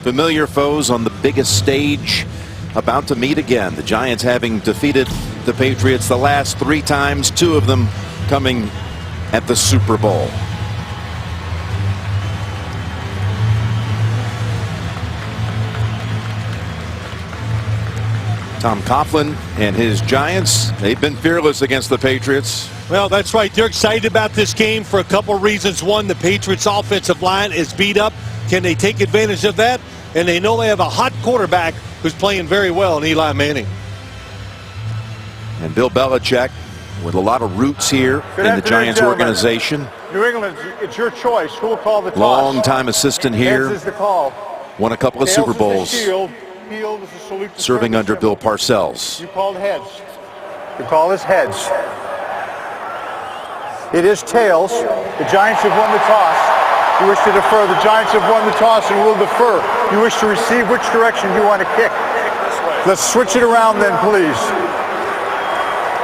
Familiar foes on the biggest stage about to meet again. The Giants having defeated the Patriots the last 3 times, 2 of them coming at the Super Bowl. Tom Coughlin and his Giants, they've been fearless against the Patriots. Well, that's right. They're excited about this game for a couple of reasons. One, the Patriots offensive line is beat up. Can they take advantage of that? And they know they have a hot quarterback who's playing very well in Eli Manning. And Bill Belichick with a lot of roots here in the Giants organization. New England, it's your choice. Who will call the toss? Long-time assistant here. Heads is the call. Won a couple of Tails Super is the Bowls. shield. Field is the salute to Serving under symbol. Bill Parcells. You called heads. The call is heads. It is tails. The Giants have won the toss. You wish to defer. The Giants have won the toss and will defer. You wish to receive. Which direction you want to kick? Let's switch it around then, please.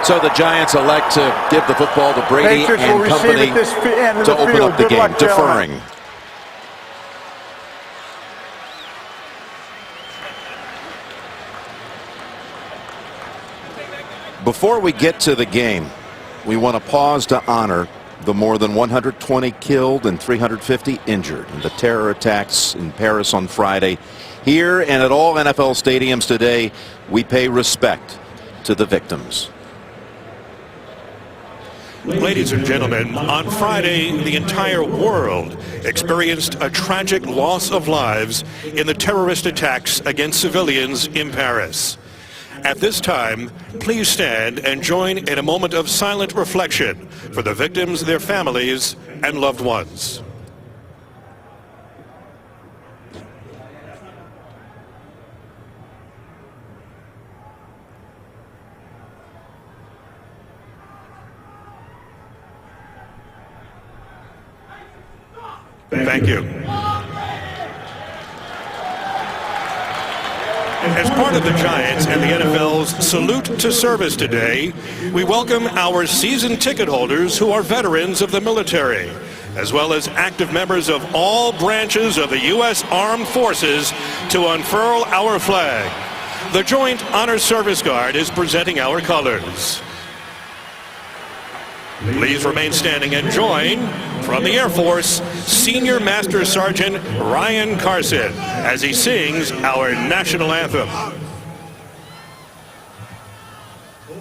So the Giants elect to give the football to Brady Patriots and will company receive at this end of to the open field. up the Good game, luck, gentlemen. deferring. Before we get to the game, we want to pause to honor the more than 120 killed and 350 injured in the terror attacks in Paris on Friday. Here and at all NFL stadiums today, we pay respect to the victims. Ladies and gentlemen, on Friday, the entire world experienced a tragic loss of lives in the terrorist attacks against civilians in Paris. At this time, please stand and join in a moment of silent reflection for the victims, their families, and loved ones. Thank you. As part of the Giants and the NFL's Salute to Service today, we welcome our season ticket holders who are veterans of the military, as well as active members of all branches of the U.S. Armed Forces to unfurl our flag. The Joint Honor Service Guard is presenting our colors. Please remain standing and join, from the Air Force, Senior Master Sergeant Ryan Carson as he sings our national anthem.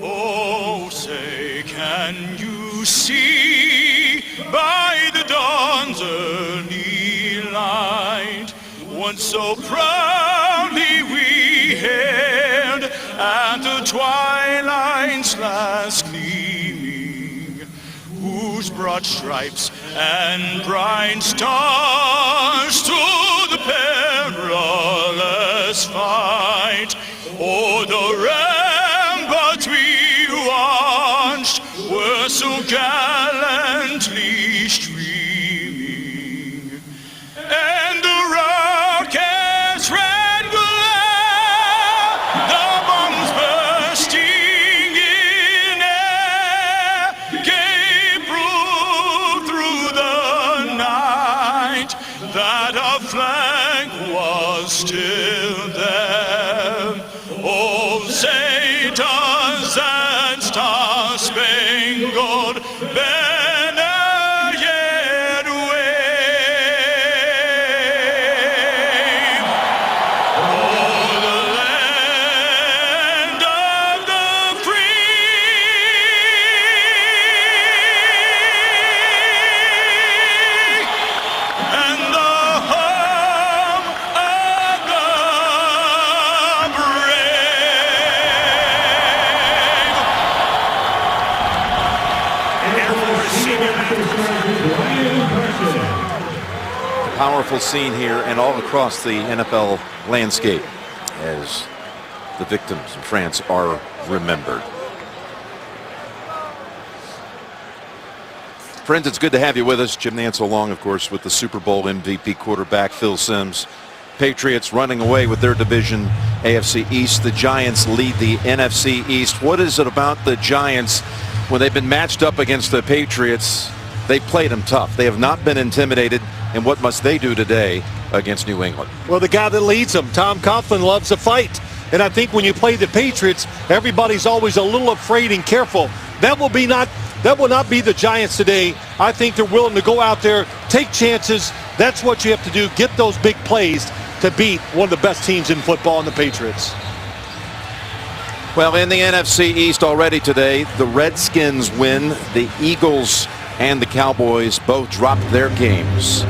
Oh, say, can you see by the dawn's early light, once so proudly we hailed at the twilight's last gleaming, whose broad stripes and bright stars to the perilous fight o'er the ramparts we watched were so gallantly streaming, and the rocket's red glare, the bombs bursting in air, gave proof through the night that our flag was still there. Oh, say does that star-spangled banner yet wave o'er the land of the free and the home of the brave. Air Force Senior Powerful scene here and all across the NFL landscape as the victims in France are remembered. Friends, it's good to have you with us. Jim Nance along, of course, with the Super Bowl MVP quarterback Phil Simms. Patriots running away with their division, AFC East. The Giants lead the NFC East. What is it about the Giants when they've been matched up against the Patriots? They played them tough. They have not been intimidated. And what must they do today against New England. Well, the guy that leads them, Tom Coughlin, loves to fight. And I think when you play the Patriots, everybody's always a little afraid and careful. That will not be the Giants today. I think they're willing to go out there, take chances. That's what you have to do. Get those big plays to beat one of the best teams in football in the Patriots. Well, in the NFC East already today, the Redskins win. The Eagles and the Cowboys both dropped their games.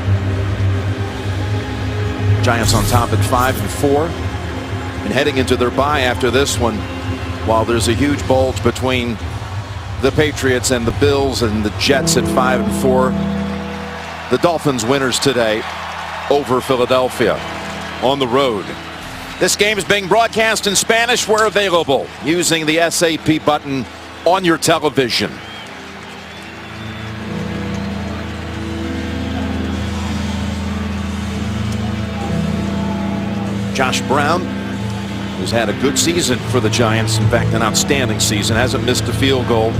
Giants on top at 5-4. And heading into their bye after this one, while there's a huge bulge between the Patriots and the Bills and the Jets at 5-4. The Dolphins winners today over Philadelphia on the road. This game is being broadcast in Spanish. We're available using the SAP button on your television. Josh Brown, who's had a good season for the Giants, in fact an outstanding season, hasn't missed a field goal.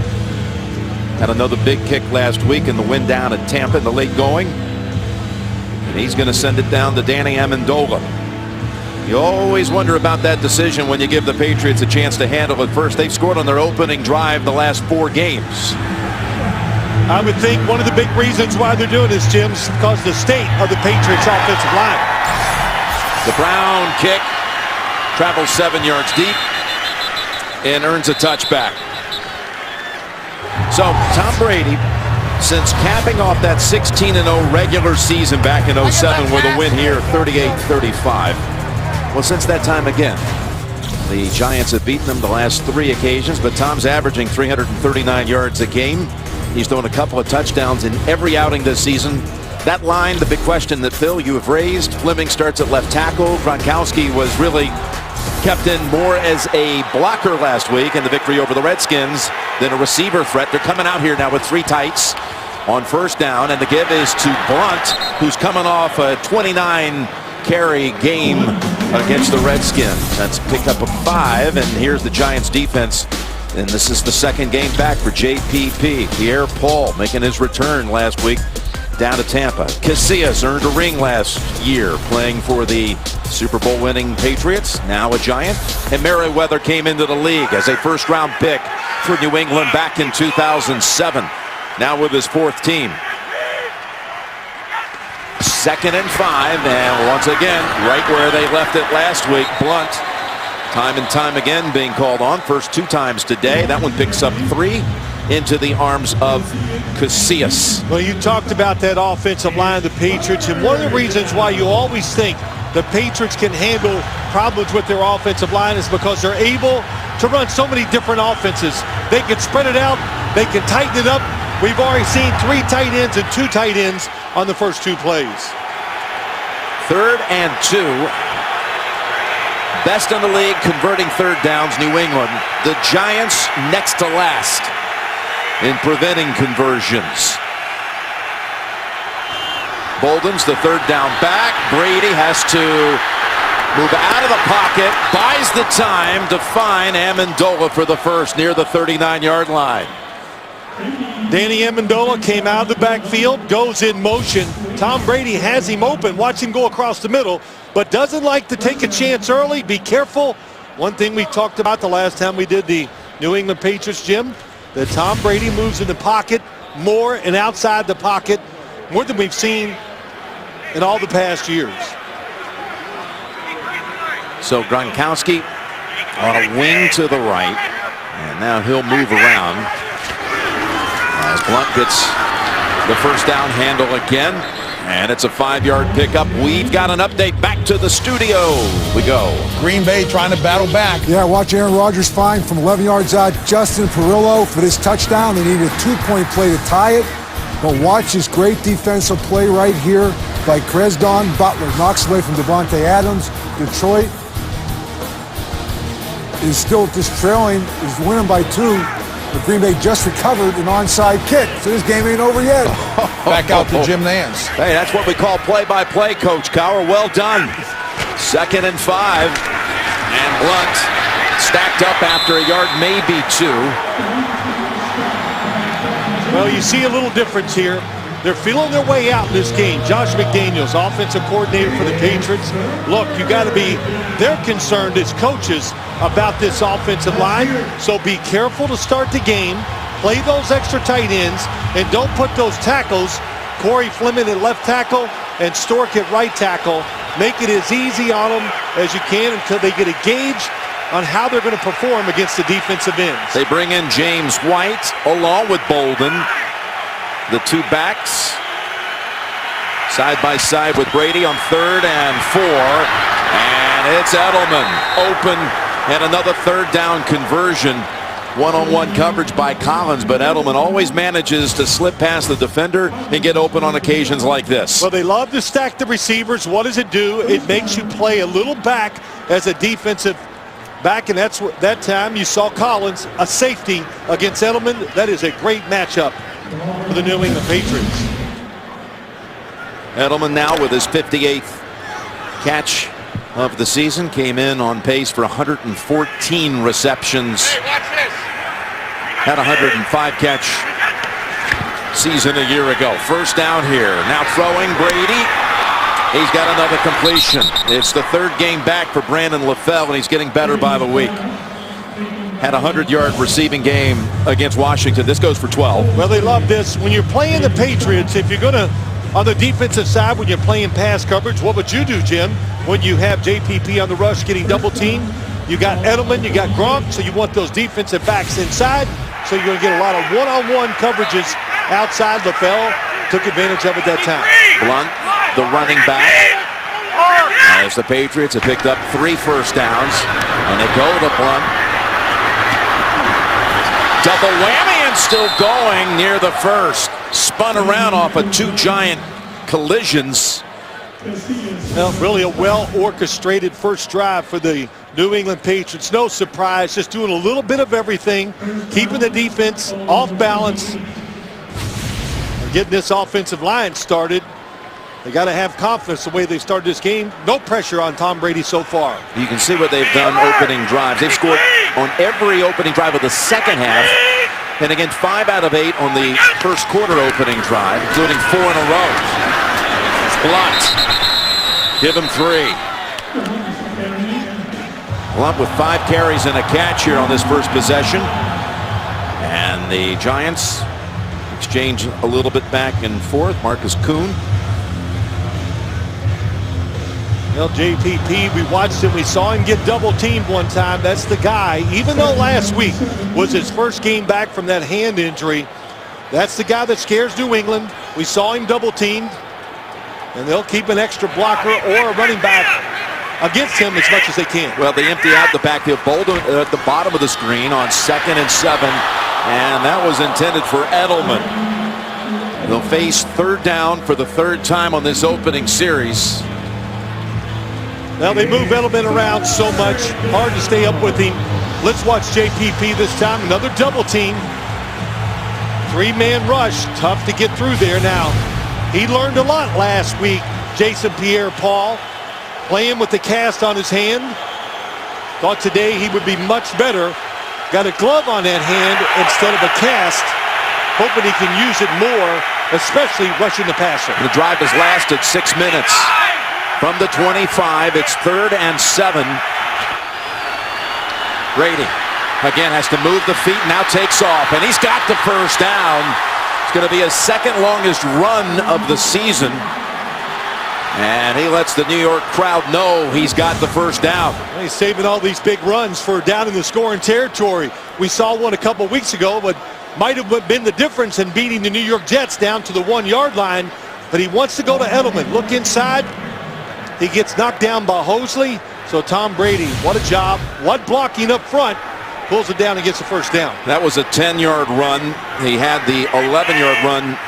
Had another big kick last week in the win down at Tampa in the late going. And he's going to send it down to Danny Amendola. You always wonder about that decision when you give the Patriots a chance to handle it first. They've scored on their opening drive the last 4 games. I would think one of the big reasons why they're doing this, Jim, is because the state of the Patriots offensive line. The Brown kick travels 7 yards deep and earns a touchback. So Tom Brady, since capping off that 16-0 regular season back in 07 with a win here 38-35. Well, since that time again, the Giants have beaten them the last 3 occasions, but Tom's averaging 339 yards a game. He's thrown a couple of touchdowns in every outing this season. That line, the big question that, Phil, you have raised. Fleming starts at left tackle. Gronkowski was really kept in more as a blocker last week in the victory over the Redskins than a receiver threat. They're coming out here now with 3 tights on first down, and the give is to Blunt, who's coming off a 29-carry game against the Redskins. That's a pickup of 5, and here's the Giants defense. And this is the second game back for JPP. Pierre Paul making his return last week down to Tampa. Casillas earned a ring last year playing for the Super Bowl winning Patriots, now a Giant. And Merriweather came into the league as a first-round pick for New England back in 2007. Now with his 4th team. 2nd and 5, and once again, right where they left it last week, Blunt, time and time again being called on. First 2 times today. That one picks up 3 into the arms of Casillas. Well, you talked about that offensive line of the Patriots, and one of the reasons why you always think the Patriots can handle problems with their offensive line is because they're able to run so many different offenses. They can spread it out, they can tighten it up. We've already seen 3 tight ends and 2 tight ends on the first 2 plays. 3rd and 2. Best in the league converting 3rd downs, New England. The Giants next to last in preventing conversions. Bolden's the 3rd down back. Brady has to move out of the pocket, buys the time to find Amendola for the first near the 39-yard line. Danny Amendola came out of the backfield, goes in motion. Tom Brady has him open. Watch him go across the middle, but doesn't like to take a chance early. Be careful. One thing we talked about the last time we did the New England Patriots, Jim, that Tom Brady moves in the pocket more and outside the pocket more than we've seen in all the past years. So Gronkowski on a wing to the right, and now he'll move around as Blunt gets the first down handle again, and it's a 5-yard pickup. We've got an update. Back to the studio we go. Green Bay trying to battle back. Yeah, watch Aaron Rodgers find from 11 yards out Justin Perillo for this touchdown. They needed a 2-point play to tie it. But watch this great defensive play right here by Cresdon. Butler knocks away from Devontae Adams. Detroit is still just trailing, is winning by 2. But Green Bay just recovered an onside kick. So this game ain't over yet. Back out to Jim Nance. Hey, that's what we call play-by-play, Coach Cowher. Well done. 2nd and 5. And Blunt stacked up after a yard, maybe 2. Well, you see a little difference here. They're feeling their way out in this game. Josh McDaniels, offensive coordinator for the Patriots. Look, you got to be, they're concerned as coaches about this offensive line. So be careful to start the game. Play those extra tight ends and don't put those tackles, Corey Fleming at left tackle and Stork at right tackle. Make it as easy on them as you can until they get a gauge on how they're going to perform against the defensive ends. They bring in James White along with Bolden. The two backs side by side with Brady on 3rd and 4. And it's Edelman open and another 3rd down conversion. One-on-one coverage by Collins, but Edelman always manages to slip past the defender and get open on occasions like this. Well, they love to stack the receivers. What does it do? It makes you play a little back as a defensive back, and that's what that time you saw Collins, a safety against Edelman. That is a great matchup for the New England Patriots. Edelman now with his 58th catch of the season, came in on pace for 114 receptions. Had a 105 catch season a year ago. 1st down here. Now throwing Brady. He's got another completion. It's the 3rd game back for Brandon LaFell, and he's getting better by the week. Had a 100-yard receiving game against Washington. This goes for 12. Well, they love this. When you're playing the Patriots, if you're going to, on the defensive side, when you're playing pass coverage, what would you do, Jim, when you have JPP on the rush getting double teamed? You got Edelman, you got Gronk, so you want those defensive backs inside. So you're going to get a lot of one-on-one coverages outside. LaFell took advantage of it that time. Blunt, the running back. As the Patriots have picked up 3 first downs, and they go to Blunt. Double whammy and still going near the 1st. Spun around off of 2 giant collisions. Well, really a well-orchestrated first drive for the New England Patriots. No surprise, just doing a little bit of everything, keeping the defense off balance, getting this offensive line started. They got to have confidence the way they started this game. No pressure on Tom Brady so far. You can see what they've done opening drives. They've scored on every opening drive of the second half. And again, 5 out of 8 on the first quarter opening drive, including 4 in a row. Blunt. Give him 3. Blunt with 5 carries and a catch here on this first possession. And the Giants exchange a little bit back and forth. Marcus Kuhn. Well, JPP, we watched him. We saw him get double teamed one time. That's the guy. Even though last week was his first game back from that hand injury, that's the guy that scares New England. We saw him double teamed, and they'll keep an extra blocker or a running back against him as much as they can. Well, they empty out the backfield. Bolden at the bottom of the screen on 2nd and 7, and that was intended for Edelman. They'll face 3rd down for the 3rd time on this opening series. Well, they move Edelman around so much. Hard to stay up with him. Let's watch JPP this time. Another double team. 3-man rush. Tough to get through there now. He learned a lot last week, Jason Pierre-Paul, playing with the cast on his hand. Thought today he would be much better. Got a glove on that hand instead of a cast. Hoping he can use it more, especially rushing the passer. The drive has lasted 6 minutes. From the 25, it's 3rd and 7. Brady again has to move the feet, now takes off, and he's got the first down. It's going to be his 2nd longest run of the season. And he lets the New York crowd know he's got the first down. He's saving all these big runs for down in the scoring territory. We saw one a couple weeks ago, but might have been the difference in beating the New York Jets down to the 1-yard line. But he wants to go to Edelman. Look inside. He gets knocked down by Hosley. So Tom Brady, what a job. What blocking up front. Pulls it down and gets the first down. That was a 10-yard run. He had the 11-yard run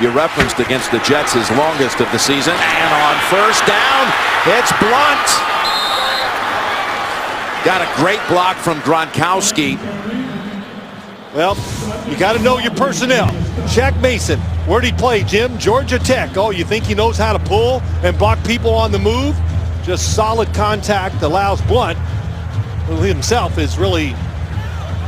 you referenced against the Jets, his longest of the season. And on first down, it's Blunt. Got a great block from Gronkowski. Well, you got to know your personnel. Shaq Mason, where'd he play, Jim? Georgia Tech. Oh, you think he knows how to pull and block people on the move? Just solid contact allows Blunt, who himself is really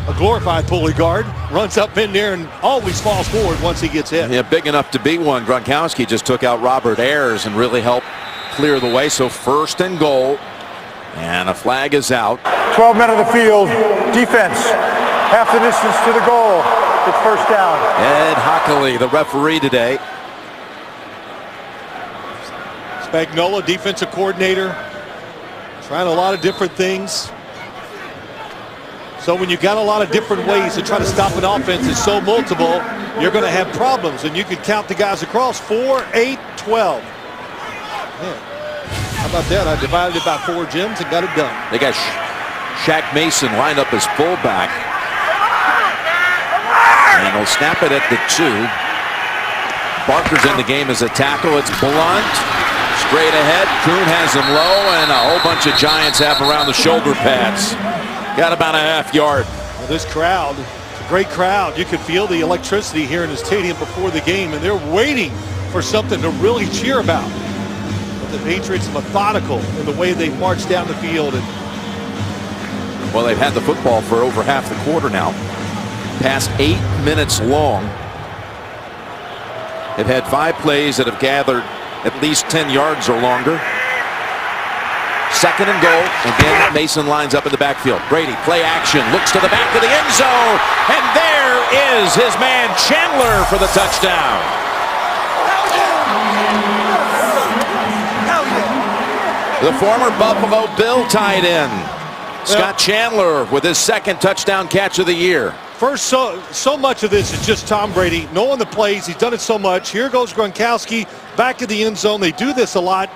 a glorified pulley guard, runs up in there and always falls forward once he gets hit. Yeah, big enough to be one. Gronkowski just took out Robert Ayers and really helped clear the way. So 1st and goal, and a flag is out. 12 men on the field. Defense. Half the distance to the goal. It's 1st down. Ed Hockley, the referee today. Spagnuolo, defensive coordinator, trying a lot of different things. So when you got a lot of different ways to try to stop an offense that's so multiple, you're going to have problems. And you can count the guys across. 4, 8, 12. Man, how about that? I divided it by 4 gyms and got it done. They got Shaq Mason lined up as fullback. And he'll snap it at the 2. Barker's in the game as a tackle. It's Blunt. Straight ahead. Kuhn has him low, and a whole bunch of Giants have him around the shoulder pads. Got about a half yard. Well, this crowd, it's a great crowd. You could feel the electricity here in the stadium before the game, and they're waiting for something to really cheer about. But the Patriots are methodical in the way they march down the field. And well, they've had the football for over half the quarter now. Past 8 minutes long. They've had 5 plays that have gathered at least 10 yards or longer. 2nd and goal. Again, Mason lines up in the backfield. Brady, play action, looks to the back of the end zone, and there is his man Chandler for the touchdown. The former Buffalo Bill tight end, Scott Chandler, with his 2nd touchdown catch of the year. First, so much of this is just Tom Brady knowing the plays. He's done it so much. Here goes Gronkowski back in the end zone. They do this a lot.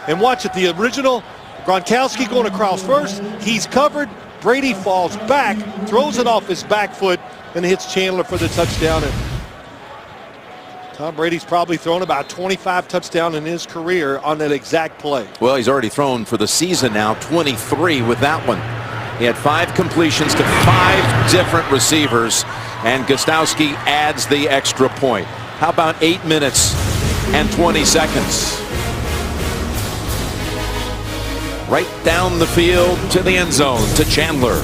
And watch it, the original Gronkowski going across first. He's covered. Brady falls back, throws it off his back foot, and hits Chandler for the touchdown. And Tom Brady's probably thrown about 25 touchdowns in his career on that exact play. Well, he's already thrown for the season now 23 with that one. He had 5 completions to 5 different receivers, and Gostowski adds the extra point. How about 8 minutes and 20 seconds? Right down the field to the end zone to Chandler.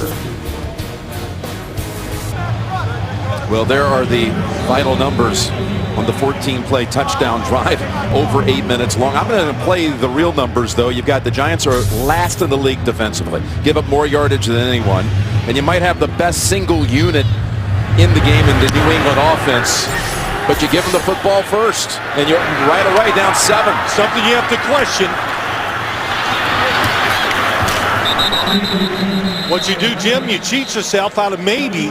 Well, there are the final numbers on the 14-play touchdown drive, over 8 minutes long. I'm going to play the real numbers, though. You've got the Giants are last in the league defensively, give up more yardage than anyone, and you might have the best single unit in the game in the New England offense, but you give them the football first, and you're right away down 7. Something you have to question. What you do, Jim, you cheat yourself out of maybe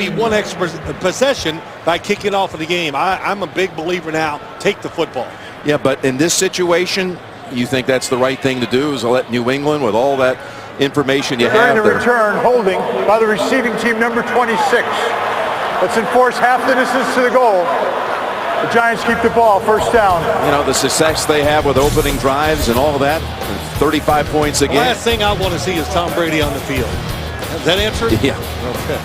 one extra possession by kicking off of the game. I'm a big believer now. Take the football. Yeah, but in this situation, you think that's the right thing to do, is to let New England, with all that information you have During the return, holding by the receiving team, number 26. Let's enforce half the distance to the goal. The Giants keep the ball, 1st down. You know, the success they have with opening drives and all of that, 35 points a The game. last thing I want to see is Tom Brady on the field. Does that answer? Yeah. Okay.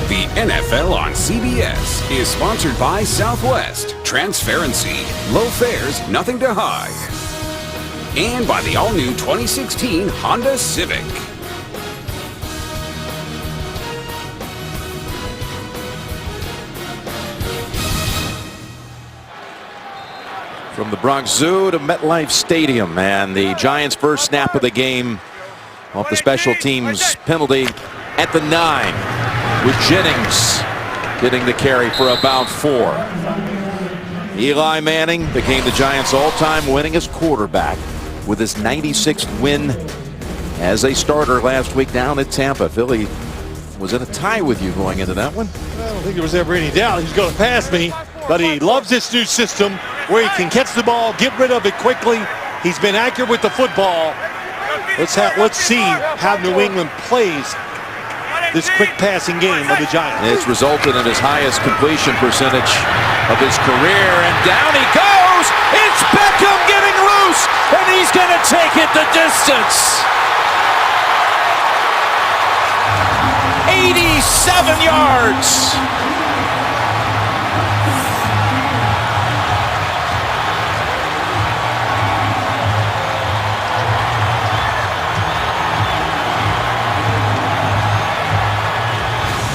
The NFL on CBS is sponsored by Southwest. Transparency, low fares, nothing to hide. And by the all-new 2016 Honda Civic. From the Bronx Zoo to MetLife Stadium, and the Giants' first snap of the game off the special teams penalty at the 9, with Jennings getting the carry for about 4. Eli Manning became the Giants' all-time winningest quarterback with his 96th win as a starter last week down at Tampa. Philly was in a tie with you going into that one. I don't think there was ever any doubt he's going to pass me, but he loves this new system where he can catch the ball, get rid of it quickly. He's been accurate with the football. Let's see how New England plays this quick passing game of the Giants. It's resulted in his highest completion percentage of his career, and down he goes. It's Beckham getting loose, and he's going to take it the distance. 87 yards.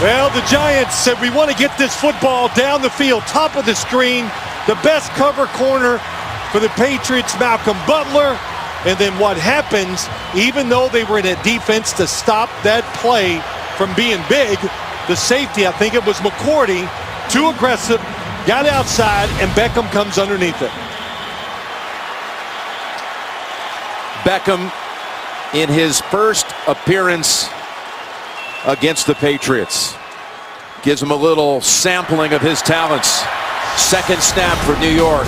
Well, the Giants said we want to get this football down the field, top of the screen, the best cover corner for the Patriots, Malcolm Butler. And then what happens, even though they were in a defense to stop that play from being big, the safety, I think it was McCourty, too aggressive, got outside, and Beckham comes underneath it. Beckham in his first appearance against the Patriots gives him a little sampling of his talents. Second snap for New York.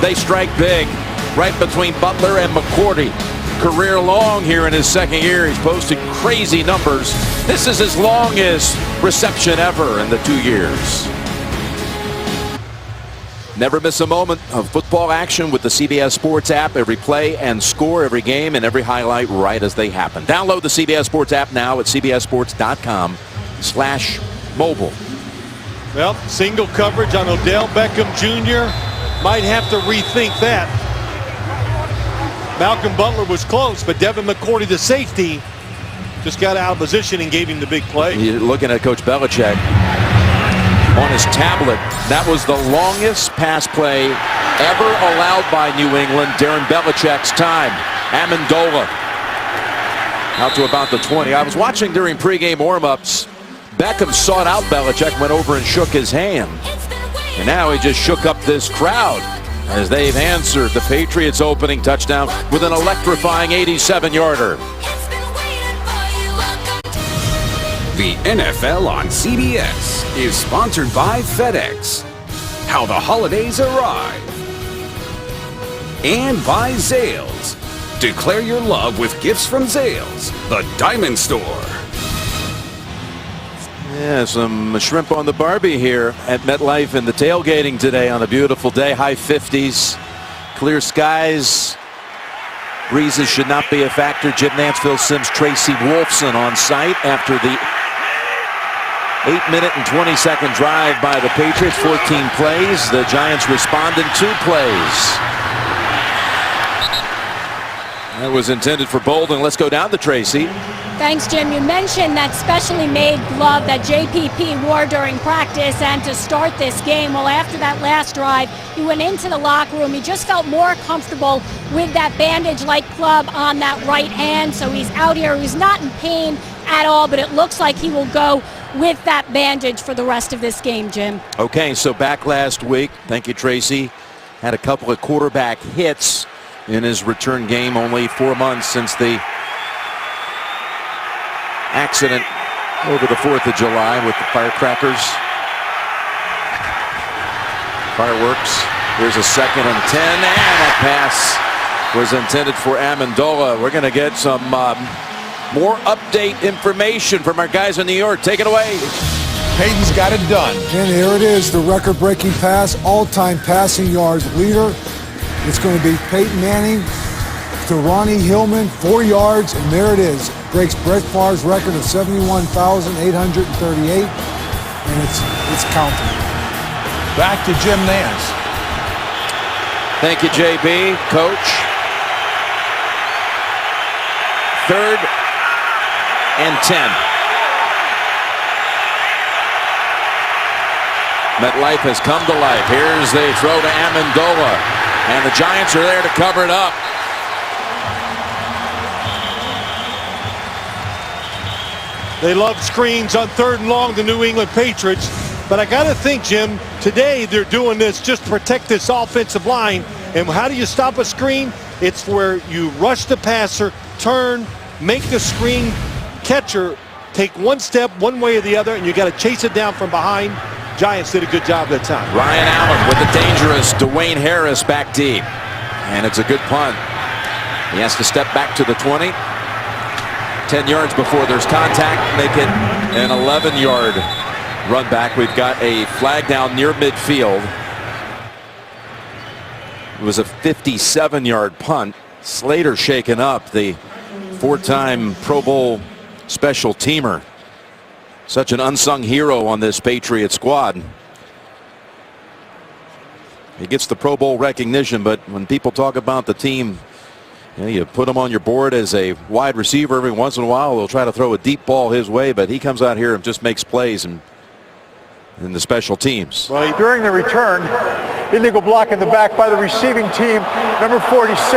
They strike big right between Butler and McCourty. Career long here in his second year. He's posted crazy numbers. This is his longest reception ever in the 2 years. Never miss a moment of football action with the CBS Sports app. Every play and score, every game, and every highlight right as they happen. Download the CBS Sports app now at cbssports.com/mobile. Well, single coverage on Odell Beckham Jr. Might have to rethink that. Malcolm Butler was close, but Devin McCourty, the safety, just got out of position and gave him the big play. You're looking at Coach Belichick on his tablet. That was the longest pass play ever allowed by New England during Belichick's time. Amendola out to about the 20. I was watching during pregame warm-ups. Beckham sought out Belichick, went over and shook his hand. And now he just shook up this crowd as they've answered the Patriots' opening touchdown with an electrifying 87-yarder. The NFL on CBS is sponsored by FedEx. How the holidays arrive. And by Zales. Declare your love with gifts from Zales, the Diamond Store. Yeah, some shrimp on the Barbie here at MetLife in the tailgating today on a beautiful day. High 50s, clear skies. Breezes should not be a factor. Jim Nantz, Phil Simms, Tracy Wolfson on site after the 8-minute and 20-second drive by the Patriots. 14 plays. The Giants respond in 2 plays. That was intended for Bolden. Let's go down to Tracy. Thanks, Jim. You mentioned that specially made glove that JPP wore during practice and to start this game. Well, after that last drive, he went into the locker room. He just felt more comfortable with that bandage-like glove on that right hand. So he's out here. He's not in pain at all, but it looks like he will go with that bandage for the rest of this game, Jim. Okay, so back last week. Thank you, Tracy. Had a couple of quarterback hits in his return game. Only 4 months since the accident over the 4th of July with the firecrackers. Fireworks. Here's a 2nd and 10, and that pass was intended for Amendola. We're going to get some more update information from our guys in New York. Take it away. Peyton's got it done. And here it is, the record-breaking pass, all-time passing yards leader. It's going to be Peyton Manning to Ronnie Hillman, 4 yards, and there it is. Breaks Brett Favre's record of 71,838, and it's counting. Back to Jim Nantz. Thank you, JB, coach. 3rd and 10. MetLife has come to life. Here's the throw to Amendola, and the Giants are there to cover it up. They love screens on 3rd and long, the New England Patriots. But I got to think, Jim, today they're doing this just to protect this offensive line. And how do you stop a screen? It's where you rush the passer, turn, make the screen catcher take one step one way or the other, and you got to chase it down from behind. Giants did a good job that time. Ryan Allen with the dangerous Dwayne Harris back deep. And it's a good punt. He has to step back to the 20. 10 yards before there's contact, make it an 11-yard run back. We've got a flag down near midfield. It was a 57-yard punt. Slater shaken up, the 4-time Pro Bowl special teamer. Such an unsung hero on this Patriot squad. He gets the Pro Bowl recognition, but when people talk about the team Yeah, you put him on your board as a wide receiver every once in a while. They'll try to throw a deep ball his way, but he comes out here and just makes plays in the special teams. Well, during the return, illegal block in the back by the receiving team, number 46.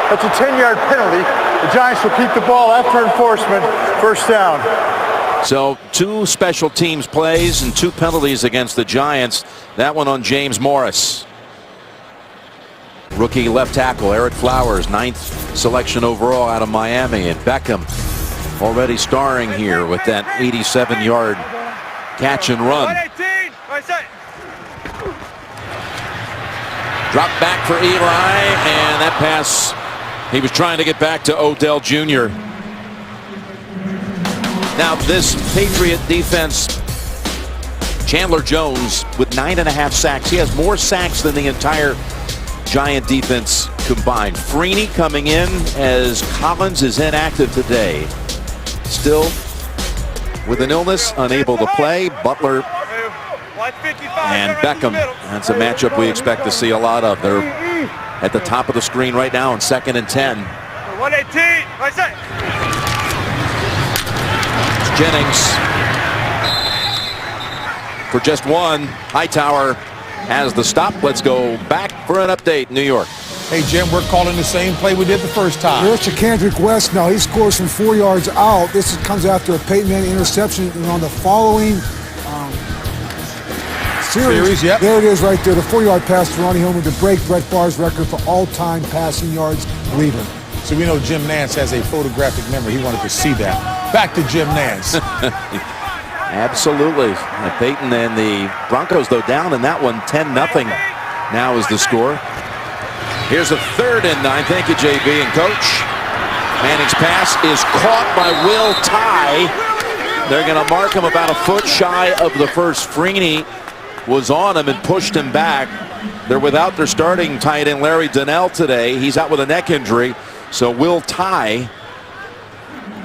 That's a 10-yard penalty. The Giants will keep the ball after enforcement. First down. So 2 special teams plays and 2 penalties against the Giants. That one on James Morris. Rookie left tackle Eric Flowers, 9th selection overall out of Miami. And Beckham already starring here with that 87-yard catch and run. Drop back for Eli, and that pass, he was trying to get back to Odell Jr. Now this Patriot defense, Chandler Jones with 9.5 sacks. He has more sacks than the entire Giant defense combined. Freeney coming in as Collins is inactive today. Still with an illness, unable to play. Butler and Beckham. That's a matchup we expect to see a lot of. They're at the top of the screen right now on 2nd and 10. 118. Jennings for just one. Hightower has the stop. Let's go back for an update in New York. Hey, Jim, we're calling the same play we did the first time. Here's Kendrick West now. He scores from 4 yards out. This comes after a Peyton Manning interception. And on the following series, yep. There it is right there. The 4-yard pass to Ronnie Hillman to break Brett Favre's record for all-time passing yards leader. So we know Jim Nance has a photographic memory. He wanted to see that. Back to Jim Nance. Absolutely. Peyton and the Broncos, though, down in that one 10-0 now is the score. Here's a 3rd and 9. Thank you, JB and Coach. Manning's pass is caught by Will Tye. They're going to mark him about a foot shy of the first. Freeney was on him and pushed him back. They're without their starting tight end Larry Donnell today. He's out with a neck injury. So Will Tye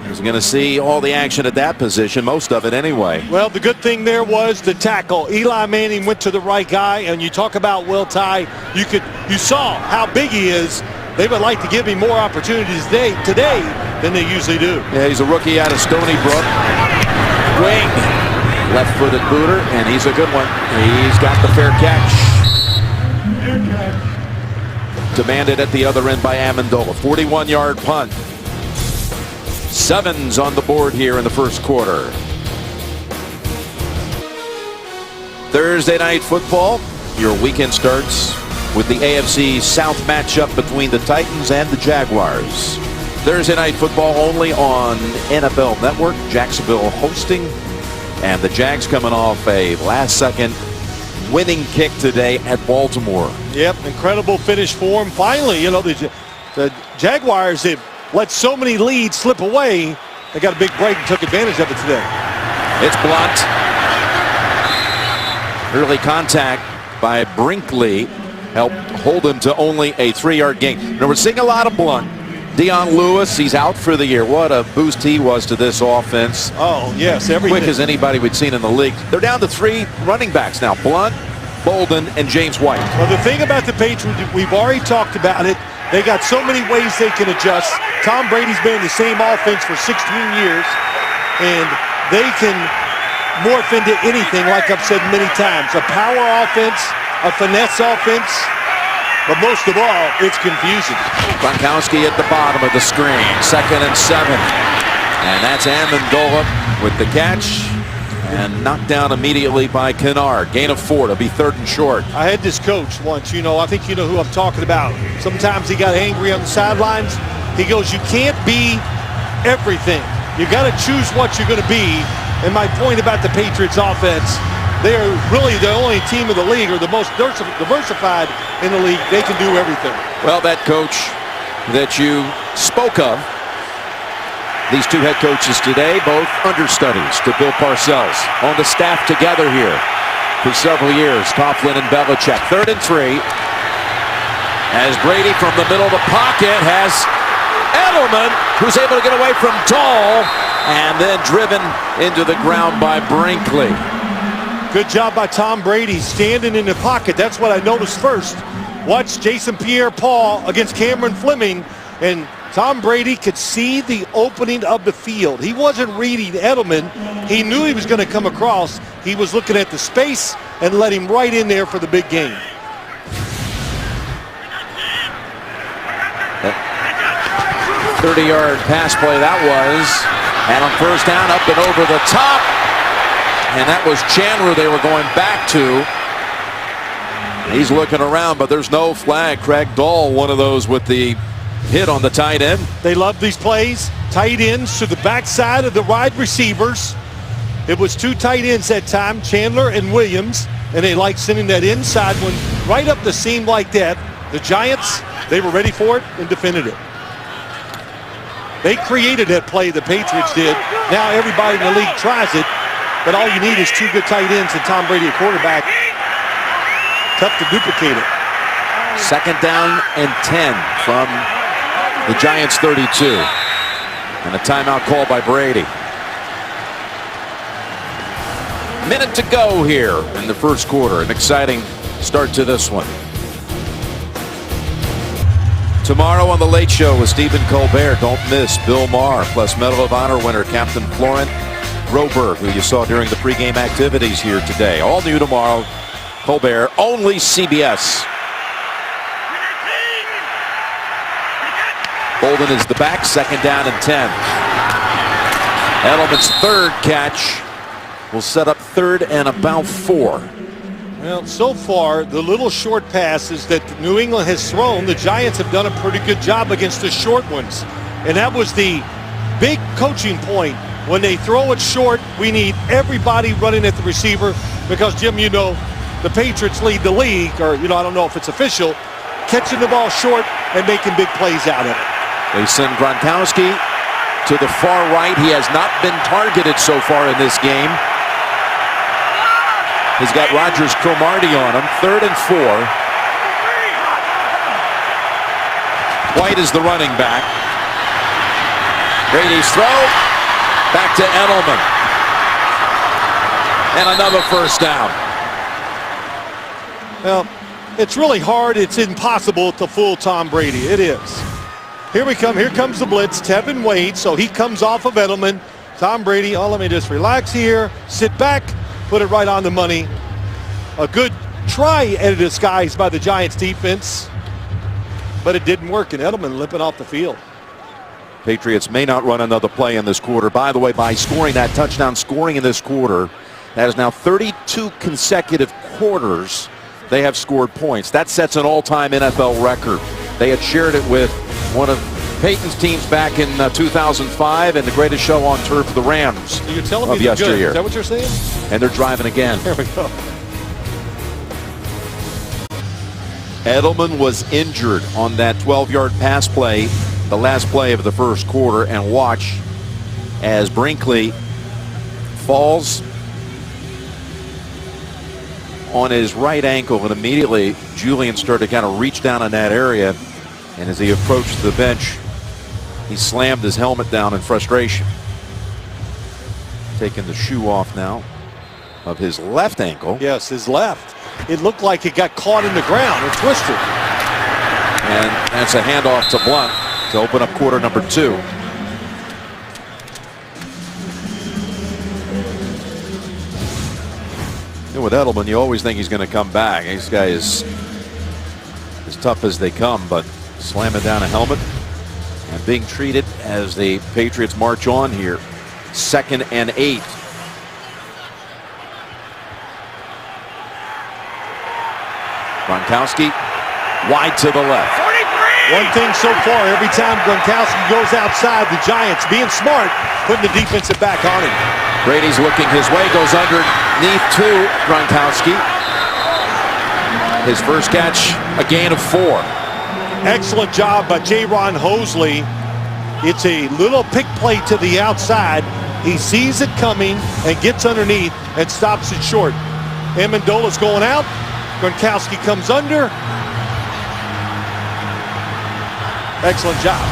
is going to see all the action at that position, most of it anyway. Well, the good thing there was the tackle. Eli Manning went to the right guy, and you talk about Will Tye. You saw how big he is. They would like to give him more opportunities today than they usually do. Yeah, he's a rookie out of Stony Brook. Wing, left-footed booter, and he's a good one. He's got the fair catch. Demanded at the other end by Amendola. 41-yard punt. 7s on the board here in the first quarter. Thursday night football. Your weekend starts with the AFC South matchup between the Titans and the Jaguars. Thursday night football only on NFL Network. Jacksonville hosting, and the Jags coming off a last-second winning kick today at Baltimore. Yep, incredible finish for him. Finally, you know, the Jaguars, they've let so many leads slip away. They got a big break and took advantage of it today. It's Blunt. Early contact by Brinkley helped hold him to only a 3-yard gain. Now we're seeing a lot of Blunt. Deion Lewis, he's out for the year. What a boost he was to this offense. Oh, yes, everything. Quick as anybody we'd seen in the league. They're down to 3 running backs now. Blunt, Bolden, and James White. Well, the thing about the Patriots, we've already talked about it. They got so many ways they can adjust. Tom Brady's been in the same offense for 16 years, and they can morph into anything, like I've said many times. A power offense, a finesse offense, but most of all, it's confusing. Gronkowski at the bottom of the screen. 2nd and 7. And that's Amendola with the catch. And knocked down immediately by Kennard. Gain of 4 to be 3rd and short. I had this coach once, you know, I think you know who I'm talking about. Sometimes he got angry on the sidelines. He goes, you can't be everything. You got to choose what you're going to be. And my point about the Patriots offense, they're really the only team in the league, or the most diversified in the league. They can do everything. Well, that coach that you spoke of, these 2 head coaches today, both understudies to Bill Parcells, on the staff together here for several years. Coughlin and Belichick. 3rd and 3. As Brady from the middle of the pocket has Edelman, who's able to get away from Dahl, and then driven into the ground by Brinkley. Good job by Tom Brady standing in the pocket. That's what I noticed first. Watch Jason Pierre-Paul against Cameron Fleming. And Tom Brady could see the opening of the field. He wasn't reading Edelman. He knew he was going to come across. He was looking at the space and let him right in there for the big game. That 30-yard pass play that was. And on first down, up and over the top. And that was Chandler they were going back to. He's looking around, but there's no flag. Craig Dahl, one of those with the hit on the tight end. They love these plays. Tight ends to the backside of the wide receivers. It was two tight ends that time, Chandler and Williams, and they like sending that inside one right up the seam like that. The Giants, they were ready for it and defended it. They created that play, the Patriots did. Now everybody in the league tries it, but all you need is two good tight ends and Tom Brady, a quarterback. Tough to duplicate it. Second down and 10 from the Giants 32. And a timeout call by Brady. Minute to go here in the first quarter. An exciting start to this one. Tomorrow on The Late Show with Stephen Colbert, don't miss Bill Maher, plus Medal of Honor winner Captain Florent Groberg, who you saw during the pregame activities here today. All new tomorrow. Colbert, only CBS. Bolden is the back, second down and 10. Edelman's third catch will set up third and about 4. Well, so far, the little short passes that New England has thrown, the Giants have done a pretty good job against the short ones. And that was the big coaching point. When they throw it short, we need everybody running at the receiver because, Jim, you know, the Patriots lead the league, or, you know, I don't know if it's official, catching the ball short and making big plays out of it. They send Gronkowski to the far right. He has not been targeted so far in this game. He's got Rogers Cromartie on him. Third and 4. White is the running back. Brady's throw. Back to Edelman. And another first down. Well, it's really hard. It's impossible to fool Tom Brady. It is. Here we come. Here comes the blitz. Tevin Wade. So he comes off of Edelman. Tom Brady. Oh, let me just relax here. Sit back. Put it right on the money. A good try at a disguise by the Giants defense. But it didn't work. And Edelman limping off the field. Patriots may not run another play in this quarter. By the way, by scoring that touchdown, scoring in this quarter, that is now 32 consecutive quarters they have scored points. That sets an all-time NFL record. They had shared it with one of Peyton's teams back in 2005 and the greatest show on turf, the Rams, so you're telling of me they're good. yesteryear. Is that what you're saying? And they're driving again. There we go. Edelman was injured on that 12-yard pass play, the last play of the first quarter, and watch as Brinkley falls on his right ankle, and immediately Julian started to kind of reach down in that area, and as he approached the bench, he slammed his helmet down in frustration. Taking the shoe off now of his left ankle. Yes, his left. It looked like it got caught in the ground and twisted. And that's a handoff to Blunt to open up quarter number 2. And with Edelman, you always think he's going to come back. This guy is as tough as they come, but slamming down a helmet and being treated as the Patriots march on here. 2nd and 8. Gronkowski wide to the left. One thing so far, every time Gronkowski goes outside, the Giants being smart, putting the defensive back on him. Brady's looking his way, goes underneath to Gronkowski. His first catch, a gain of 4. Excellent job by J-Ron Hosley. It's a little pick play to the outside. He sees it coming and gets underneath and stops it short. Amendola's going out. Gronkowski comes under. Excellent job.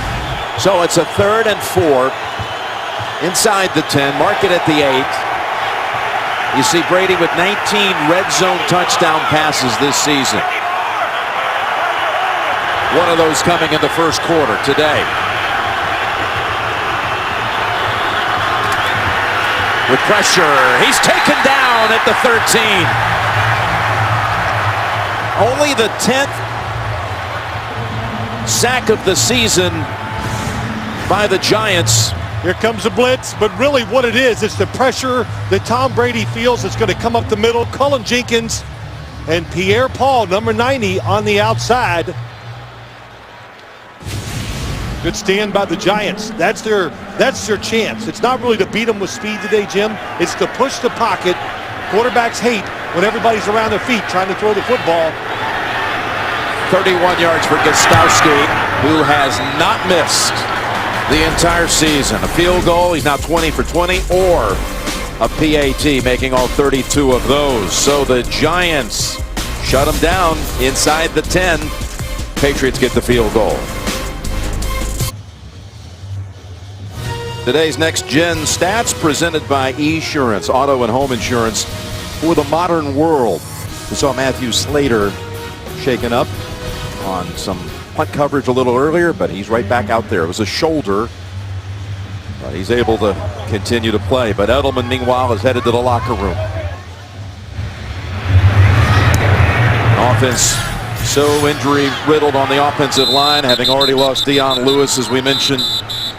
So it's a 3rd and 4 inside the 10, mark it at the 8. You see Brady with 19 red zone touchdown passes this season. One of those coming in the first quarter today. With pressure, he's taken down at the 13. Only the 10th sack of the season by the Giants. Here comes the blitz, but really what it is, it's the pressure that Tom Brady feels is going to come up the middle. Cullen Jenkins and Pierre Paul, number 90, on the outside. Good stand by the Giants. That's their chance. It's not really to beat them with speed today, Jim. It's to push the pocket. Quarterbacks hate when everybody's around their feet trying to throw the football. 31 yards for Gostowski, who has not missed the entire season. A field goal, he's now 20 for 20, or a PAT, making all 32 of those. So the Giants shut him down inside the 10. Patriots get the field goal. Today's Next Gen Stats presented by Esurance, auto and home insurance for the modern world. We saw Matthew Slater shaken up on some punt coverage a little earlier, but he's right back out there. It was a shoulder, but he's able to continue to play. But Edelman, meanwhile, is headed to the locker room. Offense so injury-riddled on the offensive line, having already lost Dion Lewis, as we mentioned,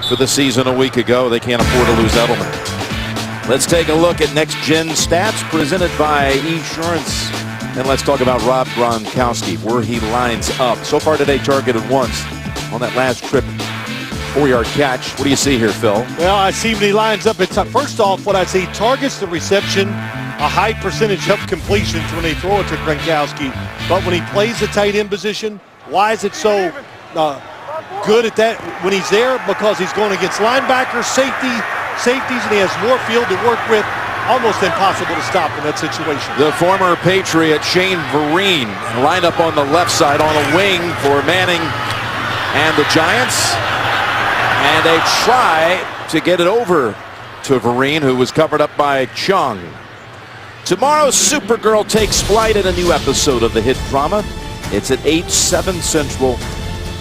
for the season a week ago. They can't afford to lose Edelman. Let's take a look at Next Gen Stats presented by Esurance. And let's talk about Rob Gronkowski, where he lines up. So far today, targeted once on that last trip, 4-yard catch. What do you see here, Phil? Well, I see when he lines up. It's first off, what I see, targets the reception, a high percentage of completions when they throw it to Gronkowski. But when he plays the tight end position, why is it so good at that when he's there? Because he's going against linebackers, safeties, and he has more field to work with. Almost impossible to stop in that situation. The former Patriot Shane Vereen lined up on the left side on a wing for Manning and the Giants. And a try to get it over to Vereen, who was covered up by Chung. Tomorrow, Supergirl takes flight in a new episode of the hit drama. It's at 8/7 Central.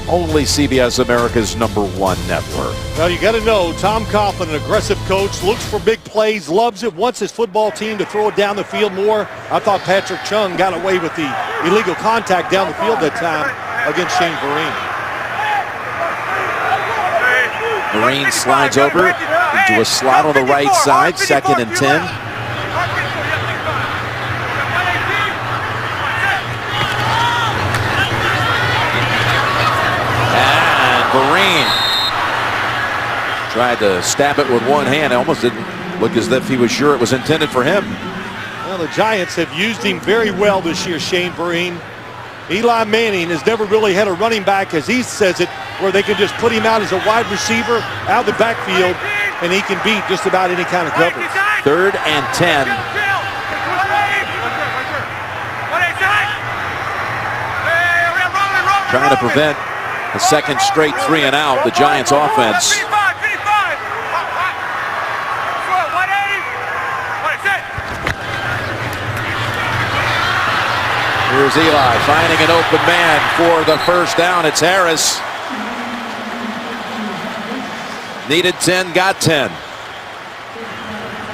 Only CBS America's #1 network. Well, you got to know, Tom Coughlin, an aggressive coach, looks for big plays, loves it, wants his football team to throw it down the field more. I thought Patrick Chung got away with the illegal contact down the field that time against Shane Vereen. Vereen slides over into a slot on the right side, 2nd and 10. Vereen tried to stab it with one hand. It almost didn't look as if he was sure it was intended for him. Well, the Giants have used him very well this year, Shane Vereen. Eli Manning has never really had a running back, as he says it, where they can just put him out as a wide receiver out of the backfield, and he can beat just about any kind of coverage. 3rd and 10. Trying to prevent a second straight 3 and out, the Giants offense. Here's Eli finding an open man for the first down. It's Harris. Needed 10, got 10.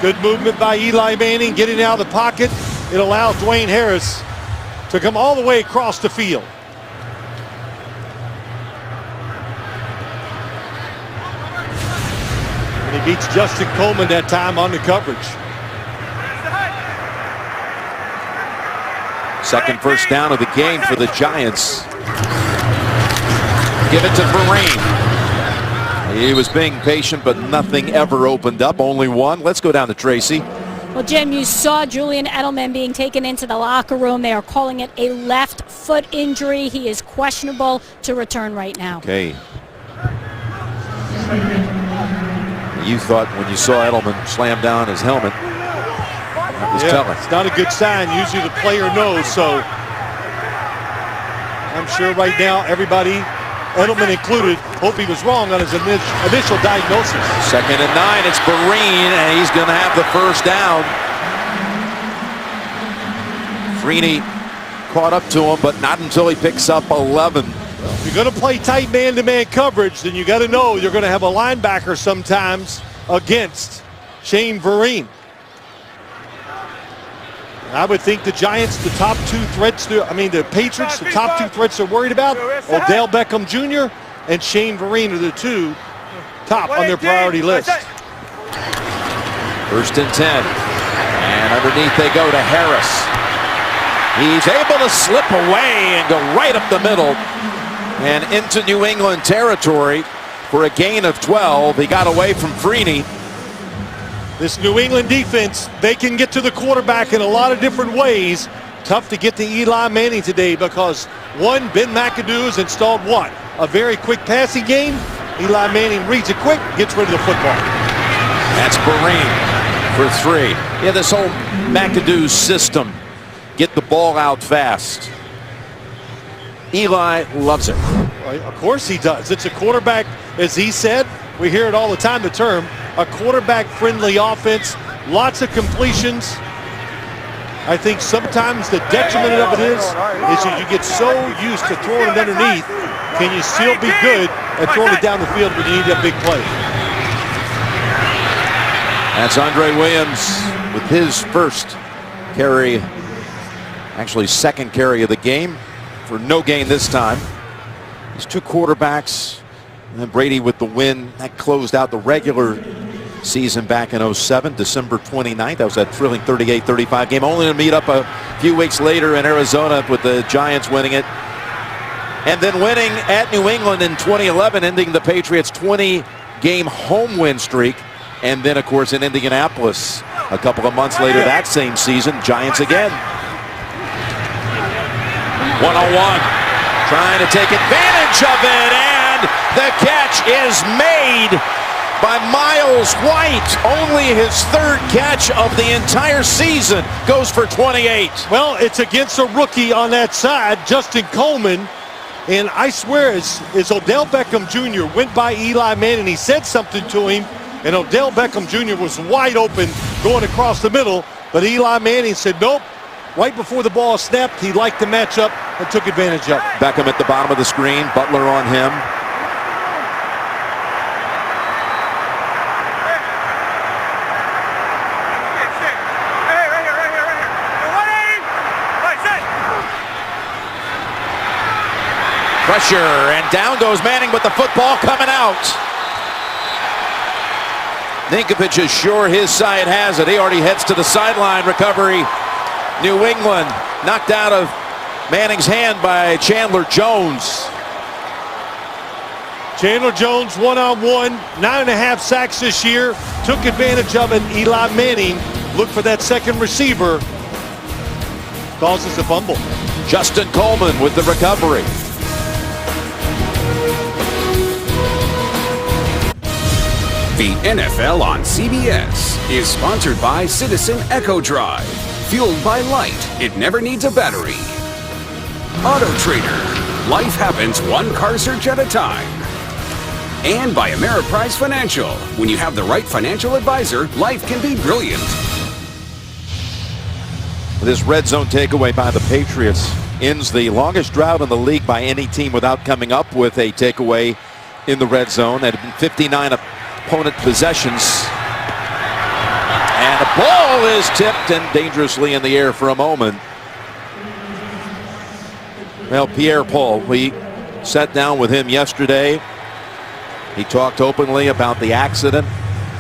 Good movement by Eli Manning, getting out of the pocket. It allows Dwayne Harris to come all the way across the field. And he beats Justin Coleman that time on the coverage. Second first down of the game for the Giants. Give it to Vereen. He was being patient, but nothing ever opened up. Only one. Let's go down to Tracy. Well, Jim, you saw Julian Edelman being taken into the locker room. They are calling it a left foot injury. He is questionable to return right now. Okay. You thought when you saw Edelman slam down his helmet, that was telling. It's not a good sign. Usually the player knows, so I'm sure right now everybody, Edelman included, hope he was wrong on his initial diagnosis. 2nd and 9, it's Vereen, and he's going to have the first down. Freeney caught up to him, but not until he picks up 11. If you're going to play tight man-to-man coverage, then you got to know you're going to have a linebacker sometimes against Shane Vereen. I would think the Giants, the top two threats, the Patriots, the top two threats they're worried about, Odell Beckham Jr. and Shane Vereen are the two top on their priority list. First and 10. And underneath they go to Harris. He's able to slip away and go right up the middle and into New England territory for a gain of 12. He got away from Freeney. This New England defense, they can get to the quarterback in a lot of different ways. Tough to get to Eli Manning today because, one, Ben McAdoo has installed what? A very quick passing game. Eli Manning reads it quick, gets rid of the football. That's Vereen for 3. Yeah, this whole McAdoo system, get the ball out fast. Eli loves it. Well, of course he does. It's a quarterback, as he said, we hear it all the time, the term, a quarterback-friendly offense, lots of completions. I think sometimes the detriment of it is that you get so used to throwing it underneath, can you still be good at throwing it down the field when you need that big play? That's Andre Williams with his first carry, actually second carry of the game, for no gain this time. These two quarterbacks, and then Brady with the win. That closed out the regular season back in 07, December 29th. That was that thrilling 38-35 game, only to meet up a few weeks later in Arizona with the Giants winning it. And then winning at New England in 2011, ending the Patriots' 20-game home win streak. And then, of course, in Indianapolis a couple of months later that same season, Giants again. One-on-one, trying to take advantage of it, and the catch is made by Miles White. Only his third catch of the entire season, goes for 28. Well, it's against a rookie on that side, Justin Coleman. And I swear, as Odell Beckham Jr. went by Eli Manning, he said something to him, and Odell Beckham Jr. was wide open going across the middle, but Eli Manning said nope. Right before the ball snapped, he liked the matchup and took advantage of it. Beckham at the bottom of the screen, Butler on him. Pressure, and down goes Manning with the football coming out. Ninkovich is sure his side has it. He already heads to the sideline. Recovery. New England knocked out of Manning's hand by Chandler Jones. Chandler Jones one-on-one, 9.5 sacks this year. Took advantage of it. Eli Manning looked for that second receiver. Causes a fumble. Justin Coleman with the recovery. The NFL on CBS is sponsored by Citizen Echo Drive. Fueled by light, it never needs a battery. Auto Trader, life happens one car search at a time. And by Ameriprise Financial, when you have the right financial advisor, life can be brilliant. This red zone takeaway by the Patriots ends the longest drought in the league by any team without coming up with a takeaway in the red zone. That had been 59 opponent possessions. And the ball is tipped and dangerously in the air for a moment. Well, Pierre-Paul, we sat down with him yesterday. He talked openly about the accident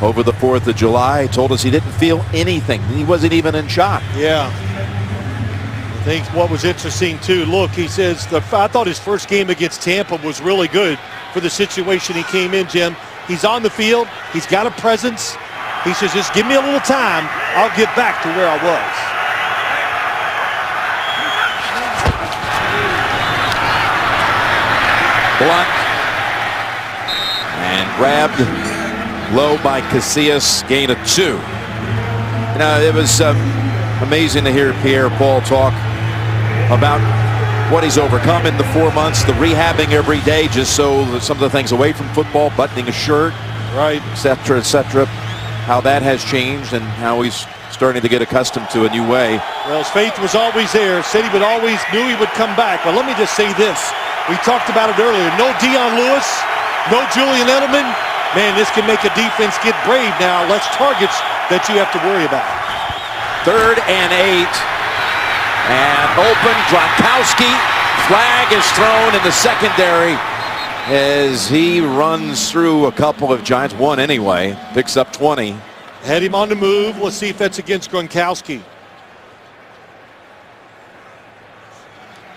over the 4th of July. He told us he didn't feel anything. He wasn't even in shock. Yeah. I think what was interesting, too, look, he says, I thought his first game against Tampa was really good for the situation he came in, Jim. He's on the field. He's got a presence. He says, just give me a little time. I'll get back to where I was. Blunt. And grabbed low by Casillas. Gain of 2. You know, it was amazing to hear Pierre-Paul talk about what he's overcome in the 4 months, the rehabbing every day, just so some of the things away from football, buttoning a shirt, right, etc., how that has changed and how he's starting to get accustomed to a new way. Well, his faith was always there. Said he would always knew he would come back. But let me just say this. We talked about it earlier. No Dion Lewis, no Julian Edelman. Man, this can make a defense get brave now. Less targets that you have to worry about. 3rd and 8. And open, Gronkowski. Flag is thrown in the secondary as he runs through a couple of Giants. One anyway. Picks up 20. Had him on the move. Let's see if that's against Gronkowski.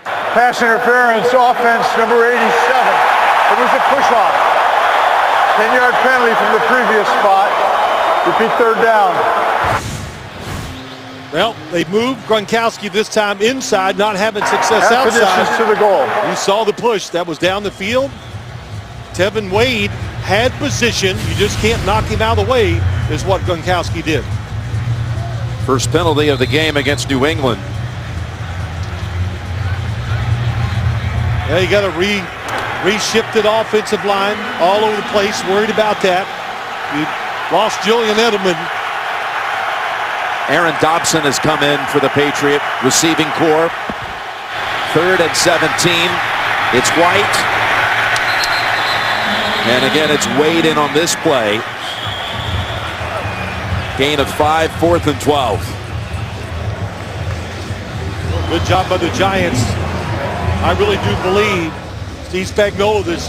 Pass interference, offense number 87. It was a push-off. 10-yard penalty from the previous spot. Repeat 3rd down. Well, they moved Gronkowski this time inside, not having success outside. Distance to the goal. You saw the push. That was down the field. Tevin Wade had position. You just can't knock him out of the way, is what Gronkowski did. First penalty of the game against New England. Yeah, you got a re-shifted offensive line all over the place. Worried about that. You lost Julian Edelman. Aaron Dobson has come in for the Patriot receiving corps. 3rd and 17. It's White. And again, it's Wade in on this play. Gain of 5, 4th and 12. Good job by the Giants. I really do believe Steve Spagnuolo, this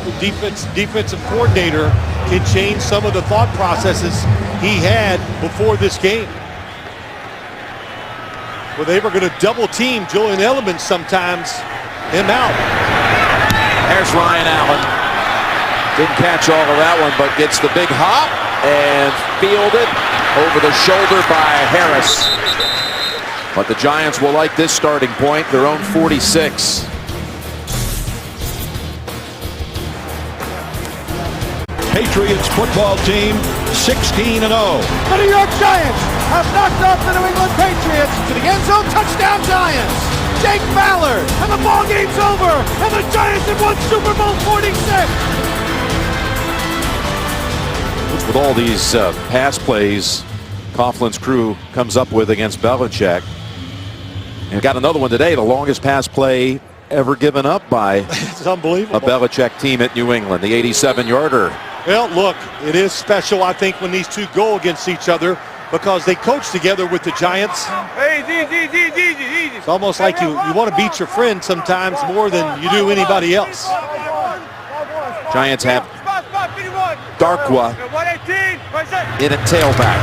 defensive coordinator, can change some of the thought processes he had before this game. Well, they were going to double team Julian Edelman sometimes. Him out. There's Ryan Allen. Didn't catch all of that one, but gets the big hop and fielded over the shoulder by Harris. But the Giants will like this starting point, their own 46. Patriots football team 16-0. The New York Giants have knocked off the New England Patriots to the end zone. Touchdown Giants. Jake Ballard, and the ball game's over, and the Giants have won Super Bowl 46. With all these pass plays Coughlin's crew comes up with against Belichick. And got another one today, the longest pass play ever given up by it's unbelievable. A Belichick team at New England, the 87-yarder. Well, look, it is special, I think, when these two go against each other because they coach together with the Giants. Easy. It's almost like you want to beat your friend sometimes more than you do anybody else. Giants have Darkwa in at tailback.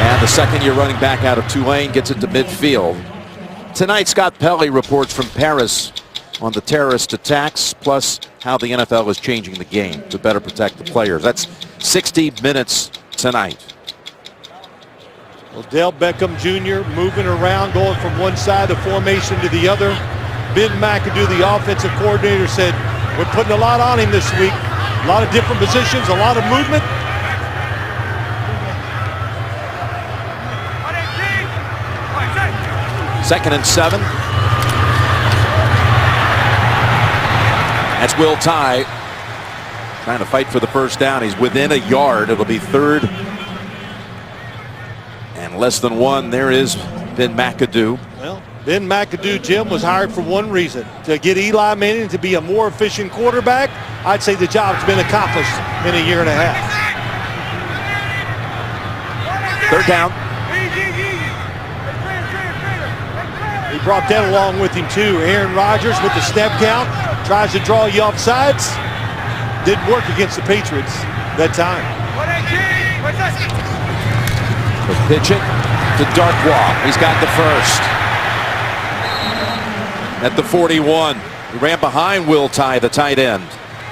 And the second-year running back out of Tulane gets it to midfield. Tonight, Scott Pelley reports from Paris on the terrorist attacks, plus how the NFL is changing the game to better protect the players. That's 60 minutes tonight. Odell Beckham Jr. moving around, going from one side of formation to the other. Ben McAdoo, the offensive coordinator, said, we're putting a lot on him this week. A lot of different positions, a lot of movement. Second and 7. That's Will Tye trying to fight for the first down. He's within a yard. It'll be 3rd and less than 1. There is Ben McAdoo. Well, Ben McAdoo, Jim, was hired for one reason, to get Eli Manning to be a more efficient quarterback. I'd say the job's been accomplished in a year and a half. 3rd down. He brought that along with him too. Aaron Rodgers with the snap count tries to draw you off sides. Didn't work against the Patriots that time. The pitch it to Darkwa. He's got the first. At the 41. He ran behind Will Tye, the tight end.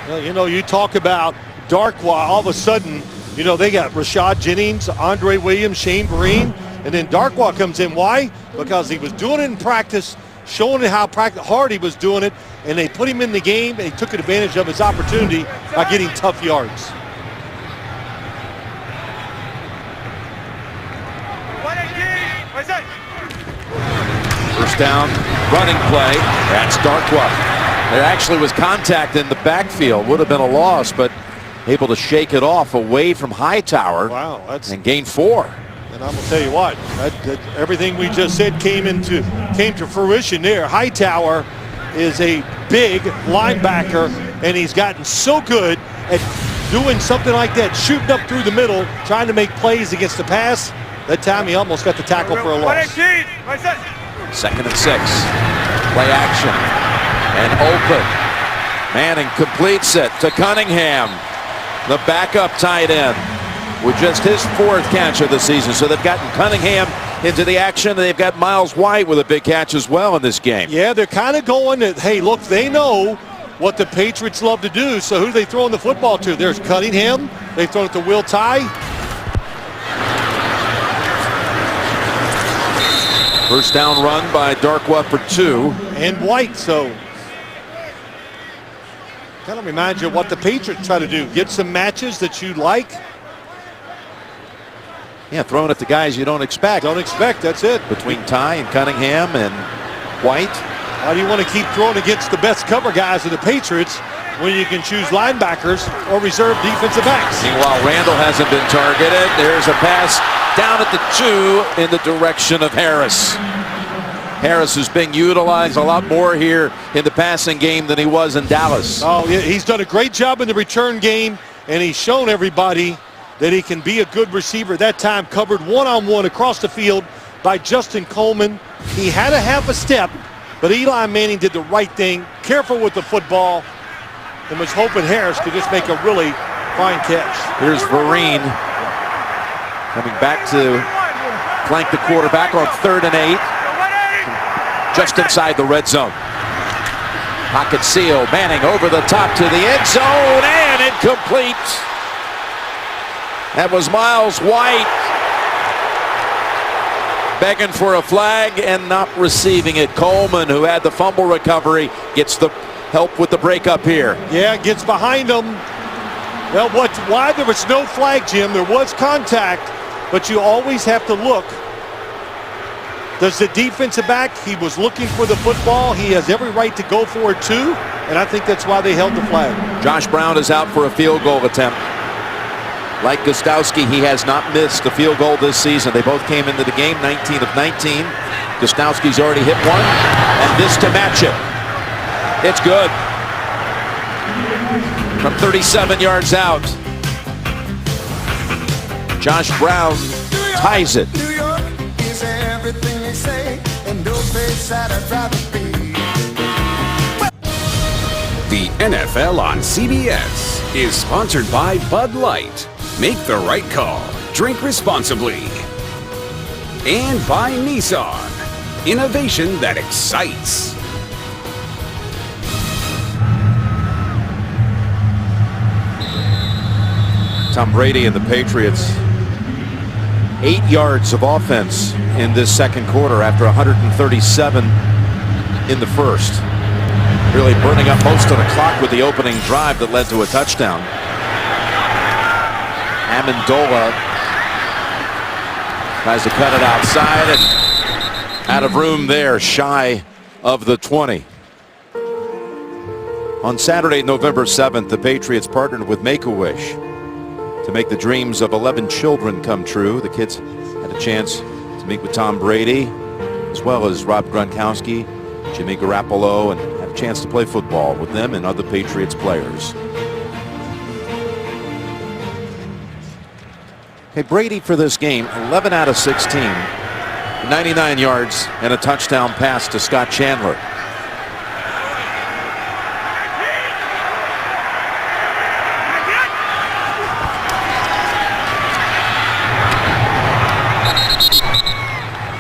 Well, you know, you talk about Darkwa, all of a sudden, you know, they got Rashad Jennings, Andre Williams, Shane Vereen, and then Darkwa comes in. Why? Because he was doing it in practice, showing how hard he was doing it, and they put him in the game, and he took advantage of his opportunity by getting tough yards. First down, running play. That's Darkwa. There actually was contact in the backfield. Would have been a loss, but able to shake it off away from Hightower. Wow, and gain 4. And I'm gonna tell you what, everything we just said came to fruition there. Hightower is a big linebacker, and he's gotten so good at doing something like that, shooting up through the middle, trying to make plays against the pass. That time he almost got the tackle for a loss. 2nd and 6. Play action. And open. Manning completes it to Cunningham, the backup tight end, with just his 4th catch of the season. So they've gotten Cunningham into the action. They've got Miles White with a big catch as well in this game. Yeah, they're kind of going that, hey, look, they know what the Patriots love to do. So who are they throwing the football to? There's Cunningham. They throw it to Will Tye. First down run by Darkwa for 2. And White, so kind of reminds you of what the Patriots try to do. Get some matches that you like. Yeah, throwing it to guys you don't expect. Don't expect, that's it. Between Tye and Cunningham and White. Why do you want to keep throwing against the best cover guys of the Patriots when you can choose linebackers or reserve defensive backs? Meanwhile, Randall hasn't been targeted. There's a pass down at the 2 in the direction of Harris. Harris is being utilized a lot more here in the passing game than he was in Dallas. Oh, yeah, he's done a great job in the return game, and he's shown everybody that he can be a good receiver. That time covered one-on-one across the field by Justin Coleman. He had a half a step, but Eli Manning did the right thing, careful with the football, and was hoping Harris could just make a really fine catch. Here's Vereen coming back to flank the quarterback on 3rd and 8. Just inside the red zone. Pocket seal. Manning over the top to the end zone and incomplete. That was Miles White begging for a flag and not receiving it. Coleman, who had the fumble recovery, gets the help with the breakup here. Yeah, gets behind him. Well, why there was no flag, Jim? There was contact, but you always have to look. Does the defensive back, he was looking for the football. He has every right to go for it too, and I think that's why they held the flag. Josh Brown is out for a field goal attempt. Like Gostowski, he has not missed a field goal this season. They both came into the game 19 of 19. Gostowski's already hit one, and this to match it. It's good. From 37 yards out. Josh Brown ties it. The NFL on CBS is sponsored by Bud Light. Make the right call. Drink responsibly. And by Nissan. Innovation that excites. Tom Brady and the Patriots. 8 yards of offense in this second quarter after 137 in the first. Really burning up most of the clock with the opening drive that led to a touchdown. Amendola tries to cut it outside and out of room there, shy of the 20. On Saturday, November 7th, the Patriots partnered with Make-A-Wish to make the dreams of 11 children come true. The kids had a chance to meet with Tom Brady, as well as Rob Gronkowski, Jimmy Garoppolo, and had a chance to play football with them and other Patriots players. Hey, Brady for this game, 11 out of 16, 99 yards and a touchdown pass to Scott Chandler.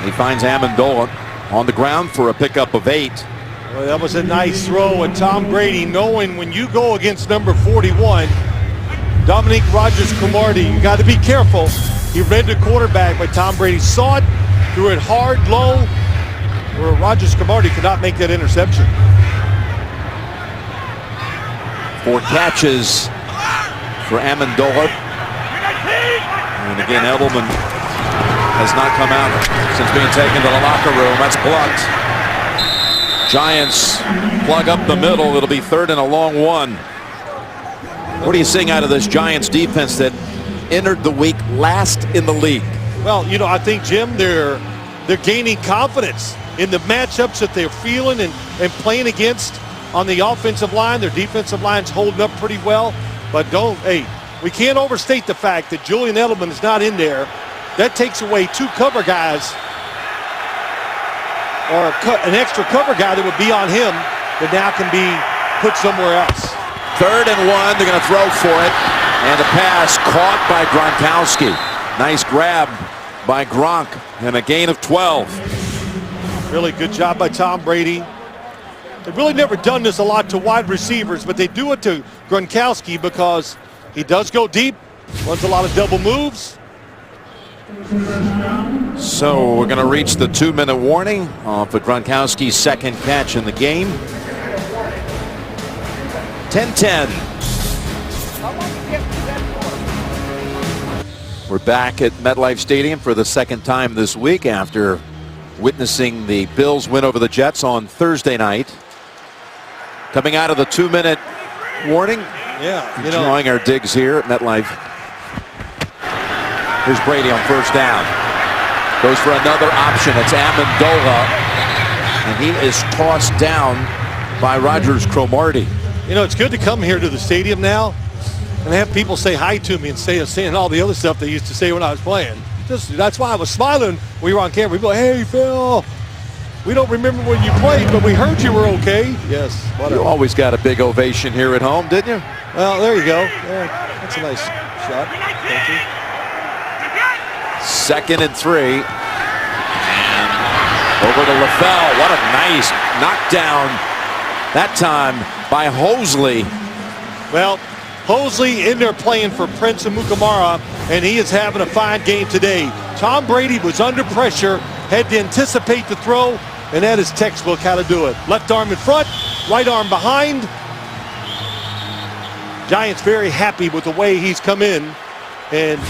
He finds Amendola on the ground for a pickup of 8. Well, that was a nice throw, and Tom Brady, knowing when you go against number 41, Dominique Rodgers-Cromartie, you got to be careful. He read the quarterback, but Tom Brady saw it, threw it hard, low, where Rodgers-Cromartie could not make that interception. 4 catches for Amendola. And again, Edelman has not come out since being taken to the locker room. That's blocked. Giants plug up the middle. It'll be 3rd and a long one. What are you seeing out of this Giants defense that entered the week last in the league? Well, you know, I think, Jim, they're gaining confidence in the matchups that they're feeling, and and playing against on the offensive line. Their defensive line's holding up pretty well. But we can't overstate the fact that Julian Edelman is not in there. That takes away 2 cover guys, or an extra cover guy that would be on him that now can be put somewhere else. 3rd and 1. They're going to throw for it. And the pass caught by Gronkowski. Nice grab by Gronk and a gain of 12. Really good job by Tom Brady. They've really never done this a lot to wide receivers, but they do it to Gronkowski because he does go deep, runs a lot of double moves. So we're going to reach the 2-minute warning for Gronkowski's 2nd catch in the game. 10-10. We're back at MetLife Stadium for the 2nd time this week after witnessing the Bills win over the Jets on Thursday night. Coming out of the 2-minute warning. Yeah, enjoying our digs here at MetLife. Here's Brady on 1st down. Goes for another option. It's Amendola. And he is tossed down by Rogers Cromartie. It's good to come here to the stadium now and have people say hi to me and saying all the other stuff they used to say when I was playing. That's why I was smiling when we were on camera. We go, hey, Phil, we don't remember when you played, but we heard you were okay. Yes, whatever. You always got a big ovation here at home, didn't you? Well, there you go. Yeah, that's a nice shot. Thank you. 2nd and 3. And over to LaFell. What a nice knockdown that time by Hosley. Well, Hosley in there playing for Prince Amukamara, and he is having a fine game today. Tom Brady was under pressure, had to anticipate the throw, and that is textbook how to do it. Left arm in front, right arm behind. Giants very happy with the way he's come in and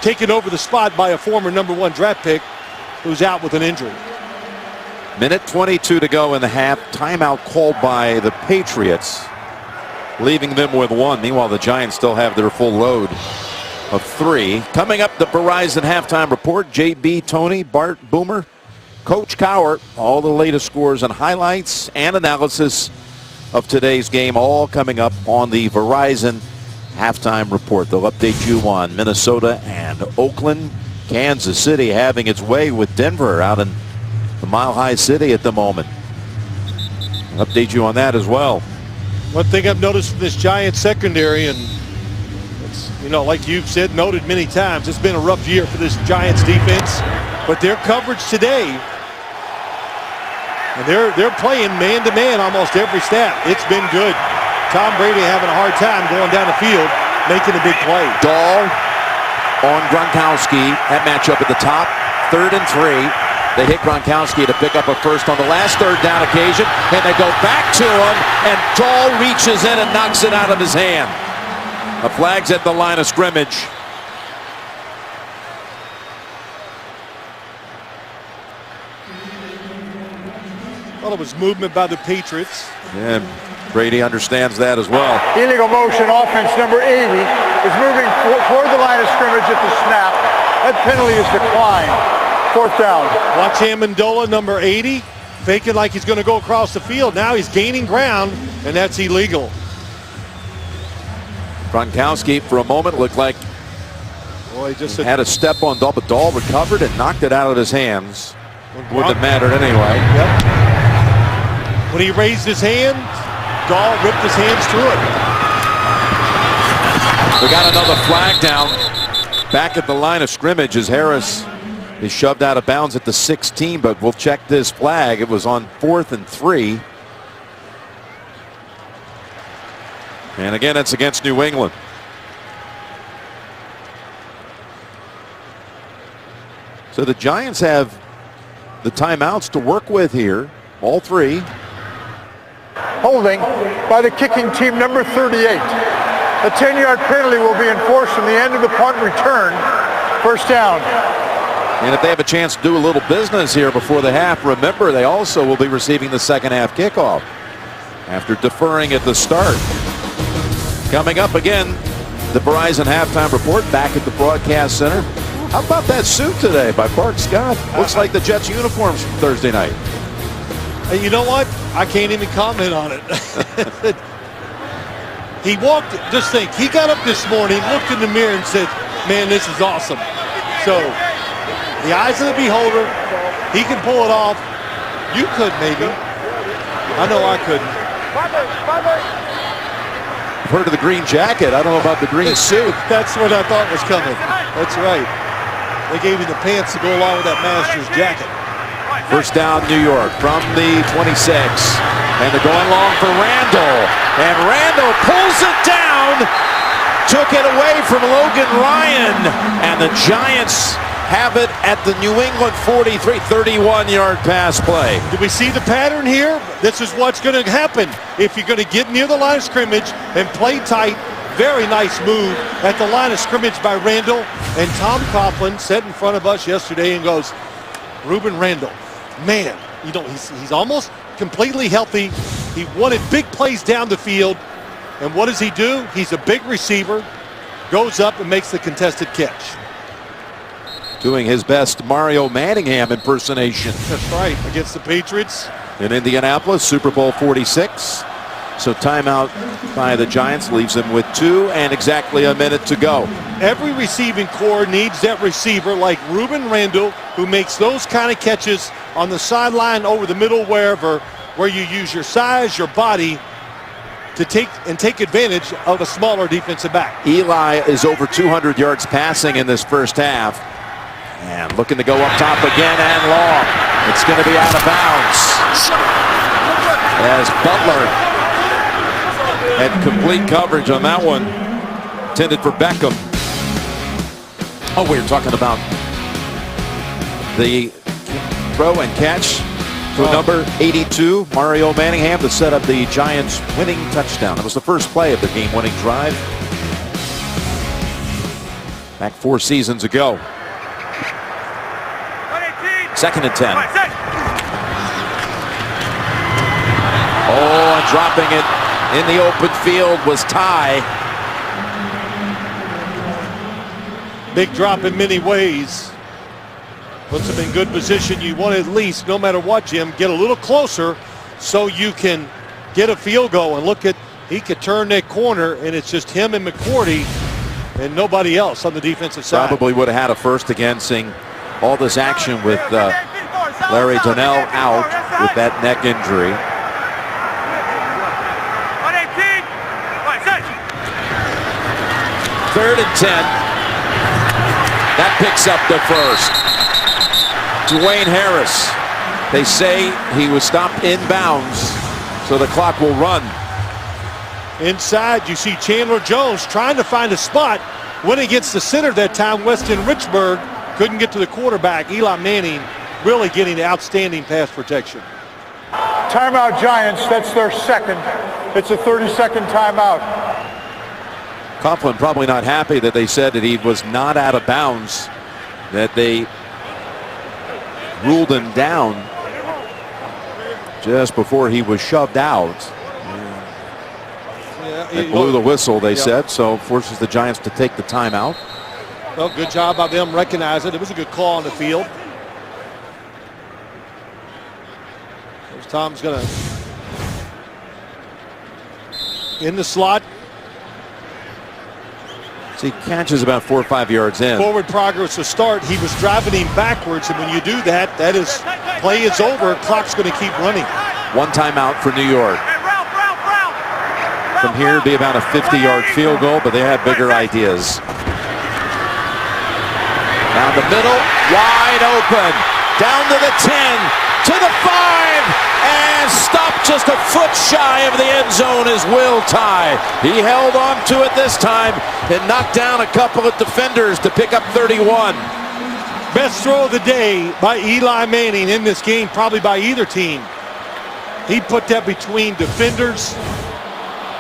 taken over the spot by a former #1 draft pick who's out with an injury. Minute 22 to go in the half. Timeout called by the Patriots, leaving them with 1. Meanwhile, the Giants still have their full load of 3. Coming up, the Verizon halftime report. JB, Tony, Bart, Boomer, Coach Cowher. All the latest scores and highlights and analysis of today's game, all coming up on the Verizon halftime report. They'll update you on Minnesota and Oakland. Kansas City having its way with Denver out in the Mile High City at the moment. I'll update you on that as well. One thing I've noticed from this Giants secondary, and it's, like you've said, noted many times, it's been a rough year for this Giants defense, but their coverage today, and they're playing man-to-man almost every snap. It's been good. Tom Brady having a hard time going down the field, making a big play. Dahl on Gronkowski. That matchup at the top. 3rd and 3. They hit Gronkowski to pick up a first on the last 3rd down occasion, and they go back to him, and Dahl reaches in and knocks it out of his hand. The flag's at the line of scrimmage. Well, it was movement by the Patriots. And Brady understands that as well. Illegal motion, offense number 80 is moving toward the line of scrimmage at the snap. That penalty is declined. 4th down. Watch Amendola, number 80, faking like he's going to go across the field. Now he's gaining ground, and that's illegal. Gronkowski, for a moment, looked like he just had a step on Dahl, but Dahl recovered and knocked it out of his hands. Wouldn't have mattered anyway. Yep. When he raised his hand, Dahl ripped his hands through it. We got another flag down back at the line of scrimmage as Harris is shoved out of bounds at the 16, but we'll check this flag. It was on 4th and 3. And again, it's against New England. So the Giants have the timeouts to work with here, all 3. Holding by the kicking team, number 38. A 10-yard penalty will be enforced from the end of the punt return. 1st down. And if they have a chance to do a little business here before the half, remember they also will be receiving the 2nd half kickoff after deferring at the start. Coming up again, the Verizon halftime report back at the broadcast center. How about that suit today by Bart Scott? Looks like the Jets uniforms from Thursday night. And you know what? I can't even comment on it. He walked, just think, he got up this morning, looked in the mirror and said, man, this is awesome. So, the eyes of the beholder, he can pull it off. You could maybe. I know I couldn't. I've heard of the green jacket. I don't know about the green suit. That's what I thought was coming. That's right. They gave you the pants to go along with that Masters jacket. First down, New York from the 26. And they're going long for Randall. And Randall pulls it down. Took it away from Logan Ryan. And the Giants have it at the New England 43, 31-yard pass play. Do we see the pattern here? This is what's going to happen. If you're going to get near the line of scrimmage and play tight, very nice move at the line of scrimmage by Randall. And Tom Coughlin sat in front of us yesterday and goes, Ruben Randall, man, you know, he's almost completely healthy. He wanted big plays down the field. And what does he do? He's a big receiver, goes up and makes the contested catch. Doing his best Mario Manningham impersonation. That's right, against the Patriots. In Indianapolis, Super Bowl 46. So timeout by the Giants leaves them with 2 and exactly a minute to go. Every receiving corps needs that receiver like Ruben Randall, who makes those kind of catches on the sideline, over the middle, wherever, where you use your size, your body to take advantage of a smaller defensive back. Eli is over 200 yards passing in this first half. And looking to go up top again and long. It's going to be out of bounds. As Butler had complete coverage on that one. Intended for Beckham. Oh, we were talking about the throw and catch to number 82, Mario Manningham, to set up the Giants' winning touchdown. It was the first play of the game-winning drive back 4 seasons ago. 2nd and 10. Oh, and dropping it in the open field was Ty. Big drop in many ways. Puts him in good position. You want to at least, no matter what, Jim, get a little closer so you can get a field goal. And look at, he could turn that corner, and it's just him and McCourty and nobody else on the defensive side. Probably would have had a first again, seeing all this action with Larry Donnell out with that neck injury. Third and 10. That picks up the first. Dwayne Harris. They say he was stopped inbounds, so the clock will run. Inside, you see Chandler Jones trying to find a spot. Went against the center that time. Weston Richburg couldn't get to the quarterback. Eli Manning really getting outstanding pass protection. Timeout Giants, that's their second. It's a 30-second timeout. Coughlin probably not happy that they said that he was not out of bounds, that they ruled him down just before he was shoved out. It blew the whistle, they said, so forces the Giants to take the timeout. Well, good job by them recognizing it. It was a good call on the field. There's Tom's going to in the slot. So he catches about 4 or 5 yards in. Forward progress to start. He was driving him backwards, and when you do that, that is, play is over. Clock's going to keep running. 1 timeout for New York. From here, it'd be about a 50-yard field goal, but they have bigger ideas. Down the middle, wide open. Down to the 10, to the 5, and stopped just a foot shy of the end zone is Will Tye. He held on to it this time and knocked down a couple of defenders to pick up 31. Best throw of the day by Eli Manning in this game, probably by either team. He put that between defenders.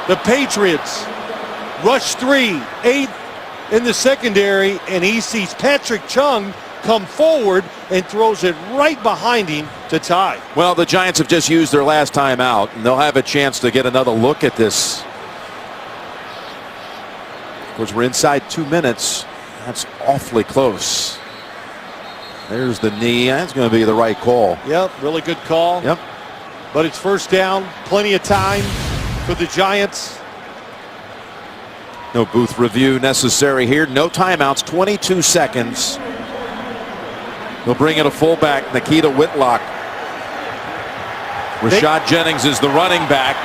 The Patriots rush 3, 8 in the secondary, and he sees Patrick Chung come forward and throws it right behind him to Tye. Well, the Giants have just used their last time out, and they'll have a chance to get another look at this. Of course, we're inside 2 minutes. That's awfully close. There's the knee. That's going to be the right call. Yep, really good call. Yep. But it's first down, plenty of time for the Giants. No booth review necessary here. No timeouts, 22 seconds. They'll bring in a fullback, Nikita Whitlock. Rashad Jennings is the running back.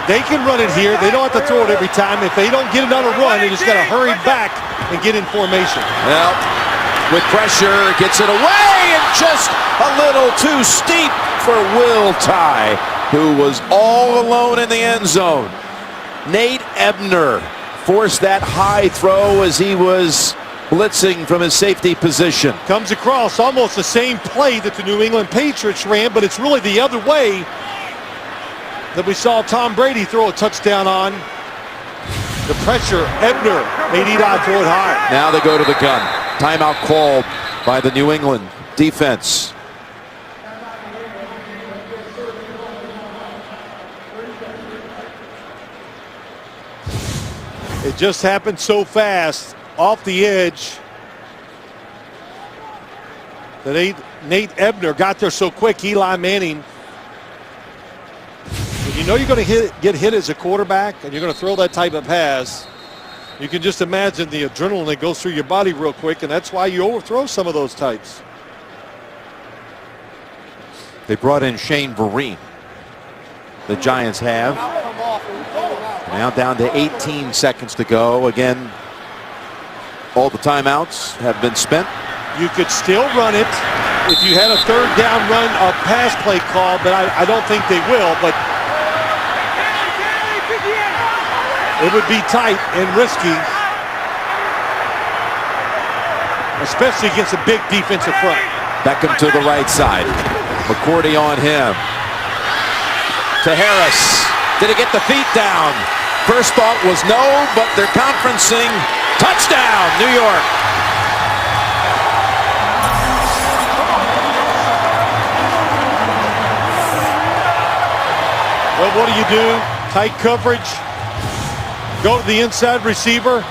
They can run it here. They don't have to throw it every time. If they don't get another run, they just got to hurry back and get in formation. Well, with pressure, gets it away, and just a little too steep for Will Tye, who was all alone in the end zone. Nate Ebner forced that high throw as he was blitzing from his safety position. Comes across almost the same play that the New England Patriots ran, but it's really the other way that we saw Tom Brady throw a touchdown on. The pressure, Ebner made Eli throw it high. Now they go to the gun. Timeout called by the New England defense. It just happened so fast off the edge that Nate Ebner got there so quick. Eli Manning, when you know you're going to get hit as a quarterback and you're going to throw that type of pass, you can just imagine the adrenaline that goes through your body real quick, and that's why you overthrow some of those types. They brought in Shane Vereen. The Giants have. Now down to 18 seconds to go. Again, all the timeouts have been spent. You could still run it if you had a third down run, a pass play call, but I don't think they will. But it would be tight and risky, especially against a big defensive front. Beckham to the right side. McCourty on him. To Harris. Did he get the feet down? First thought was no, but they're conferencing. Touchdown, New York. Well, what do? Tight coverage. Go to the inside receiver.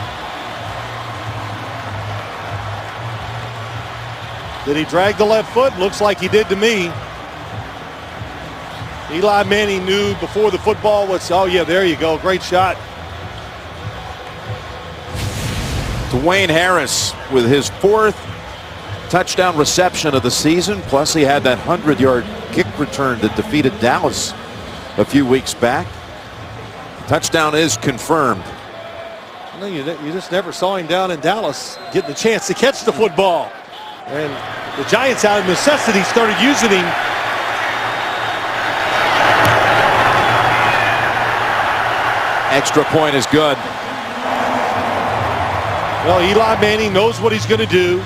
Did he drag the left foot? Looks like he did to me. Eli Manning knew before the football was, oh yeah, there you go, great shot. Dwayne Harris with his 4th touchdown reception of the season, plus he had that 100-yard kick return that defeated Dallas a few weeks back. Touchdown is confirmed. No, you just never saw him down in Dallas getting the chance to catch the football. And the Giants, out of necessity, started using him. Extra point is good. Well, Eli Manning knows what he's going to do.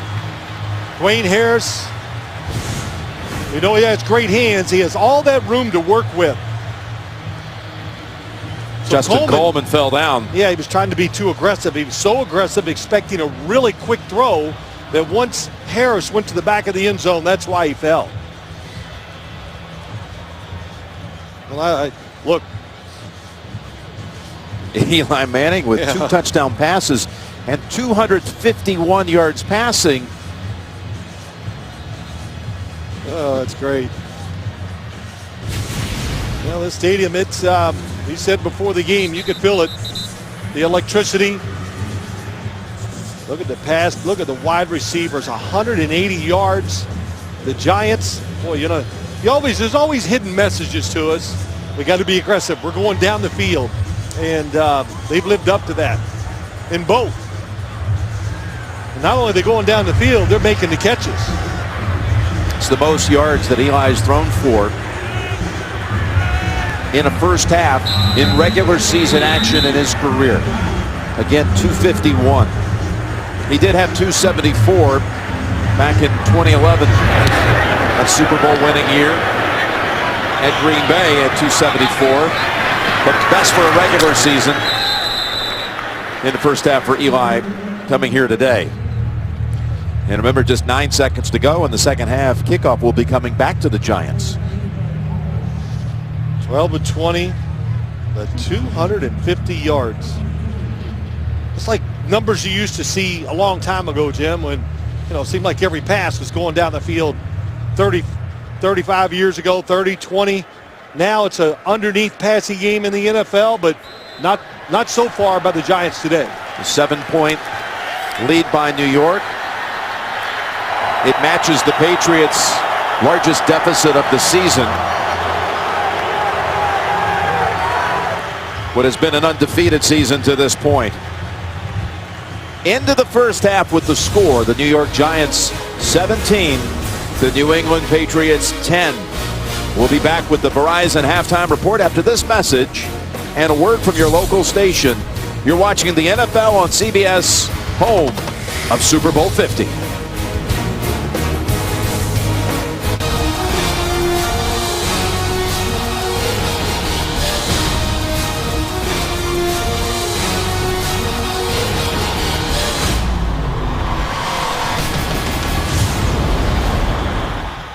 Dwayne Harris, you know, he has great hands. He has all that room to work with. So Justin Coleman fell down. Yeah, he was trying to be too aggressive. He was so aggressive, expecting a really quick throw, that once Harris went to the back of the end zone, that's why he fell. Well, look. Eli Manning with 2 touchdown passes and 251 yards passing. Oh, that's great. Well, this stadium, it's, he said before the game, you could feel it. The electricity. Look at the pass. Look at the wide receivers, 180 yards. The Giants, boy, you know, there's always hidden messages to us. We got to be aggressive. We're going down the field. And they've lived up to that in both. And not only are they going down the field, they're making the catches. It's the most yards that Eli's thrown for in a first half in regular season action in his career. Again, 251. He did have 274 back in 2011, a Super Bowl winning year at Green Bay at 274. But best for a regular season in the first half for Eli coming here today. And remember, just 9 seconds to go in the second half. Kickoff will be coming back to the Giants. 12-20, the 250 yards. It's like numbers you used to see a long time ago, Jim, when, you know, it seemed like every pass was going down the field 30, 35 years ago, 30, 20. Now it's an underneath passing game in the NFL, but not so far by the Giants today. A 7-point lead by New York. It matches the Patriots' largest deficit of the season. What has been an undefeated season to this point. Into the first half with the score, the New York Giants 17, the New England Patriots 10. We'll be back with the Verizon halftime report after this message and a word from your local station. You're watching the NFL on CBS, home of Super Bowl 50.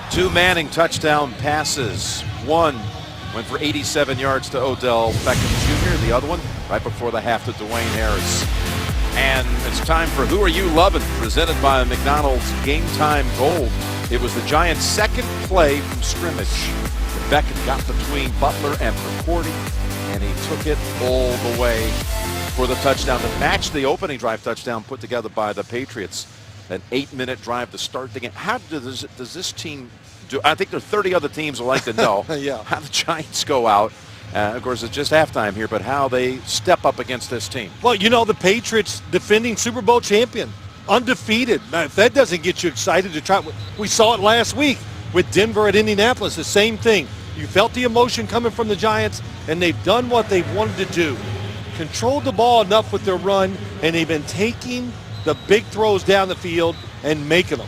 Two Manning touchdown passes. One went for 87 yards to Odell Beckham Jr. The other one right before the half to Dwayne Harris. And it's time for Who Are You Lovin', presented by McDonald's Game Time Gold. It was the Giants' second play from scrimmage. Beckham got between Butler and McCourty, and he took it all the way for the touchdown to match the opening drive touchdown put together by the Patriots. An 8-minute drive to start the game. How does this team do? I think there are 30 other teams would like to know yeah. how the Giants go out. Of course, it's just halftime here, but how they step up against this team. Well, you know, the Patriots, defending Super Bowl champion, undefeated. Now, if that doesn't get you excited to try, we saw it last week with Denver at Indianapolis, the same thing. You felt the emotion coming from the Giants, and they've done what they've wanted to do. Controlled the ball enough with their run, and they've been taking the big throws down the field and making them.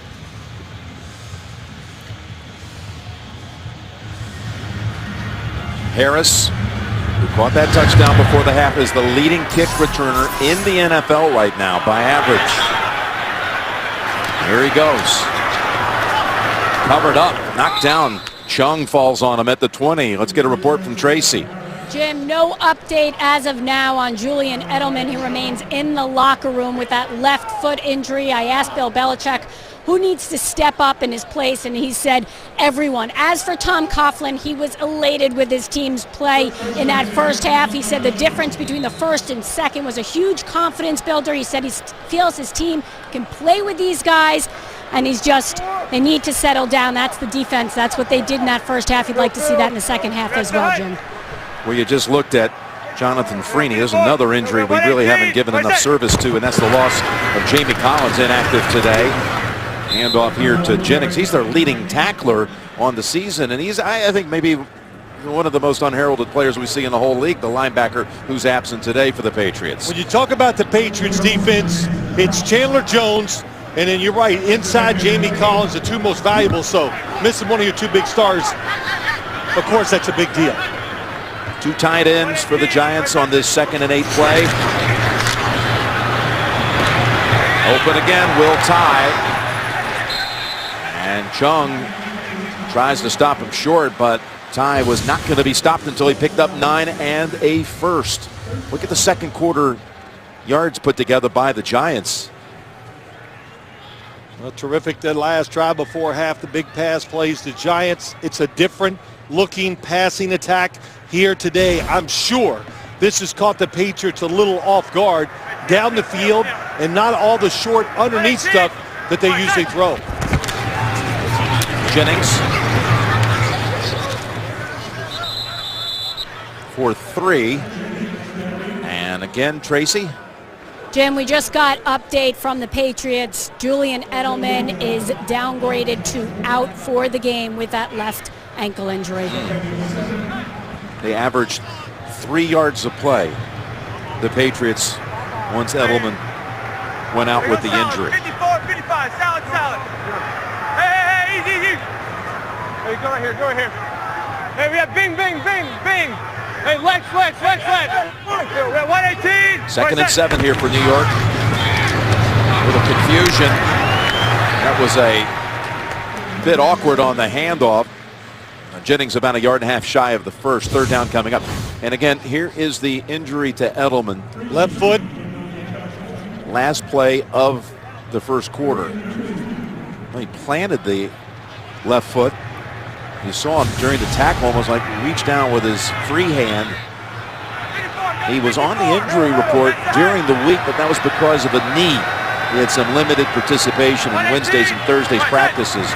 Harris, who caught that touchdown before the half, is the leading kick returner in the NFL right now by average. Here he goes. Covered up, knocked down. Chung falls on him at the 20. Let's get a report from Tracy. Jim, no update as of now on Julian Edelman. He remains in the locker room with that left foot injury. I asked Bill Belichick who needs to step up in his place, and he said everyone. As for Tom Coughlin, he was elated with his team's play in that first half. He said the difference between the first and second was a huge confidence builder. He said he feels his team can play with these guys, and they need to settle down. That's the defense. That's what they did in that first half. He'd like to see that in the second half as well, Jim. Well, you just looked at Jonathan Freeney. There's another injury we really haven't given enough service to, and that's the loss of Jamie Collins, inactive today. Handoff here to Jennings. He's their leading tackler on the season, and he's, I think, maybe one of the most unheralded players we see in the whole league, the linebacker who's absent today for the Patriots. When you talk about the Patriots defense, it's Chandler Jones, and then you're right, inside Jamie Collins, the two most valuable. So missing one of your two big stars, of course, that's a big deal. Two tight ends for the Giants on this 2nd and 8 play. Open again, Will Tye. And Chung tries to stop him short, but Tye was not going to be stopped until he picked up 9 and a first. Look at the second quarter yards put together by the Giants. Well, terrific that last drive before half, the big pass plays. The Giants, it's a different looking passing attack here today. I'm sure this has caught the Patriots a little off guard down the field and not all the short underneath stuff that they usually throw. Jennings for 3. And again, Tracy. Jim, we just got update from the Patriots. Julian Edelman is downgraded to out for the game with that left ankle injury. They averaged 3 yards a play, the Patriots, once Edelman went out with the injury. 54, 55, salad. Hey, easy. Hey, go right here. Hey, we have bing. Hey, legs. We have 118. 2nd and 7 here for New York. Little confusion. That was a bit awkward on the handoff. Jennings about 1.5 yards shy of the first. 3rd down coming up. And again, here is the injury to Edelman. Left foot. Last play of the first quarter. He planted the left foot You saw him during the tackle, almost like he reached down with his free hand. He was on the injury report during the week, but that was because of a knee. He had some limited participation in Wednesdays and Thursdays practices.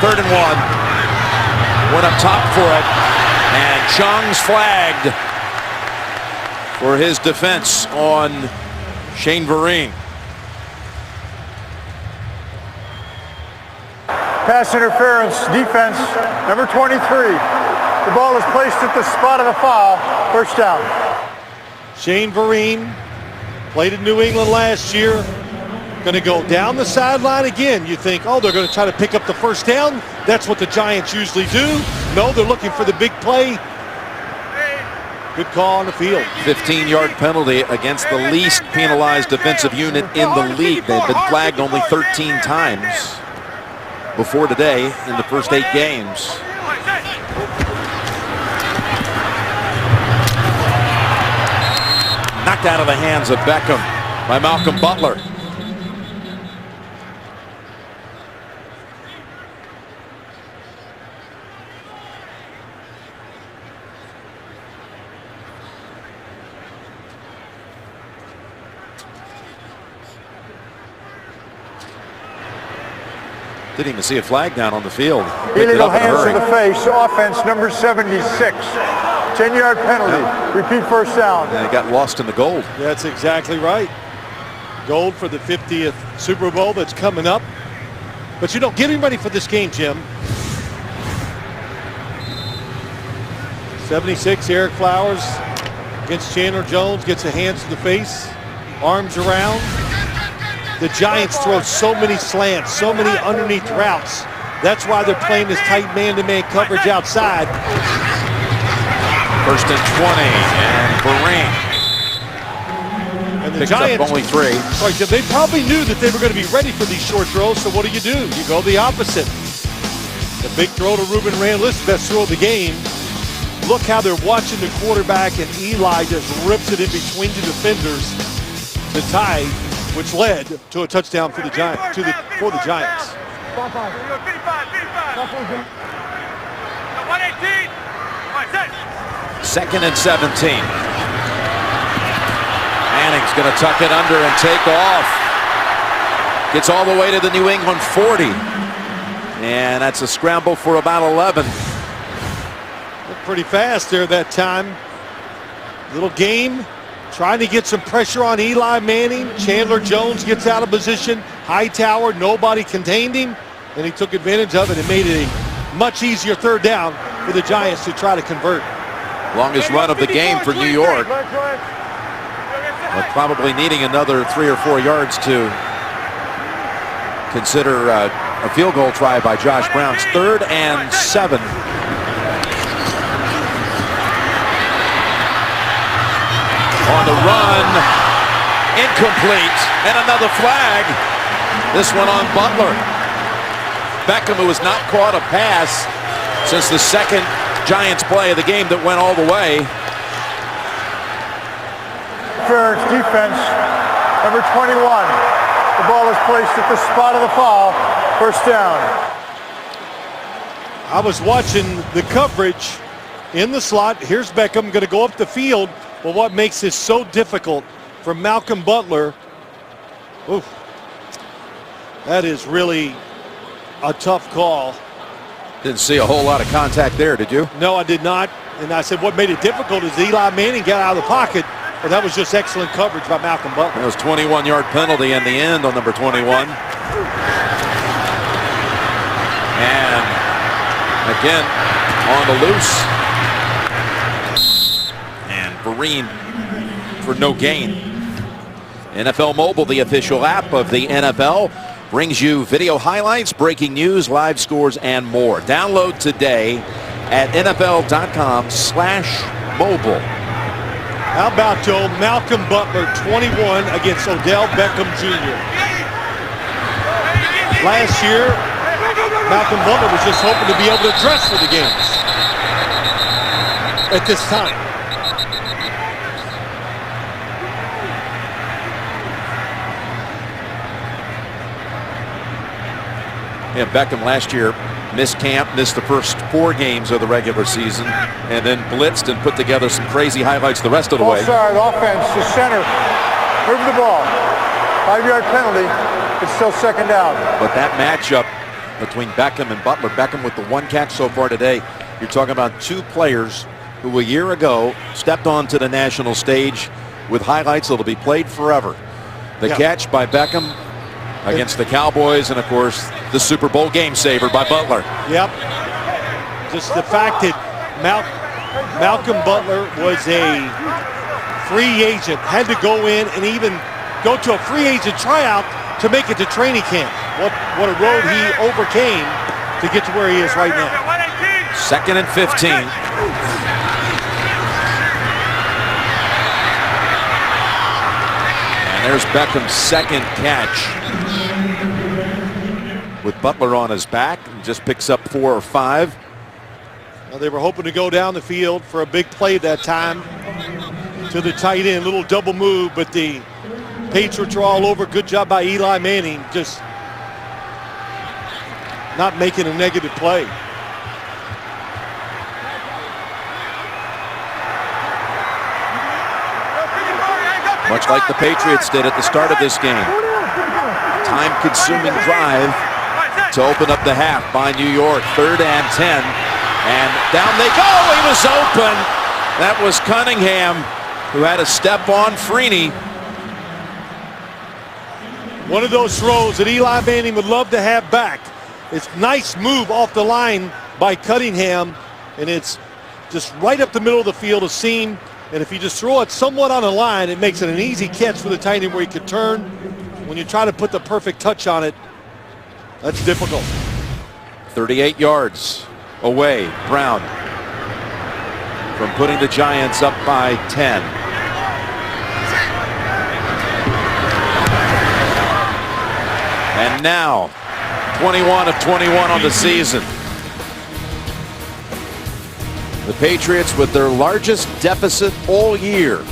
3rd and 1. Went up top for it, and Chung's flagged for his defense on Shane Vereen. Pass interference, defense, number 23. The ball is placed at the spot of the foul. First down. Shane Vereen played in New England last year. Going to go down the sideline again. You think, oh, they're going to try to pick up the first down. That's what the Giants usually do. No, they're looking for the big play. Good call on the field. 15-yard penalty against the least penalized defensive unit in the league. They've been flagged only 13 times before today in the first 8 games. Knocked out of the hands of Beckham by Malcolm Butler. Didn't even see a flag down on the field. Illegal hands to the face. Offense number 76. 10-yard penalty. Repeat first down. And it got lost in the gold. That's exactly right. Gold for the 50th Super Bowl that's coming up. But you know, getting ready for this game, Jim. 76, Eric Flowers against Chandler Jones. Gets a hands to the face. Arms around. The Giants throw so many slants, so many underneath routes. That's why they're playing this tight man-to-man coverage outside. 1st and 20, and Vereen. And the Picks Giants, up only 3. Right, they probably knew that they were going to be ready for these short throws, so what do? You go the opposite. The big throw to Ruben Randles, best throw of the game. Look how they're watching the quarterback, and Eli just rips it in between the defenders to tie, which led to a touchdown for the Giants. For the Giants. 2nd and 17. Manning's going to tuck it under and take off. Gets all the way to the New England 40. And that's a scramble for about 11. Looked pretty fast there that time. Little game. Trying to get some pressure on Eli Manning. Chandler Jones gets out of position. Hightower, nobody contained him. And he took advantage of it and made it a much easier 3rd down for the Giants to try to convert. Longest run of the game for New York. But probably needing another 3 or 4 yards to consider a field goal try by Josh Brown. 3rd and 7. On the run, incomplete, and another flag. This one on Butler. Beckham, who has not caught a pass since the 2nd Giants play of the game that went all the way. Interference defense, number 21. The ball is placed at the spot of the foul. First down. I was watching the coverage in the slot. Here's Beckham going to go up the field. Well, what makes this so difficult for Malcolm Butler? Oof, that is really a tough call. Didn't see a whole lot of contact there, did you? No, I did not. And I said what made it difficult is Eli Manning got out of the pocket, and that was just excellent coverage by Malcolm Butler. That was 21-yard penalty in the end on number 21. And again, on the loose. Vereen for no gain. NFL Mobile, the official app of the NFL, brings you video highlights, breaking news, live scores, and more. Download today at NFL.com/mobile. How about Joe? Malcolm Butler, 21 against Odell Beckham Jr. Last year, Malcolm Butler was just hoping to be able to dress for the games at this time. Yeah, Beckham last year missed camp, missed the first 4 games of the regular season, and then blitzed and put together some crazy highlights the rest of the way. Offside, offense to center. Move the ball. 5-yard penalty. It's still second down. But that matchup between Beckham and Butler, Beckham with the 1 catch so far today, you're talking about 2 players who a year ago stepped onto the national stage with highlights that'll be played forever. The catch by Beckham against the Cowboys, and of course the Super Bowl game saver by Butler. Yep. Just the fact that Malcolm Butler was a free agent, had to go in and even go to a free agent tryout to make it to training camp. What a road he overcame to get to where he is right now. 2nd and 15. And there's Beckham's 2nd catch. With Butler on his back, and just picks up 4 or 5. Well, they were hoping to go down the field for a big play that time to the tight end, little double move, but the Patriots are all over. Good job by Eli Manning, just not making a negative play. Much like the Patriots did at the start of this game. Time-consuming drive to open up the half by New York. 3rd and 10. And down they go. He was open. That was Cunningham, who had a step on Freeney. One of those throws that Eli Manning would love to have back. It's nice move off the line by Cunningham, and it's just right up the middle of the field, a seam. And if you just throw it somewhat on the line, it makes it an easy catch for the tight end where he could turn. When you try to put the perfect touch on it, that's difficult. 38 yards away, Brown, from putting the Giants up by 10. And now, 21 of 21 on the season. The Patriots with their largest deficit all year.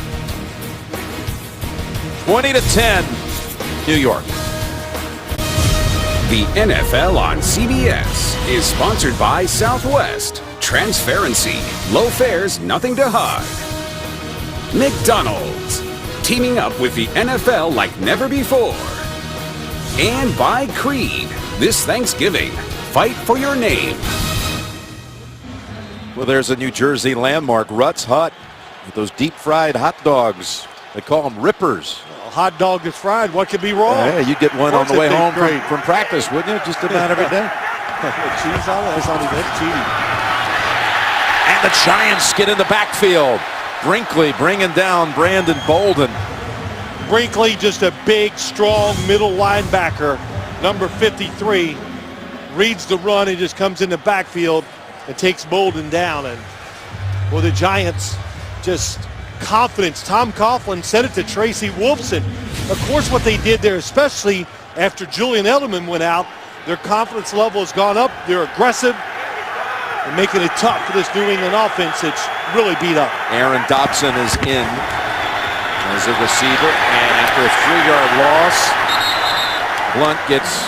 20-10, New York. The NFL on CBS is sponsored by Southwest. Transparency, low fares, nothing to hide. McDonald's, teaming up with the NFL like never before. And by Creed, this Thanksgiving, fight for your name. Well, there's a New Jersey landmark, Rutt's Hut, with those deep-fried hot dogs. They call them rippers. A hot dog that's fried, what could be wrong? Yeah, you get one on the way home from practice, wouldn't you? Just about every day. Cheese on it, that's not even cheating. And the Giants get in the backfield. Brinkley bringing down Brandon Bolden. Brinkley, just a big, strong middle linebacker, number 53, reads the run and just comes in the backfield and takes Bolden down. And well, the Giants just confidence. Tom Coughlin said it to Tracy Wolfson. Of course, what they did there, especially after Julian Edelman went out, their confidence level has gone up. They're aggressive and making it tough for this New England offense. It's really beat up. Aaron Dobson is in as a receiver, and after a 3-yard loss, Blunt gets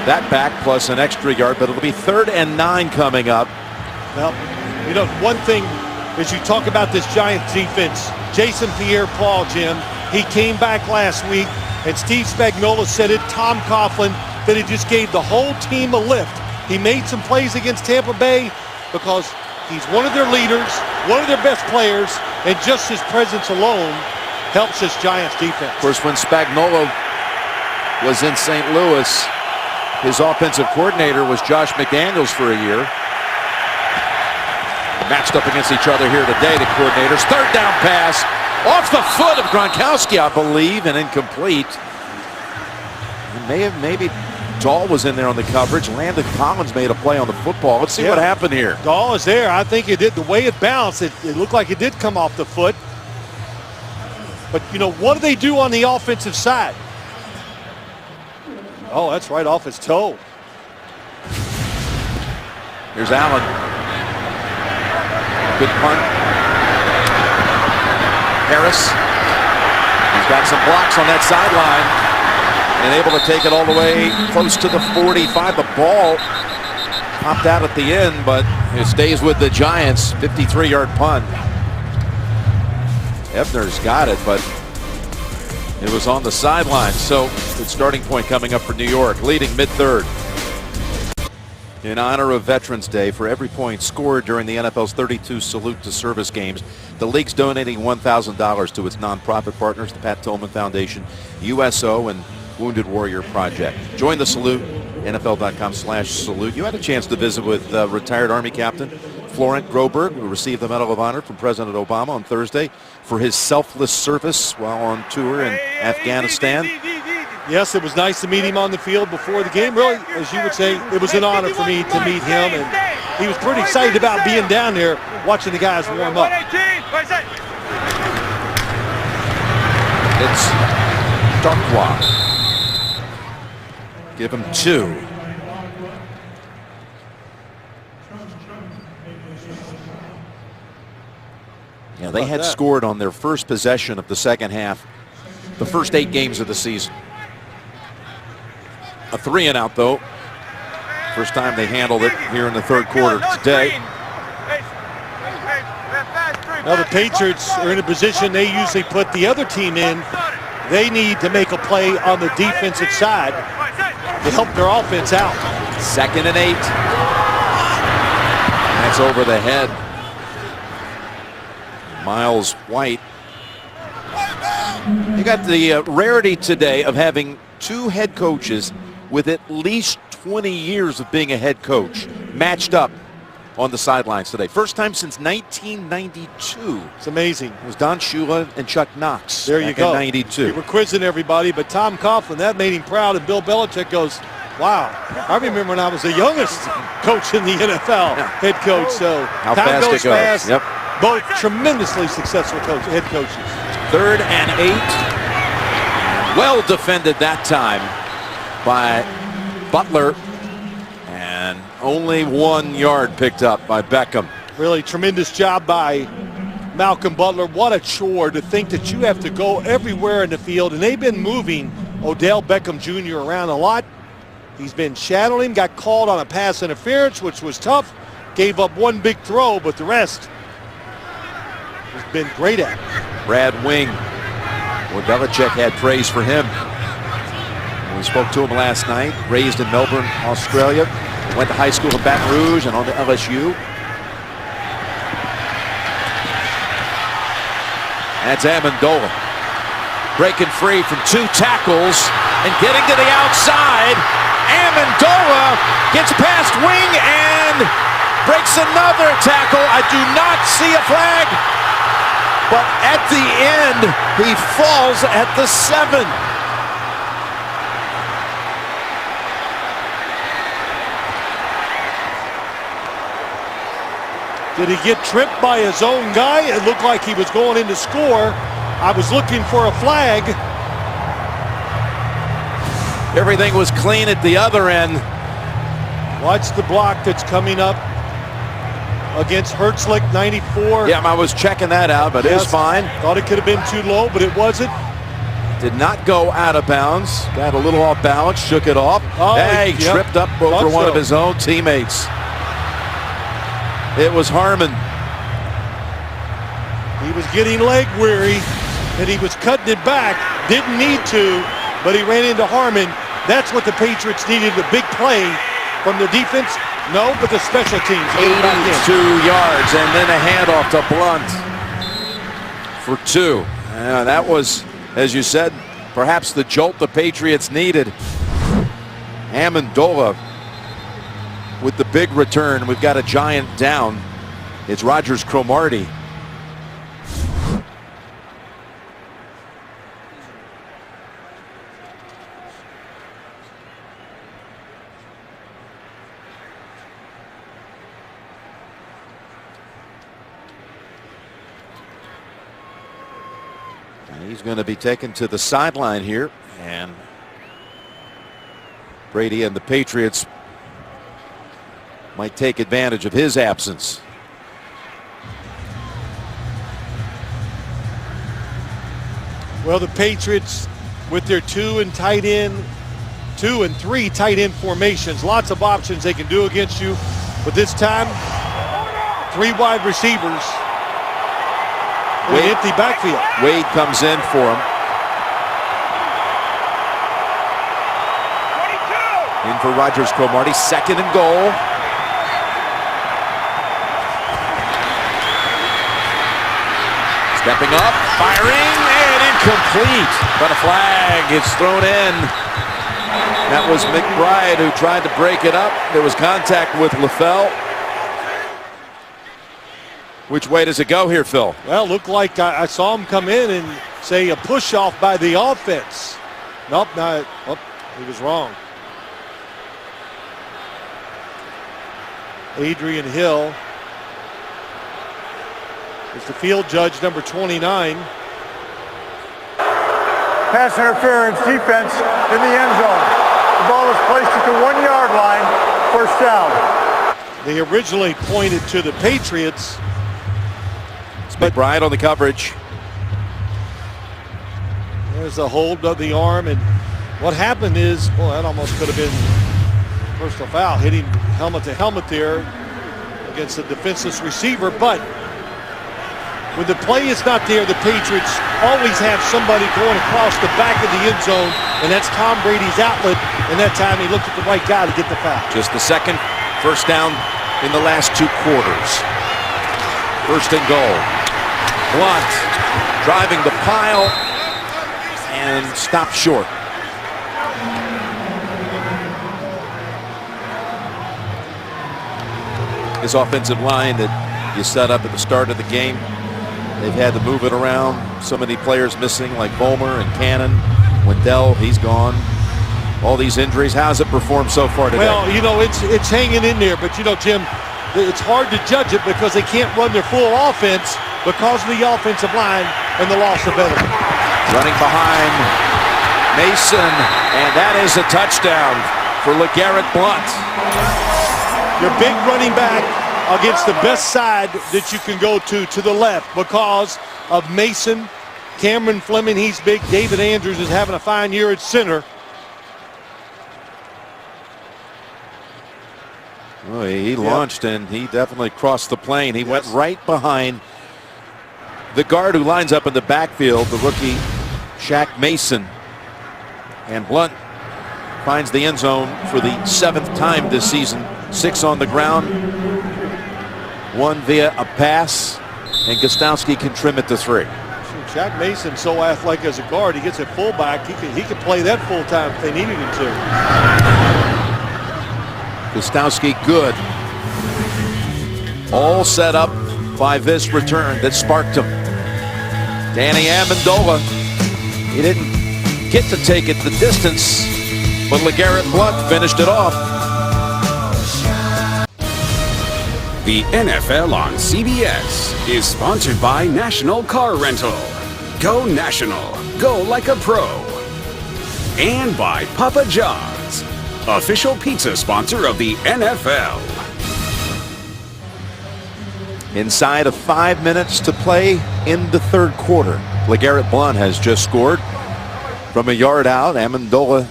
that back plus an extra yard, but it'll be 3rd and 9 coming up. Well, you know, one thing as you talk about this Giants defense, Jason Pierre-Paul, Jim, he came back last week, and Steve Spagnuolo said it, Tom Coughlin, that he just gave the whole team a lift. He made some plays against Tampa Bay because he's one of their leaders, one of their best players, and just his presence alone helps this Giants defense. Of course, when Spagnuolo was in St. Louis, his offensive coordinator was Josh McDaniels for a year. Matched up against each other here today, the coordinators. 3rd down pass off the foot of Gronkowski, I believe, and incomplete. Maybe Dahl was in there on the coverage. Landon Collins made a play on the football. Let's see what happened here. Dahl is there. I think it did. The way it bounced, it looked like it did come off the foot. But, you know, what do they do on the offensive side? Oh, that's right off his toe. Here's Allen. Good punt. Harris. He's got some blocks on that sideline. and able to take it all the way close to the 45. The ball popped out at the end, but it stays with the Giants. 53-yard punt. Ebner's got it, but it was on the sideline. So good starting point coming up for New York, leading mid-third. In honor of Veterans Day, for every point scored during the NFL's 32 Salute to Service games, the league's donating $1,000 to its nonprofit partners, the Pat Tillman Foundation, USO, and Wounded Warrior Project. Join the Salute, NFL.com/salute. You had a chance to visit with retired Army Captain Florent Groberg, who received the Medal of Honor from President Obama on Thursday for his selfless service while on tour in Afghanistan. Yes, it was nice to meet him on the field before the game. Really, as you would say, it was an honor for me to meet him, and he was pretty excited about being down there watching the guys warm up. It's Darkwa. Give him 2. Yeah, they had scored on their first possession of the second half, the first 8 games of the season. A 3-and-out, though. First time they handled it here in the third quarter today. Now the Patriots are in a position they usually put the other team in. They need to make a play on the defensive side to help their offense out. 2nd and 8. That's over the head. Miles White. You got the rarity today of having 2 head coaches with at least 20 years of being a head coach matched up on the sidelines today. First time since 1992. It's amazing. It was Don Shula and Chuck Knox. There you go. In 92. We were quizzing everybody, but Tom Coughlin, that made him proud, and Bill Belichick goes, wow, I remember when I was the youngest coach in the NFL, head coach. So how time fast goes it goes. fast. Yep. Both tremendously successful head coaches. 3rd and 8. Well defended that time by Butler, and only 1 yard picked up by Beckham. Really tremendous job by Malcolm Butler. What a chore to think that you have to go everywhere in the field, and they've been moving Odell Beckham Jr. around a lot. He's been shadowing him, got called on a pass interference, which was tough. Gave up 1 big throw, but the rest has been great at it. Brad Wing. Well, Belichick had praise for him. We spoke to him last night. Raised in Melbourne, Australia. Went to high school in Baton Rouge and on to LSU. That's Amendola. Breaking free from 2 tackles and getting to the outside. Amendola gets past Wing and breaks another tackle. I do not see a flag. But at the end, he falls at the 7. Did he get tripped by his own guy? It looked like he was going in to score. I was looking for a flag. Everything was clean at the other end. Watch the block that's coming up against Hertzlick, 94. Yeah, I was checking that out, but it was fine. Thought it could have been too low, but it wasn't. Did not go out of bounds. Got a little off balance, shook it off. Oh, hey, tripped up over one of his own teammates. It was Harmon. He was getting leg weary, and he was cutting it back. Didn't need to, but he ran into Harmon. That's what the Patriots needed, a big play from the defense. No, but the special teams. 82 yards, and then a handoff to Blunt for 2. That was, as you said, perhaps the jolt the Patriots needed. Amendola with the big return. We've got a Giant down. It's Rogers Cromartie. He's going to be taken to the sideline here, and Brady and the Patriots might take advantage of his absence. Well, the Patriots with their 2 and 3 tight end formations. Lots of options they can do against you. But this time, 3 wide receivers in an empty backfield. Wade comes in for him. In for Rogers Cromartie, 2nd and goal. Stepping up, firing, and incomplete. But a flag is thrown in. That was McBride who tried to break it up. There was contact with LaFell. Which way does it go here, Phil? Well, looked like I saw him come in and say a push off by the offense. Nope, not. Oh, he was wrong. Adrian Hill is the field judge, number 29. Pass interference defense in the end zone. The ball is placed at the 1-yard line. First down. They originally pointed to the Patriots. McBride on the coverage. There's a hold of the arm, and what happened is, well, that almost could have been personal foul, hitting helmet to helmet there against the defenseless receiver. But when the play is not there, the Patriots always have somebody going across the back of the end zone, and that's Tom Brady's outlet. And that time he looked at the right guy to get the foul. Just the 2nd first down in the last 2 quarters. 1st and goal. Blunt driving the pile and stopped short. This offensive line that you set up at the start of the game, they've had to move it around. So many players missing, like Bomer and Cannon. Wendell, he's gone. All these injuries. How's it performed so far today? Well, you know, it's hanging in there, but you know, Jim, it's hard to judge it because they can't run their full offense because of the offensive line and the loss of Edelman. Running behind Mason, and that is a touchdown for LeGarrette Blount. Your big running back against the best side that you can go to the left because of Mason. Cameron Fleming, he's big. David Andrews is having a fine year at center. Well, he launched, and he definitely crossed the plane. He went right behind the guard who lines up in the backfield, the rookie Shaq Mason. And Blount finds the end zone for the 7th time this season. 6 on the ground, 1 via a pass, and Gostowski can trim it to 3. Shaq Mason, so athletic as a guard, he gets a fullback. He could play that full time if they needed him to. Gostowski good. All set up by this return that sparked him. Danny Amendola, he didn't get to take it the distance, but LeGarrette Blount finished it off. The NFL on CBS is sponsored by National Car Rental. Go National. Go like a pro. And by Papa John's, official pizza sponsor of the NFL. Inside of 5 minutes to play in the 3rd quarter. LeGarrette Blount has just scored from a yard out. Amendola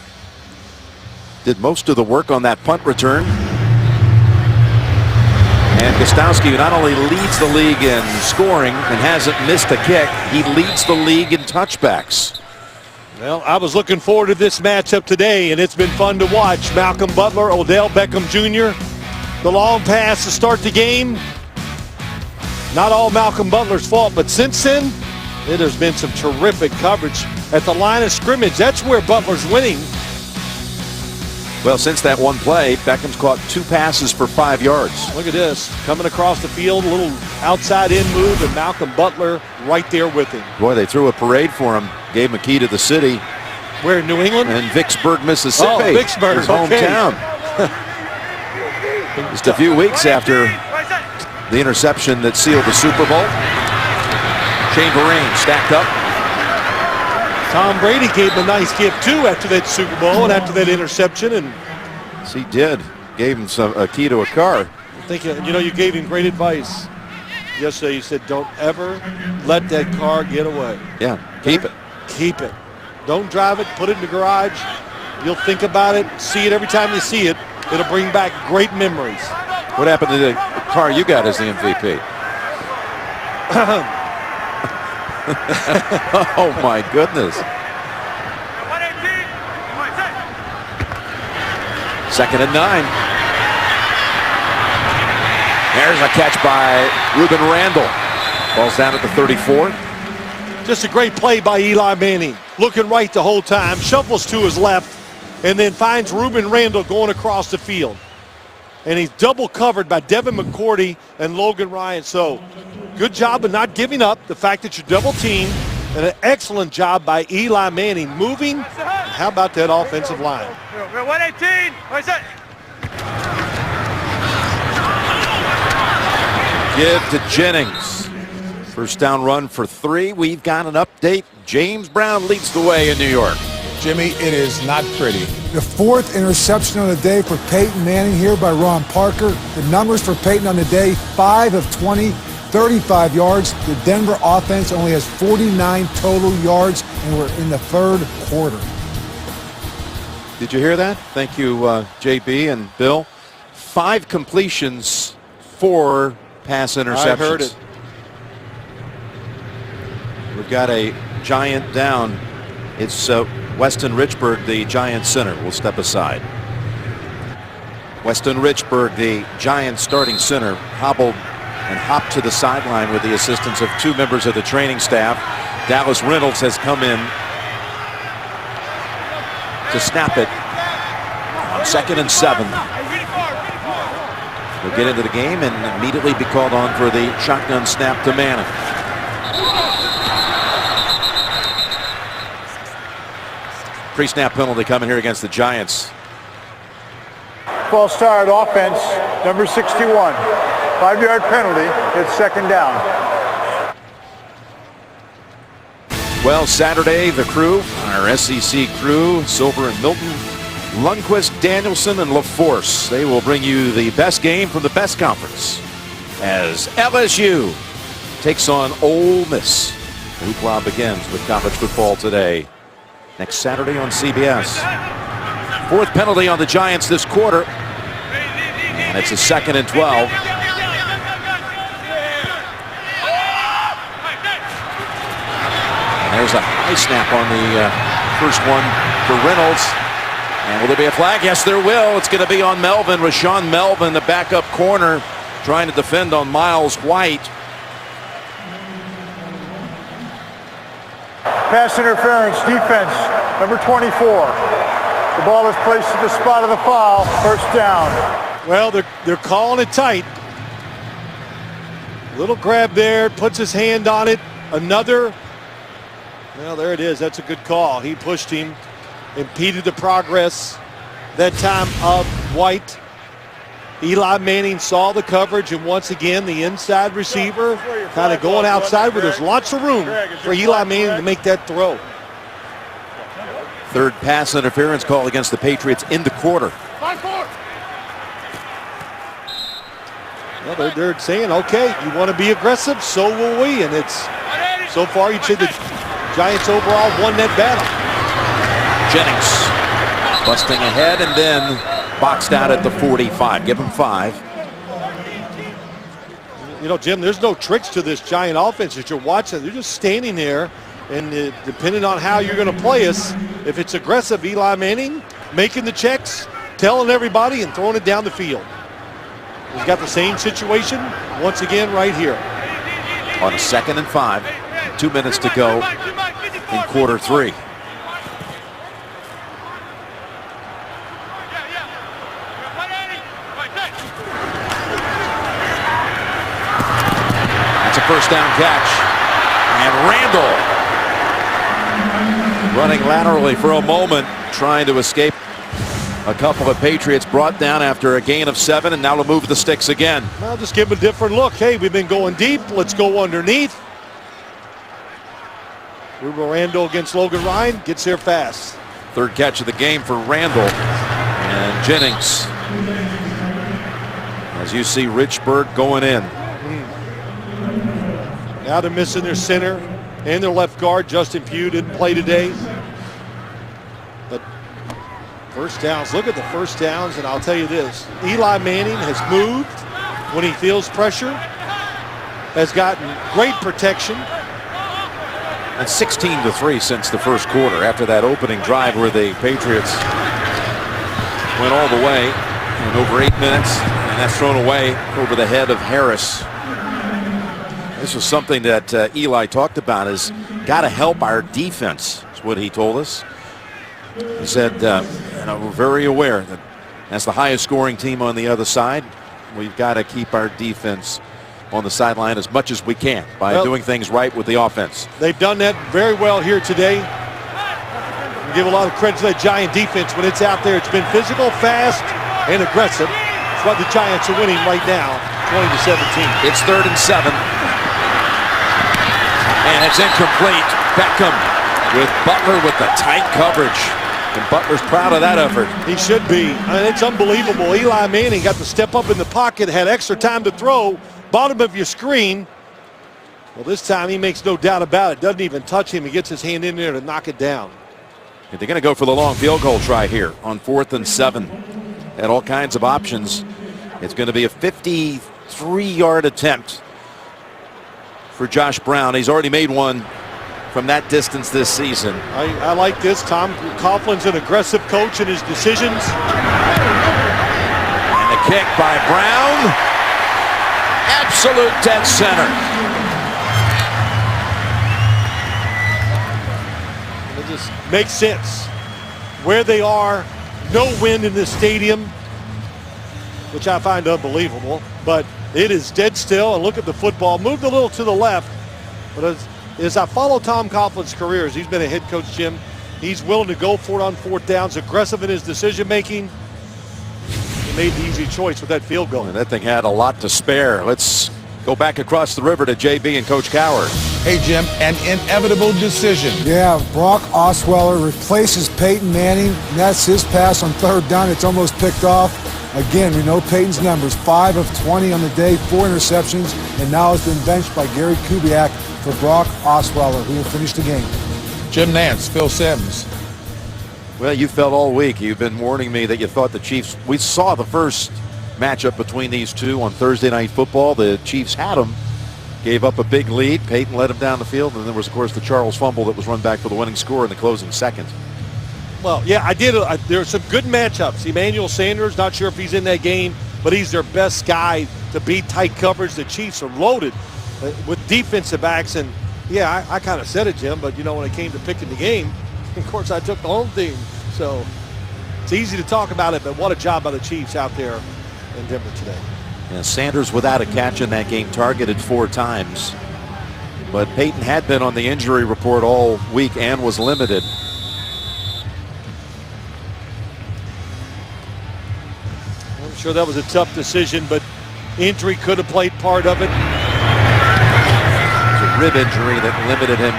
did most of the work on that punt return. And Gostowski, who not only leads the league in scoring and hasn't missed a kick, he leads the league in touchbacks. Well, I was looking forward to this matchup today, and it's been fun to watch. Malcolm Butler, Odell Beckham Jr., the long pass to start the game. Not all Malcolm Butler's fault, but since then, it has been some terrific coverage at the line of scrimmage. That's where Butler's winning. Well, since that one play, Beckham's caught 2 passes for 5 yards. Look at this. Coming across the field, a little outside-in move, and Malcolm Butler right there with him. Boy, they threw a parade for him. Gave him a key to the city. Where, New England? In Vicksburg, Mississippi. Oh, Vicksburg, his hometown. Just a few weeks after the interception that sealed the Super Bowl. Chamberlain stacked up. Tom Brady gave him a nice gift, too, after that Super Bowl and after that interception. And yes, he did. Gave him a key to a car. I think, you know, you gave him great advice. Yesterday, you said, don't ever let that car get away. Yeah, keep it. Keep it. Don't drive it. Put it in the garage. You'll think about it. See it every time you see it. It'll bring back great memories. What happened to the car you got as the MVP? Oh, my goodness. 2nd and 9. There's a catch by Ruben Randall. Ball's down at the 34. Just a great play by Eli Manning. Looking right the whole time. Shuffles to his left and then finds Ruben Randall going across the field. And he's double covered by Devin McCourty and Logan Ryan. So good job of not giving up. The fact that you're double teamed, and an excellent job by Eli Manning moving. How about that offensive line? 118. What's that? Give to Jennings. First down run for 3. We've got an update. James Brown leads the way in New York. Jimmy, it is not pretty. The 4th interception on the day for Peyton Manning here by Ron Parker. The numbers for Peyton on the day, 5 of 20, 35 yards. The Denver offense only has 49 total yards, and we're in the 3rd quarter. Did you hear that? Thank you, JB and Bill. 5 completions, 4 pass interceptions. I heard it. We've got a Giant down. It's Weston Richburg, the Giant center, will step aside. Weston Richburg, the Giant starting center, hobbled and hopped to the sideline with the assistance of 2 members of the training staff. Dallas Reynolds has come in to snap it on 2nd and 7. He'll get into the game and immediately be called on for the shotgun snap to Manning. Pre-snap penalty coming here against the Giants. False start offense, number 61. 5-yard penalty. It's 2nd down. Well, Saturday, the crew, our SEC crew, Silver and Milton, Lundquist, Danielson, and LaForce. They will bring you the best game from the best conference as LSU takes on Ole Miss. The hoopla begins with college football today. Next Saturday on CBS. 4th penalty on the Giants this quarter. And it's a 2nd and 12. And there's a high snap on the first one for Reynolds. And will there be a flag? Yes, there will. It's going to be on Melvin. Rashawn Melvin, the backup corner, trying to defend on Miles White. Pass interference, defense, number 24. The ball is placed at the spot of the foul, 1st down. Well, they're calling it tight. Little grab there, puts his hand on it. Another. Well, there it is. That's a good call. He pushed him, impeded the progress, that time of White. Eli Manning saw the coverage, and once again, the inside receiver kind of going outside where there's lots of room for Eli Manning to make that throw. 3rd pass interference call against the Patriots in the quarter. Well, they're saying, okay, you want to be aggressive, so will we. And it's, so far, you'd say the Giants overall won that battle. Jennings busting ahead and then boxed out at the 45. Give him 5. You know, Jim, there's no tricks to this Giant offense that you're watching. They're just standing there, and depending on how you're going to play us, if it's aggressive, Eli Manning making the checks, telling everybody, and throwing it down the field. He's got the same situation once again right here. On a 2nd and 5. 2 minutes to go in quarter 3. That's a 1st down catch. And Randall running laterally for a moment, trying to escape a couple of Patriots, brought down after a gain of 7, and now to move the sticks again. Well, just give him a different look. Hey, we've been going deep. Let's go underneath. Ruben Randall against Logan Ryan gets here fast. 3rd catch of the game for Randall. And Jennings. As you see, Richburg going in. Now they're missing their center and their left guard. Justin Pugh didn't play today. But first downs, look at the first downs, and I'll tell you this. Eli Manning has moved when he feels pressure, has gotten great protection. And 16-3 since the first quarter after that opening drive where the Patriots went all the way in over 8 minutes, and that's thrown away over the head of Harris. This was something that Eli talked about, is got to help our defense, is what he told us. He said, we're very aware that as the highest scoring team on the other side, we've got to keep our defense on the sideline as much as we can by doing things right with the offense. They've done that very well here today. We give a lot of credit to that Giant defense when it's out there. It's been physical, fast, and aggressive. That's why the Giants are winning right now, 20-17. It's 3rd and 7. And it's incomplete. Beckham with Butler with the tight coverage. And Butler's proud of that effort. He should be. I mean, it's unbelievable. Eli Manning got to step up in the pocket, had extra time to throw. Bottom of your screen. Well, this time he makes no doubt about it. Doesn't even touch him. He gets his hand in there to knock it down. And they're going to go for the long field goal try here on 4th and 7. Had all kinds of options. It's going to be a 53-yard attempt for Josh Brown. He's already made one from that distance this season. I like this. Tom Coughlin's an aggressive coach in his decisions. And a kick by Brown. Absolute dead center. It just makes sense. Where they are, no wind in this stadium, which I find unbelievable, but it is dead still. And look at the football. Moved a little to the left, but as I follow Tom Coughlin's career, as he's been a head coach, Jim, he's willing to go for it on 4th downs, aggressive in his decision making. He made the easy choice with that field goal. And that thing had a lot to spare. Let's go back across the river to JB and Coach Cowher. Hey, Jim, an inevitable decision. Yeah, Brock Osweiler replaces Peyton Manning, and that's his pass on 3rd down. It's almost picked off. Again, we know Peyton's numbers, 5 of 20 on the day, 4 interceptions, and now has been benched by Gary Kubiak for Brock Osweiler, who will finish the game. Jim Nance, Phil Simms. Well, you felt all week. You've been warning me that you thought the Chiefs, we saw the first matchup between these two on Thursday Night Football. The Chiefs had them, gave up a big lead. Peyton led them down the field, and there was, of course, the Charles fumble that was run back for the winning score in the closing seconds. Well, yeah, I did. There are some good matchups. Emmanuel Sanders, not sure if he's in that game, but he's their best guy to beat tight coverage. The Chiefs are loaded with defensive backs, and yeah, I kind of said it, Jim, but you know, when it came to picking the game, of course, I took the home team. So it's easy to talk about it, but what a job by the Chiefs out there in Denver today. Yeah, Sanders without a catch in that game, targeted 4 times. But Peyton had been on the injury report all week and was limited. I'm sure that was a tough decision, but injury could have played part of it. It was a rib injury that limited him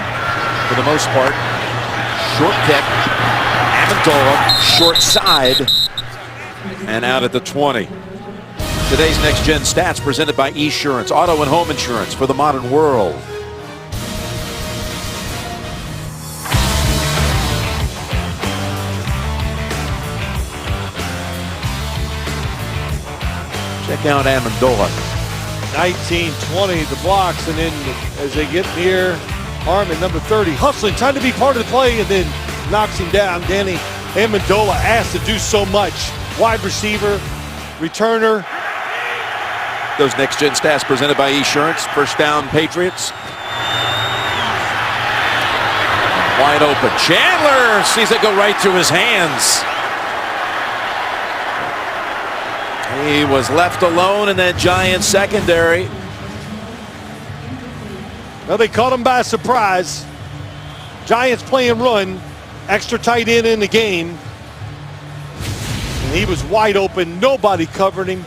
for the most part. Short kick. Amendola, short side, and out at the 20. Today's Next Gen Stats presented by Esurance, auto and home insurance for the modern world. Check out Amendola. 19-20, the blocks, and then as they get near Harmon, number 30, hustling, trying to be part of the play, and then knocks him down. Danny Amendola asked to do so much. Wide receiver, returner. Those Next Gen Stats presented by Esurance. First down, Patriots. Wide open. Chandler sees it go right through his hands. He was left alone in that Giants secondary. Well, they caught him by surprise. Giants playing run. Extra tight end in the game. And he was wide open. Nobody covered him.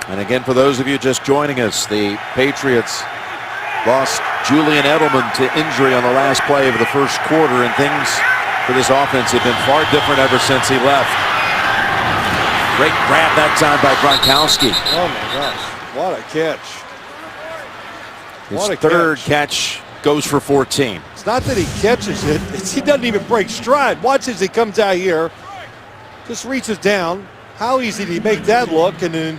And again, for those of you just joining us, the Patriots lost Julian Edelman to injury on the last play of the first quarter, and things for this offense have been far different ever since he left. Great grab that time by Gronkowski. Oh my gosh, what a catch. His third catch goes for 14. It's not that he catches it. He doesn't even break stride. Watch as he comes out here. Just reaches down. How easy did he make that look? And then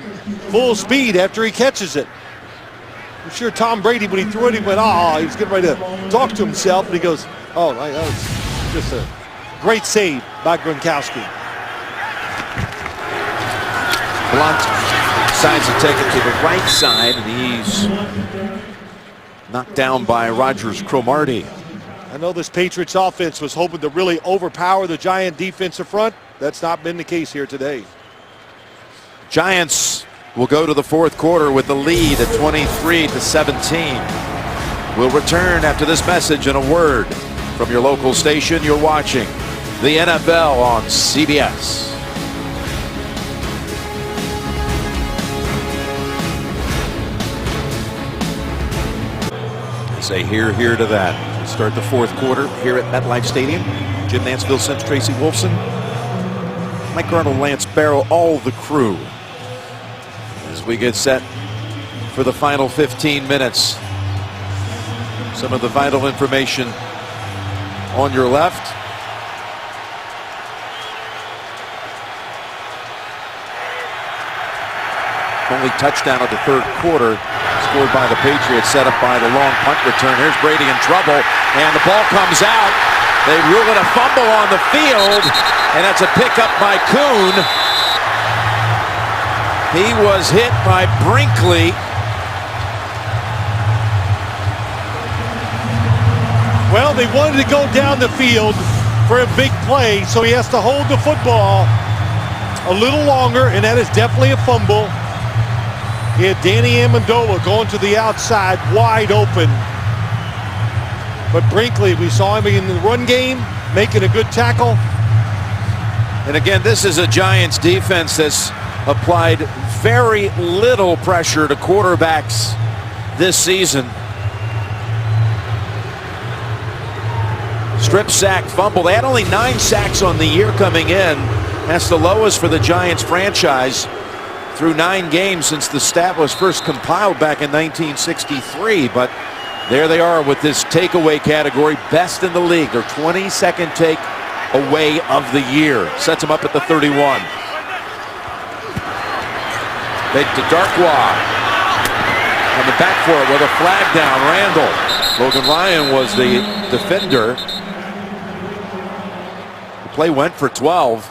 full speed after he catches it. I'm sure Tom Brady, when he threw it, he went, oh, he was getting ready to talk to himself. And he goes, oh, that was just a great save by Gronkowski. Blunt decides to take it to the right side, and he's knocked down by Rogers Cromartie. I know this Patriots offense was hoping to really overpower the Giant defensive front. That's not been the case here today. Giants will go to the fourth quarter with the lead at 23-17. We'll return after this message and a word from your local station. You're watching the NFL on CBS. Say here to that. We start the fourth quarter here at MetLife Stadium. Jim Mansfield, Sims, Tracy Wolfson, Mike Arnold, Lance Barrow, all the crew as we get set for the final 15 minutes. Some of the vital information on your left. Only touchdown of the third quarter scored by the Patriots, set up by the long punt return. Here's Brady in trouble, and the ball comes out. They rule it a fumble on the field, and that's a pickup by Kuhn. He was hit by Brinkley. Well, they wanted to go down the field for a big play, so he has to hold the football a little longer, and that is definitely a fumble. He had Danny Amendola going to the outside, wide open. But Brinkley, we saw him in the run game, making a good tackle. And again, this is a Giants defense that's applied very little pressure to quarterbacks this season. Strip sack, fumble. They had only 9 sacks on the year coming in. That's the lowest for the Giants franchise through 9 games since the stat was first compiled back in 1963. But there they are with this takeaway category, best in the league. Their 22nd takeaway of the year. Sets them up at the 31. Big to Darkwa. Coming back for it with a flag down. Randall. Logan Ryan was the defender. The play went for 12.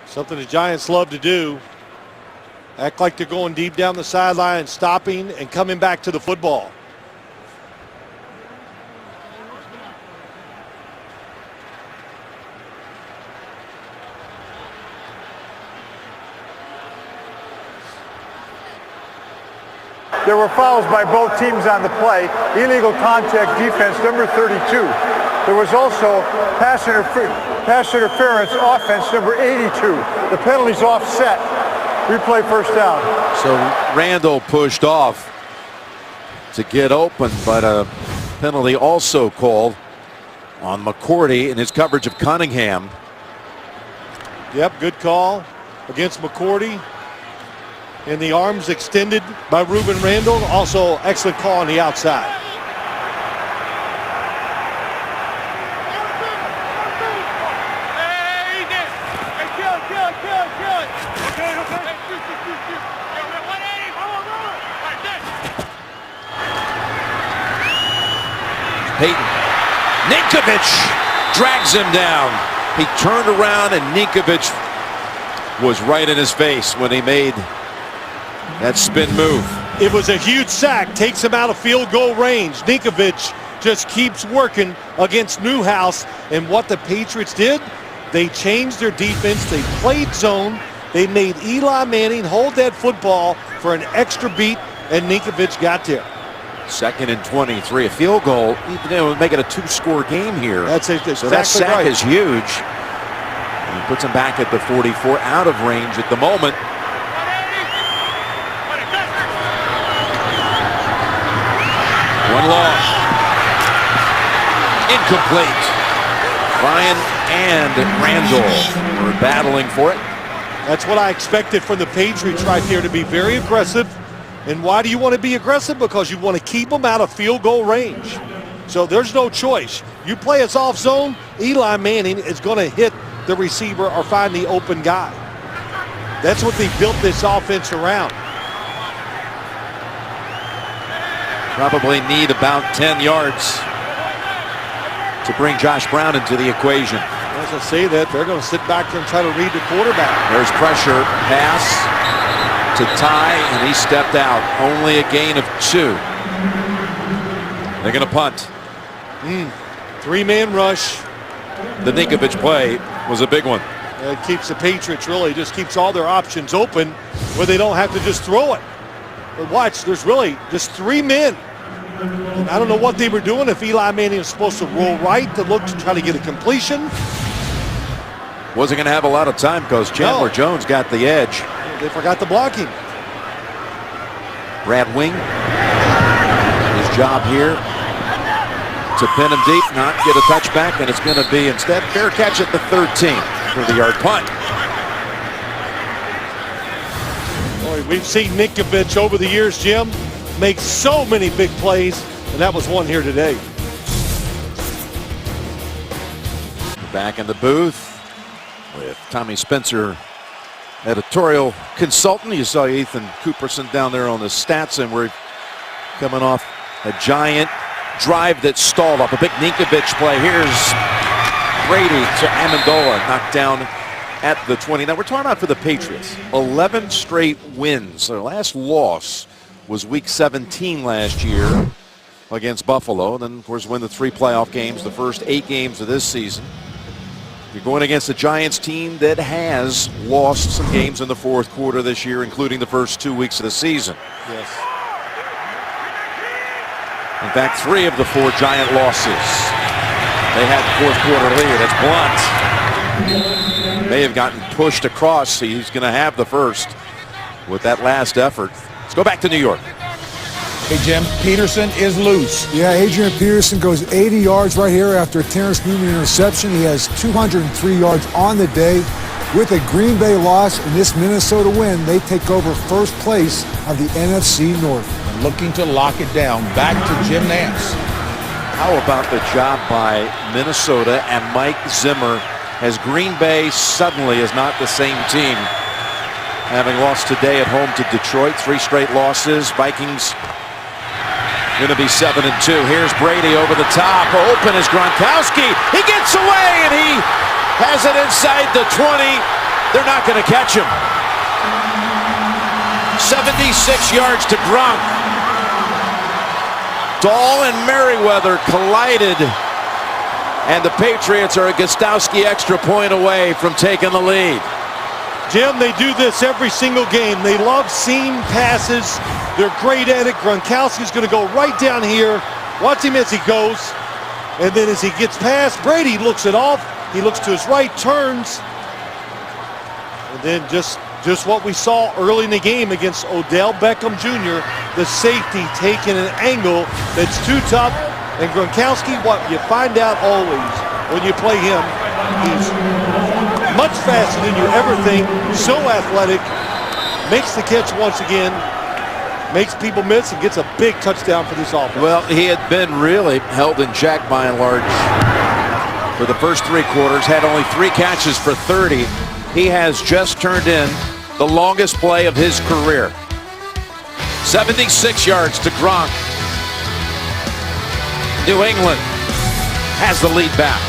Something the Giants love to do. Act like they're going deep down the sideline, stopping and coming back to the football. There were fouls by both teams on the play. Illegal contact defense, number 32. There was also pass interference offense, number 82. The penalty's offset. Replay first down. So Randall pushed off to get open, but a penalty also called on McCourty in his coverage of Cunningham. Yep, good call against McCourty. And the arms extended by Ruben Randall. Also excellent call on the outside. Peyton. Ninkovich drags him down. He turned around and Ninkovich was right in his face when he made that spin move. It was a huge sack, takes him out of field goal range. Ninkovich just keeps working against Newhouse. And what the Patriots did, they changed their defense. They played zone. They made Eli Manning hold that football for an extra beat, and Ninkovich got there. 2nd and 23, a field goal. You know, make it a 2-score game here. That's exactly so that sack right. is huge. And he puts him back at the 44, out of range at the moment. One loss. Incomplete. Ryan and Randall were battling for it. That's what I expected from the Patriots right there, to be very aggressive And why do you want to be aggressive? Because you want to keep them out of field goal range. So there's no choice. You play us off zone, Eli Manning is going to hit the receiver or find the open guy. That's what they built this offense around. Probably need about 10 yards to bring Josh Brown into the equation. As I say that, they're going to sit back there and try to read the quarterback. There's pressure, pass to Ty, and he stepped out. Only a gain of 2. They're going to punt. Three-man rush. The Ninkovich play was a big one. It keeps the Patriots really, just keeps all their options open where they don't have to just throw it. But watch, there's really just 3 men. And I don't know what they were doing, if Eli Manning was supposed to roll right to look to try to get a completion. Wasn't going to have a lot of time because Chandler Jones got the edge. They forgot the blocking. Brad Wing, his job here to pin him deep, not get a touchback, and it's going to be instead fair catch at the 13 for the yard punt. Boy, we've seen Ninkovich over the years, Jim, make so many big plays, and that was one here today. Back in the booth with Tommy Spencer, editorial consultant. You saw Ethan Cooperson down there on the stats, and we're coming off a giant drive that stalled up. A big Ninkovich play. Here's Brady to Amendola, knocked down at the 20. Now we're talking about for the Patriots, 11 straight wins. Their last loss was week 17 last year against Buffalo. Then, of course, win the 3 playoff games, the first 8 games of this season. You're going against a Giants team that has lost some games in the fourth quarter this year, including the first 2 weeks of the season. Yes. In fact, 3 of the 4 Giant losses, they had the fourth quarter lead. It's Blunt. May have gotten pushed across. He's going to have the first with that last effort. Let's go back to New York. Hey, Jim, Peterson is loose. Yeah, Adrian Peterson goes 80 yards right here after a Terrence Newman interception. He has 203 yards on the day. With a Green Bay loss and this Minnesota win, they take over first place of the NFC North. And looking to lock it down. Back to Jim Nance. How about the job by Minnesota and Mike Zimmer, as Green Bay suddenly is not the same team, having lost today at home to Detroit. 3 straight losses. Vikings going to be 7-2. Here's Brady over the top. Open is Gronkowski. He gets away, and he has it inside the 20. They're not going to catch him. 76 yards to Gronk. Dahl and Merriweather collided, and the Patriots are a Gostowski extra point away from taking the lead. Jim, they do this every single game. They love seam passes. They're great at it. Gronkowski's going to go right down here. Watch him as he goes. And then as he gets past, Brady looks it off. He looks to his right, turns. And then just what we saw early in the game against Odell Beckham Jr., the safety taking an angle that's too tough. And Gronkowski, what you find out always when you play him, he's much faster than you ever think, so athletic, makes the catch once again, makes people miss, and gets a big touchdown for this offense. Well, he had been really held in check by and large for the first 3 quarters, had only 3 catches for 30. He has just turned in the longest play of his career. 76 yards to Gronk. New England has the lead back.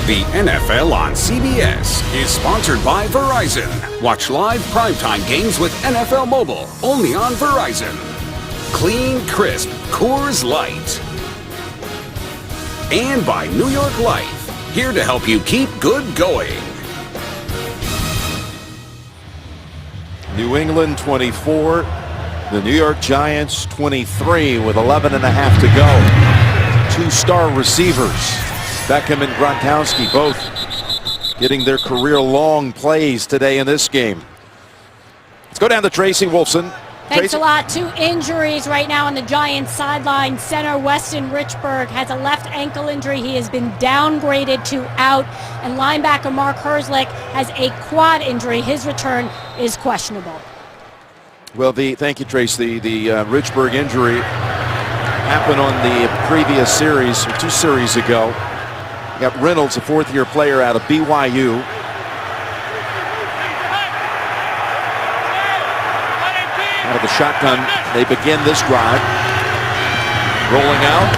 The NFL on CBS is sponsored by Verizon. Watch live primetime games with NFL Mobile, only on Verizon. Clean, crisp Coors Light. And by New York Life, here to help you keep good going. New England 24, the New York Giants 23 with 11 and a half to go. 2 star receivers, Beckham and Gronkowski, both getting their career-long plays today in this game. Let's go down to Tracy Wolfson. Thanks a lot. 2 injuries right now on the Giants sideline. Center Weston Richburg has a left ankle injury. He has been downgraded to out. And linebacker Mark Herzlich has a quad injury. His return is questionable. Well, thank you, Trace. The Richburg injury happened on the previous series, or 2 series ago. You got Reynolds, a 4th-year player out of BYU. Out of the shotgun, they begin this drive. Rolling out.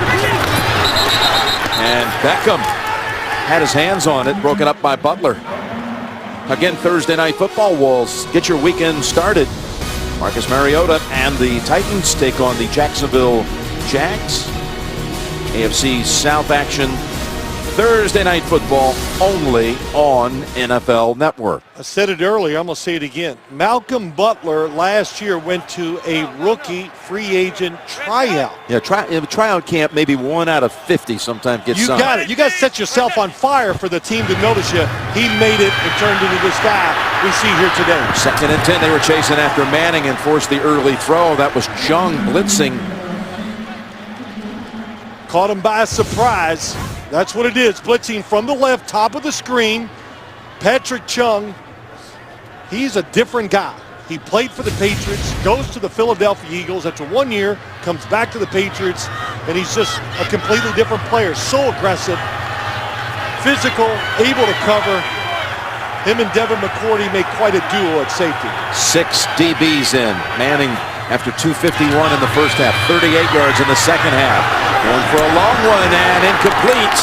And Beckham had his hands on it, broken up by Butler. Again, Thursday Night Football will get your weekend started. Marcus Mariota and the Titans take on the Jacksonville Jags. AFC South action Thursday Night Football only on NFL Network. I said it earlier, I'm going to say it again. Malcolm Butler last year went to a rookie free agent tryout. Yeah, tryout camp, maybe 1 out of 50 sometimes gets signed. You got it. You got to set yourself on fire for the team to notice you. He made it and turned into this guy we see here today. 2nd and 10, they were chasing after Manning and forced the early throw. That was Chung blitzing. Caught him by surprise. That's what it is. Blitzing from the left, top of the screen. Patrick Chung, he's a different guy. He played for the Patriots, goes to the Philadelphia Eagles after 1 year, comes back to the Patriots, and he's just a completely different player. So aggressive, physical, able to cover. Him and Devin McCourty make quite a duo at safety. 6 DBs in. Manning after 2:51 in the first half, 38 yards in the second half. Going for a long one and incomplete.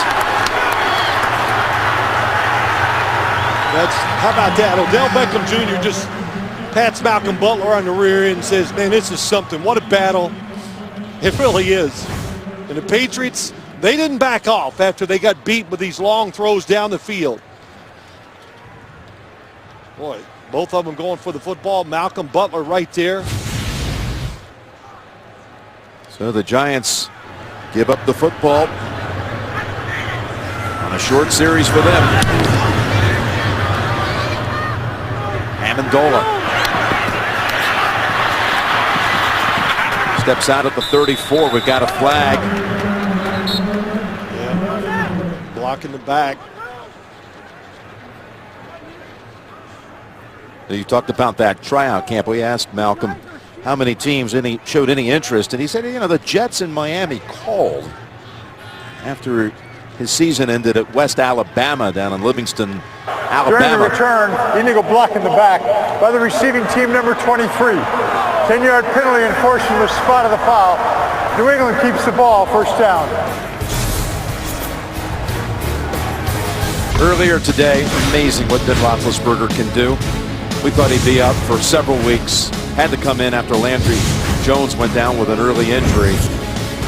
How about that? Odell Beckham Jr. just pats Malcolm Butler on the rear end and says, man, this is something. What a battle. It really is. And the Patriots, they didn't back off after they got beat with these long throws down the field. Boy, both of them going for the football. Malcolm Butler right there. So the Giants give up the football on a short series for them. Amendola steps out at the 34. We've got a flag. Yeah, blocking the back. You talked about that tryout camp. We asked Malcolm how many teams showed any interest, and he said, you know, the Jets in Miami called after his season ended at West Alabama down in Livingston, Alabama. During the return, illegal block in the back by the receiving team number 23. 10-yard penalty enforced from the spot of the foul. New England keeps the ball, first down. Earlier today, amazing what Ben Roethlisberger can do. We thought he'd be out for several weeks. Had to come in after Landry Jones went down with an early injury.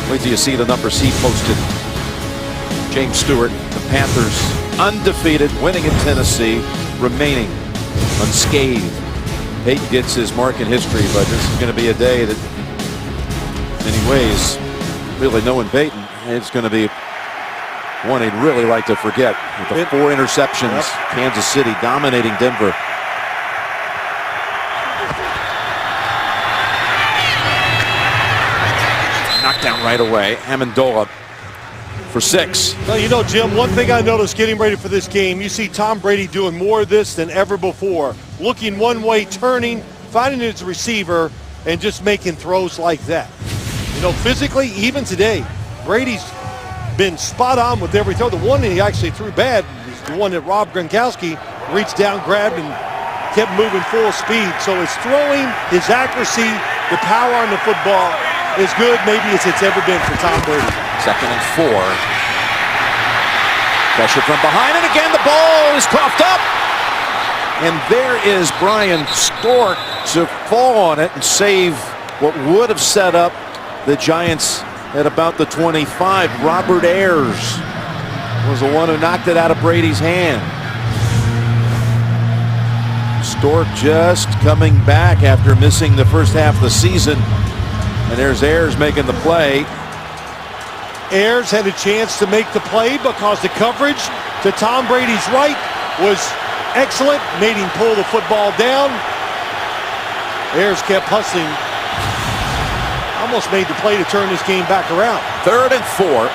Wait till you see the numbers he posted. James Stewart, the Panthers, undefeated, winning in Tennessee, remaining unscathed. Peyton gets his mark in history, but this is going to be a day that, in many ways, really knowing Peyton, it's going to be one he'd really like to forget. With the 4 interceptions, Kansas City dominating Denver. Knocked down right away. Amendola for 6. Well, you know, Jim, one thing I noticed getting ready for this game, you see Tom Brady doing more of this than ever before. Looking one way, turning, finding his receiver, and just making throws like that. You know, physically, even today, Brady's been spot on with every throw. The one that he actually threw bad is the one that Rob Gronkowski reached down, grabbed, and kept moving full speed. So his throwing, his accuracy, the power on the football is good, maybe as it's ever been for Tom Brady. 2nd and 4. Pressure from behind, and again the ball is coughed up. And there is Brian Stork to fall on it and save what would have set up the Giants at about the 25. Robert Ayers was the one who knocked it out of Brady's hand. Stork just coming back after missing the first half of the season. And there's Ayers making the play. Ayers had a chance to make the play because the coverage to Tom Brady's right was excellent, made him pull the football down. Ayers kept hustling. Almost made the play to turn this game back around. 3rd and 4.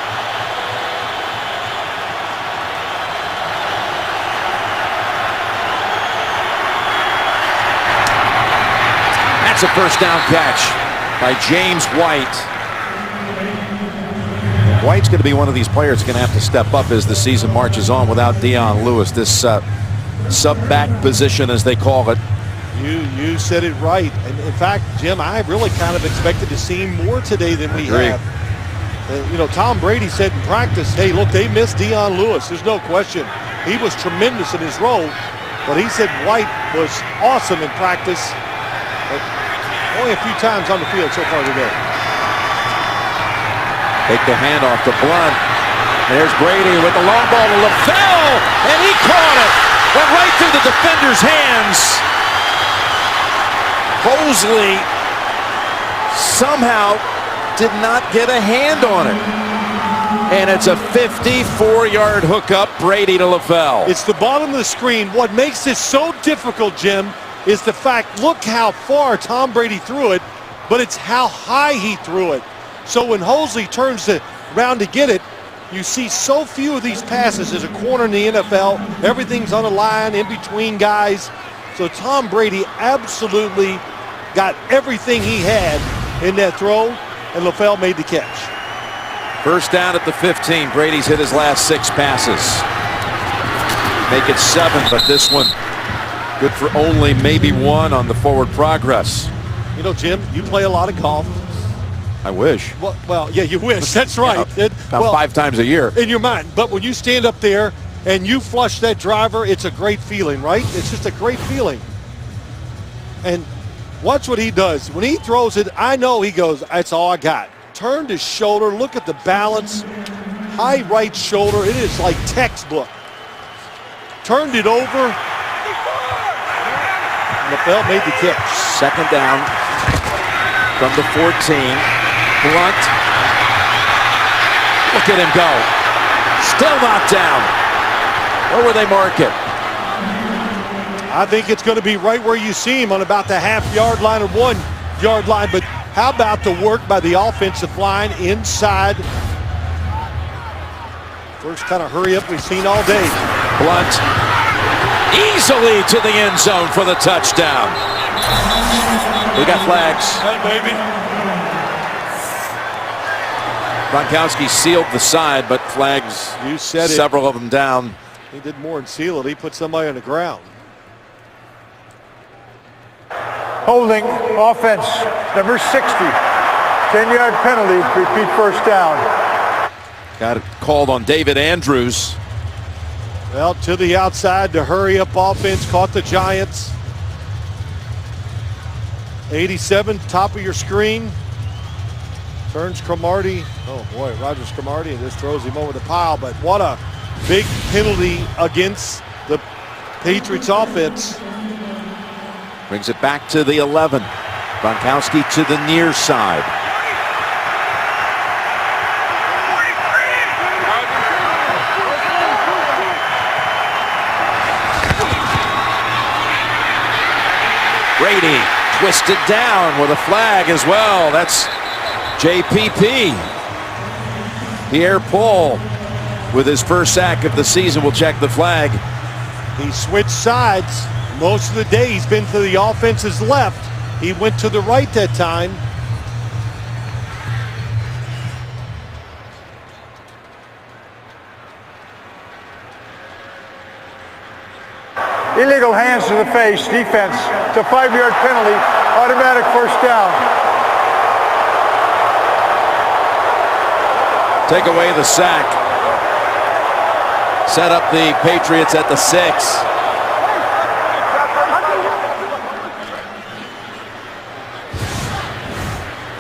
That's a first down catch by James White. White's going to be one of these players going to have to step up as the season marches on without Dion Lewis. This sub-back position, as they call it. You said it right. And in fact, Jim, I really kind of expected to see more today than we have. You know, Tom Brady said in practice, hey, look, they missed Dion Lewis. There's no question. He was tremendous in his role. But he said White was awesome in practice. But only a few times on the field so far today. Take the handoff to Blunt. There's Brady with the long ball to LaFell, and he caught it. Went right through the defender's hands. Mosley somehow did not get a hand on it. And it's a 54-yard hookup, Brady to LaFell. It's the bottom of the screen. What makes this so difficult, Jim, is the fact, look how far Tom Brady threw it, but it's how high he threw it. So when Mosley turns around to get it, you see so few of these passes as a corner in the NFL. Everything's on the line, in between guys. So Tom Brady absolutely got everything he had in that throw, and LaFell made the catch. First down at the 15. Brady's hit his last 6 passes. Make it 7, but this one good for only maybe 1 on the forward progress. You know, Jim, you play a lot of golf. I wish. Well, yeah, you wish. That's right. Yeah, about 5 times a year. In your mind. But when you stand up there and you flush that driver, it's a great feeling, right? It's just a great feeling. And watch what he does. When he throws it, I know he goes, that's all I got. Turned his shoulder. Look at the balance. High right shoulder. It is like textbook. Turned it over. LaFell made the catch. Second down from the 14. Blunt. Look at him go. Still not down. Where will they mark it? I think it's going to be right where you see him, on about the half-yard line or 1 yard line. But how about the work by the offensive line inside? First kind of hurry up we've seen all day. Blunt easily to the end zone for the touchdown. We got flags. Hey, baby. Gronkowski sealed the side, but flags, you said several of them down. He did more than seal it. He put somebody on the ground. Holding offense, number 60. 10-yard penalty, repeat first down. Got it called on David Andrews. Well, to the outside, the hurry-up offense caught the Giants. 87, top of your screen. Turns Cromartie. Oh, boy, Rogers Cromartie, and just throws him over the pile. But what a big penalty against the Patriots offense. Brings it back to the 11. Gronkowski to the near side. Brady twisted down with a flag as well. That's JPP. Pierre Paul with his first sack of the season will check the flag. He switched sides. Most of the day he's been to the offense's left. He went to the right that time. Illegal hands to the face, defense. It's a 5-yard penalty, automatic first down. Take away the sack. Set up the Patriots at the 6.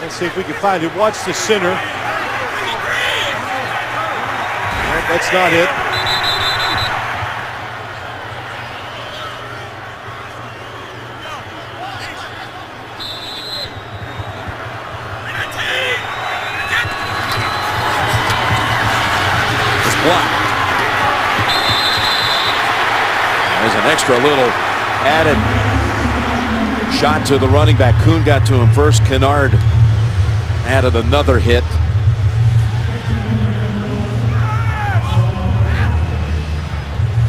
Let's see if we can find it. Watch the center. No, that's not it. There's an extra little added shot to the running back. Kuhn got to him first. Kennard added another hit.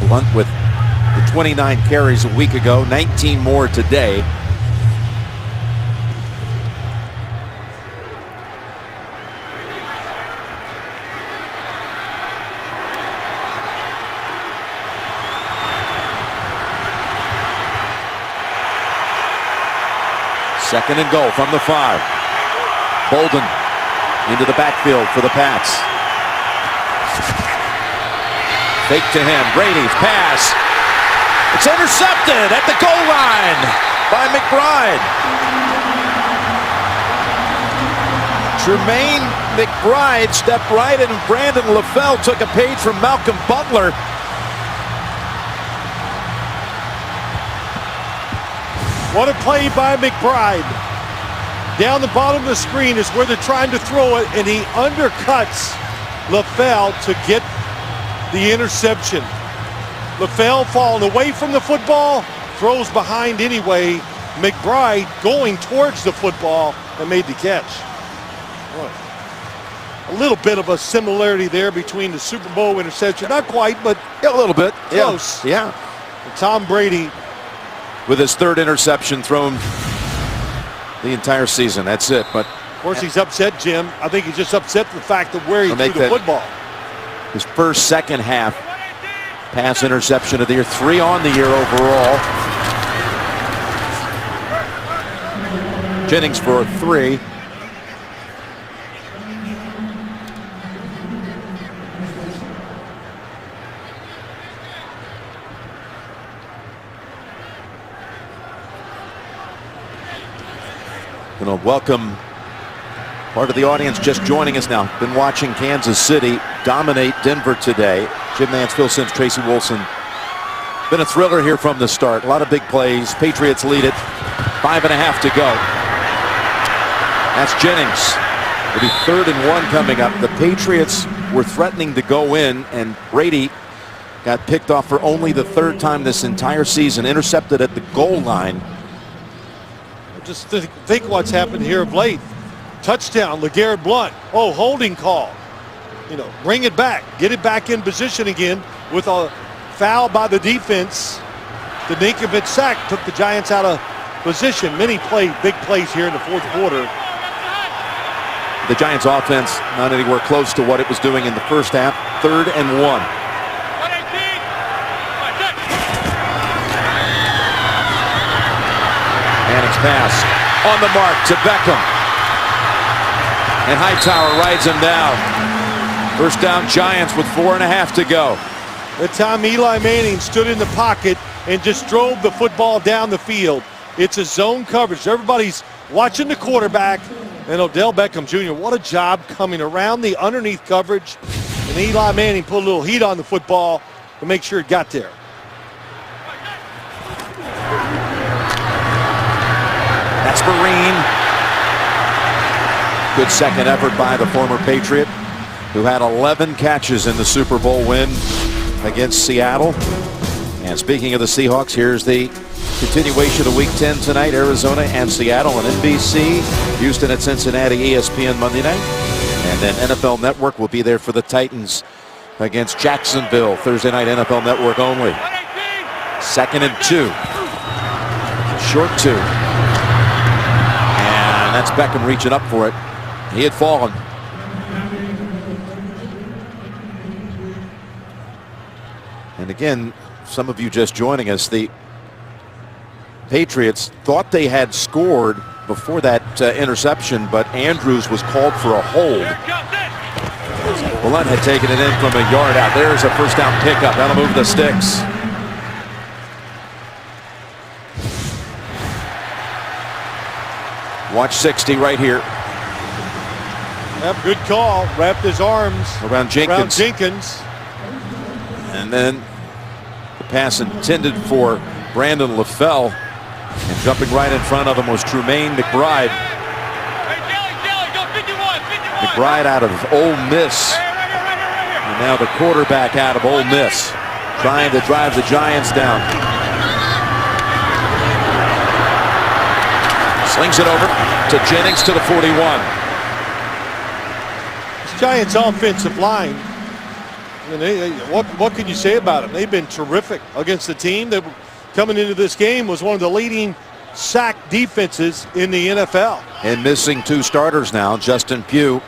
Blunt with the 29 carries a week ago, 19 more today. Second and goal from the 5. Bolden into the backfield for the Pats. Fake to him. Brady's pass. It's intercepted at the goal line by McBride. Jermaine McBride stepped right in, and Brandon LaFell took a page from Malcolm Butler. What a play by McBride. Down the bottom of the screen is where they're trying to throw it, and he undercuts LaFell to get the interception. LaFell falling away from the football, throws behind anyway. McBride going towards the football and made the catch. A little bit of a similarity there between the Super Bowl interception. Not quite, but a little bit. Close. Yeah. And Tom Brady with his 3rd interception thrown the entire season. That's it. But of course he's upset, Jim. I think he's just upset the fact of where he threw the football. His first second half pass interception of the year, 3 on the year overall. Jennings for a 3. Going to welcome part of the audience just joining us now. Been watching Kansas City dominate Denver today. Jim Nance, Phil Simms, Tracy Wolfson. Been a thriller here from the start. A lot of big plays. Patriots lead it. 5.5 to go. That's Jennings. It'll be 3rd and 1 coming up. The Patriots were threatening to go in, and Brady got picked off for only the 3rd time this entire season. Intercepted at the goal line. Just think what's happened here of late. Touchdown, LeGarrette Blount. Oh, holding call. You know, bring it back. Get it back in position again with a foul by the defense. The Ninkovich sack took the Giants out of position. Many big plays here in the 4th quarter. The Giants offense not anywhere close to what it was doing in the first half. 3rd and 1. Manning's pass on the mark to Beckham. And Hightower rides him down. First down Giants with 4.5 to go. That time Eli Manning stood in the pocket and just drove the football down the field. It's a zone coverage. Everybody's watching the quarterback. And Odell Beckham Jr., what a job coming around the underneath coverage. And Eli Manning put a little heat on the football to make sure it got there. That's Marine. Good second effort by the former Patriot, who had 11 catches in the Super Bowl win against Seattle. And speaking of the Seahawks, here's the continuation of Week 10 tonight. Arizona and Seattle on NBC. Houston at Cincinnati, ESPN Monday night. And then NFL Network will be there for the Titans against Jacksonville. Thursday night, NFL Network only. 2nd and 2. Short 2. And that's Beckham reaching up for it. He had fallen. And again, some of you just joining us, the Patriots thought they had scored before that interception, but Andrews was called for a hold. Blount had taken it in from a yard out. There's a first down pickup. That'll move the sticks. Watch 60 right here. Yep, good call. Wrapped his arms around Jenkins. And then the pass intended for Brandon LaFell. And jumping right in front of him was Trumaine McBride. McBride out of Ole Miss. And now the quarterback out of Ole Miss, trying to drive the Giants down. Slings it over to Jennings to the 41. This Giants offensive line, I mean, what can you say about them? They've been terrific against the team that coming into this game was one of the leading sack defenses in the NFL. And missing 2 starters now. Justin Pugh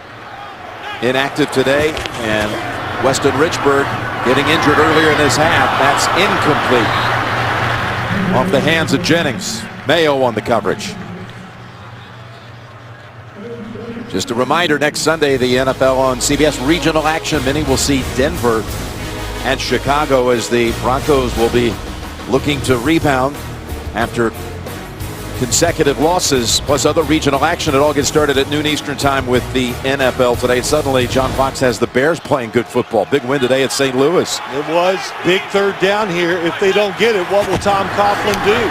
inactive today, and Weston Richburg getting injured earlier in this half. That's incomplete. Off the hands of Jennings. Mayo on the coverage. Just a reminder, next Sunday, the NFL on CBS regional action. Many will see Denver and Chicago as the Broncos will be looking to rebound after consecutive losses, plus other regional action. It all gets started at noon Eastern time with the NFL today. Suddenly, John Fox has the Bears playing good football. Big win today at St. Louis. It was big third down here. If they don't get it, what will Tom Coughlin do?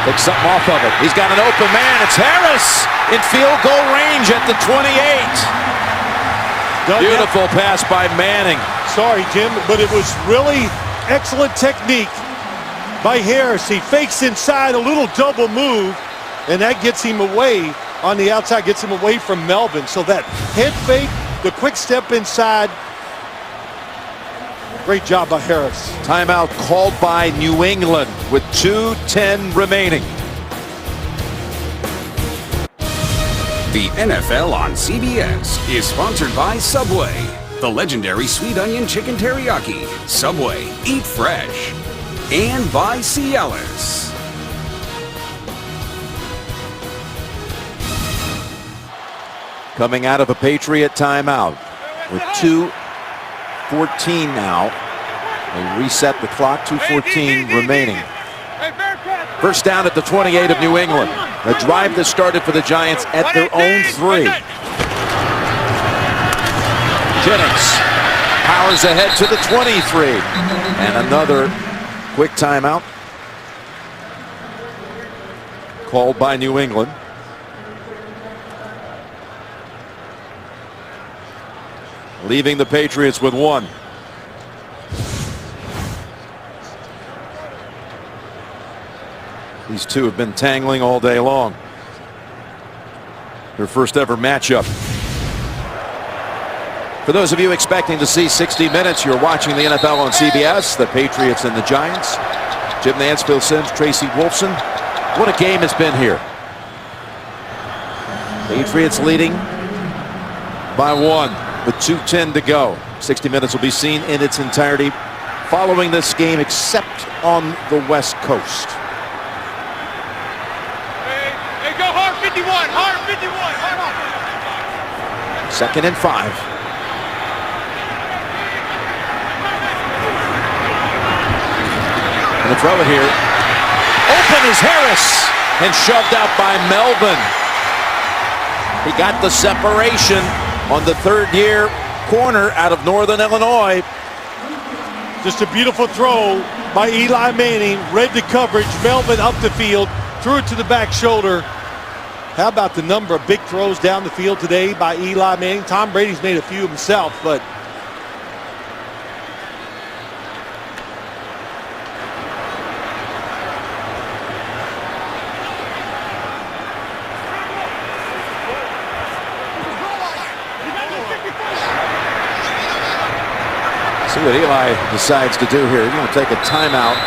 Take something off of it. He's got an open man. It's Harris in field goal range at the 28. Beautiful pass by Manning. Sorry, Jim, but it was really excellent technique by Harris. He fakes inside, a little double move, and that gets him away on the outside, gets him away from Melvin. So that head fake, the quick step inside, great job by Harris. Timeout called by New England with 2:10 remaining. The NFL on CBS is sponsored by Subway. The legendary sweet onion chicken teriyaki. Subway, eat fresh. And by Cialis. Coming out of a Patriot timeout with 2:14 now. They reset the clock, 2:14 remaining. First down at the 28 of New England. A drive that started for the Giants at their own 3. Jennings powers ahead to the 23. And another quick timeout called by New England. Leaving the Patriots with 1. These two have been tangling all day long. Their first ever matchup. For those of you expecting to see 60 minutes, you're watching the NFL on CBS. The Patriots and the Giants. Jim Nantz, Phil Simms, Tracy Wolfson. What a game it's been here. Patriots leading by 1 with 2:10 to go. 60 minutes will be seen in its entirety following this game, except on the West Coast. Hey, go hard 51, hard 51, hard. 2nd and 5. And throw it here. Open is Harris and shoved out by Melvin. He got the separation on the third-year corner out of Northern Illinois. Just a beautiful throw by Eli Manning. Read the coverage. Melvin up the field. Threw it to the back shoulder. How about the number of big throws down the field today by Eli Manning? Tom Brady's made a few himself, but see what Eli decides to do here. He's going to take a timeout.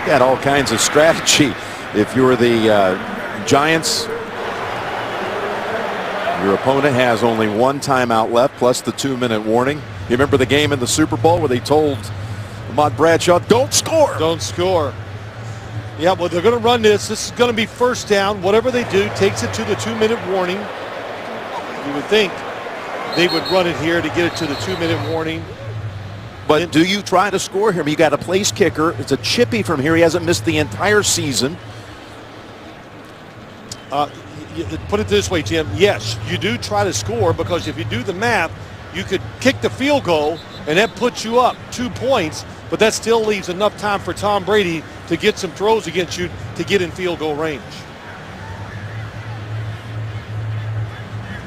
He got all kinds of strategy. If you're the Giants, your opponent has only 1 timeout left, plus the 2-minute warning. You remember the game in the Super Bowl where they told Ahmad Bradshaw, don't score. Don't score. Yeah, well, they're going to run this. This is going to be first down. Whatever they do takes it to the 2-minute warning. You would think they would run it here to get it to the 2-minute warning. But do you try to score here? You got a place kicker. It's a chippy from here. He hasn't missed the entire season. Put it this way, Jim. Yes, you do try to score, because if you do the math, you could kick the field goal and that puts you up 2 points, but that still leaves enough time for Tom Brady to get some throws against you to get in field goal range.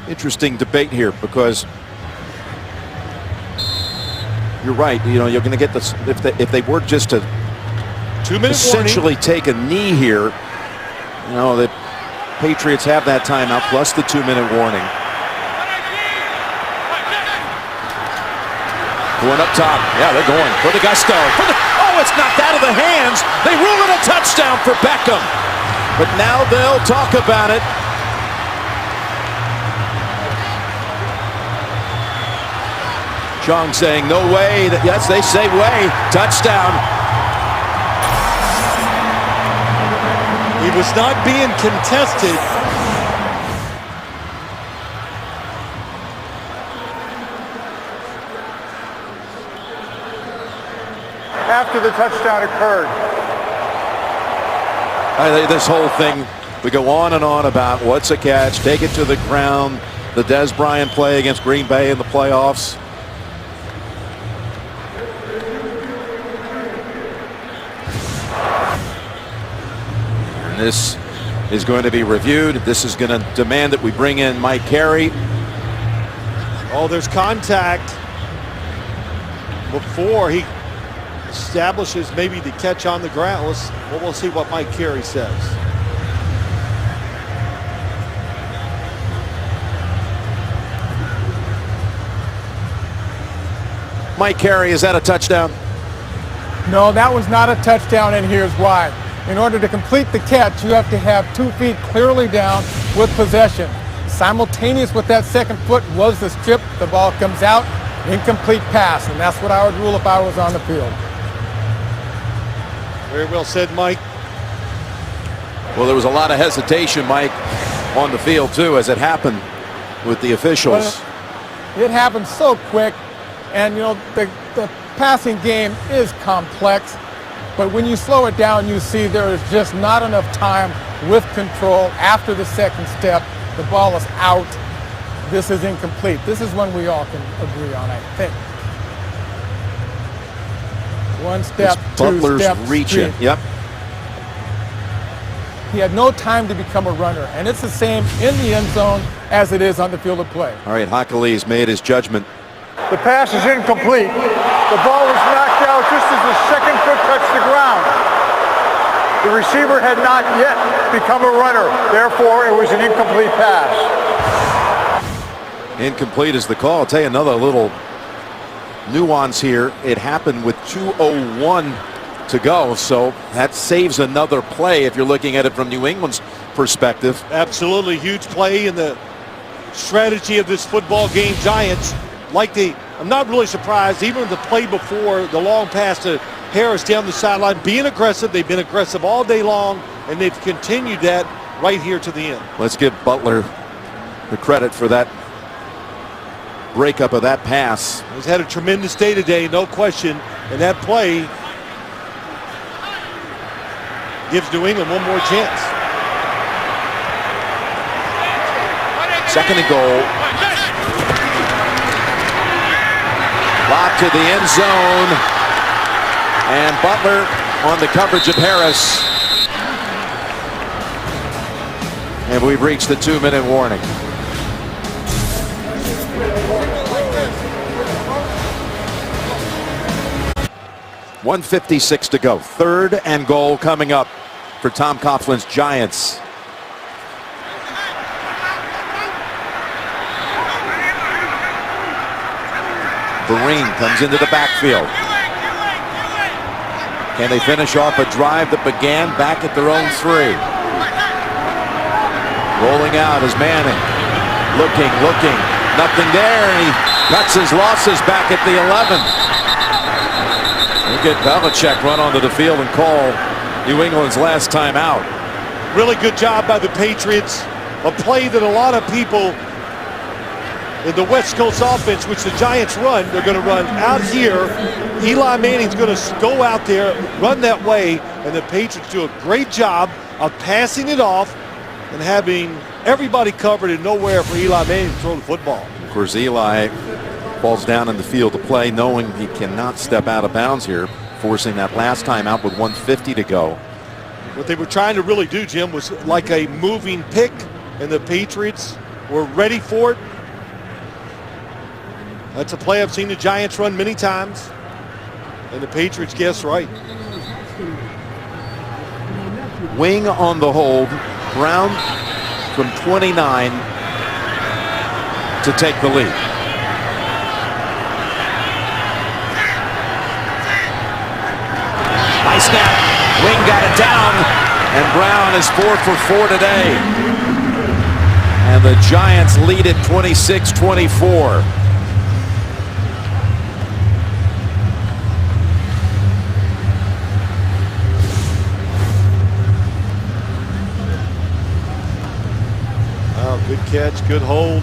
Interesting debate here, because you're right. You know, you're going to get this if they were just to 2-minute essentially take a knee here. You know, the Patriots have that timeout plus the 2-minute warning. Going up top. Yeah, they're going for the gusto. Oh, it's knocked out of the hands. They rule it a touchdown for Beckham. But now they'll talk about it. Chong saying no way. Yes, they say way. Touchdown. He was not being contested. after the touchdown occurred. This whole thing, we go on and on about what's a catch, take it to the ground, the Des Bryant play against Green Bay in the playoffs. And this is going to be reviewed. This is going to demand that we bring in Mike Carey. Oh, there's contact before he establishes maybe the catch on the ground. We'll see what Mike Carey says. Mike Carey, is that a touchdown? No, that was not a touchdown, and here's why. In order to complete the catch, you have to have 2 feet clearly down with possession. Simultaneous with that second foot was the strip. The ball comes out, incomplete pass, and that's what I would rule if I was on the field. Very well said, Mike. Well, there was a lot of hesitation, Mike, on the field, too, as it happened with the officials. Well, it happened so quick, and, you know, the passing game is complex, but when you slow it down, you see there is just not enough time with control after the second step. The ball is out. This is incomplete. This is one we all can agree on, I think. One step, Butler's 2 step, reaching. street. Yep. He had no time to become a runner, and it's the same in the end zone as it is on the field of play. All right, Hockley's made his judgment. The pass is incomplete. The ball was knocked out just as the second foot touched the ground. The receiver had not yet become a runner. Therefore, it was an incomplete pass. Incomplete is the call. I'll tell you another little nuance here. It happened with 2:01 to go, so that saves another play if you're looking at it from New England's perspective. Absolutely huge play in the strategy of this football game. Giants, I'm not really surprised, even the play before, the long pass to Harris down the sideline, being aggressive. They've been aggressive all day long, and they've continued that right here to the end. Let's give Butler the credit for that breakup of that pass. He's had a tremendous day today, no question, and that play gives New England one more chance. Second and goal. Lob to the end zone. And Butler on the coverage of Harris. And we've reached the 2-minute warning. .156 to go. 3rd and goal coming up for Tom Coughlin's Giants. Vereen comes into the backfield. Can they finish off a drive that began back at their own 3? Rolling out is Manning. Looking. Nothing there, and he cuts his losses back at the 11. We'll get Belichick run onto the field and call New England's last time out. Really good job by the Patriots. A play that a lot of people in the West Coast offense, which the Giants run, they're going to run out here. Eli Manning's going to go out there, run that way, and the Patriots do a great job of passing it off and having everybody covered and nowhere for Eli Manning to throw the football. Of course, Eli falls down in the field to play, knowing he cannot step out of bounds here, forcing that last time out with 1:50 to go. What they were trying to really do, Jim, was like a moving pick, and the Patriots were ready for it. That's a play I've seen the Giants run many times, and the Patriots guessed right. Wing on the hold. Brown from 29 to take the lead. Nice snap. Wing got it down, and Brown is 4 for 4 today. And the Giants lead it 26-24. Good catch, good hold.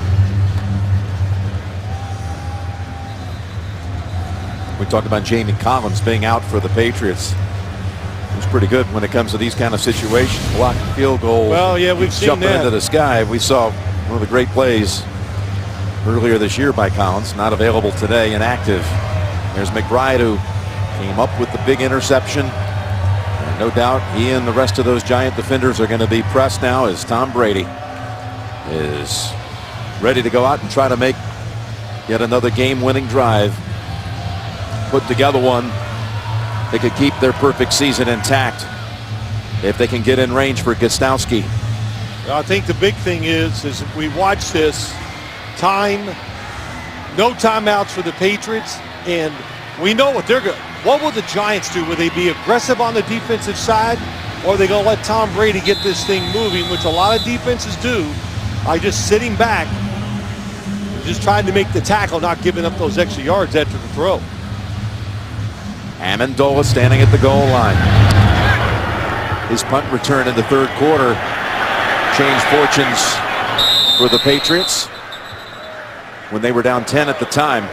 We talked about Jamie Collins being out for the Patriots. He's pretty good when it comes to these kind of situations. Blocked field goal. Well, yeah, we've seen jumping that. into the sky. We saw one of the great plays earlier this year by Collins. Not available today, inactive. There's McBride, who came up with the big interception. And no doubt he and the rest of those Giant defenders are going to be pressed now as Tom Brady is ready to go out and try to make yet another game-winning drive. Put together one. They could keep their perfect season intact if they can get in range for Gostowski. I think the big thing is we watch this time, no timeouts for the Patriots, and we know what they're going. What will the Giants do? Will they be aggressive on the defensive side, or are they going to let Tom Brady get this thing moving, which a lot of defenses do, by just sitting back, just trying to make the tackle, not giving up those extra yards after the throw. Amendola standing at the goal line. His punt return in the third quarter changed fortunes for the Patriots when they were down 10 at the time.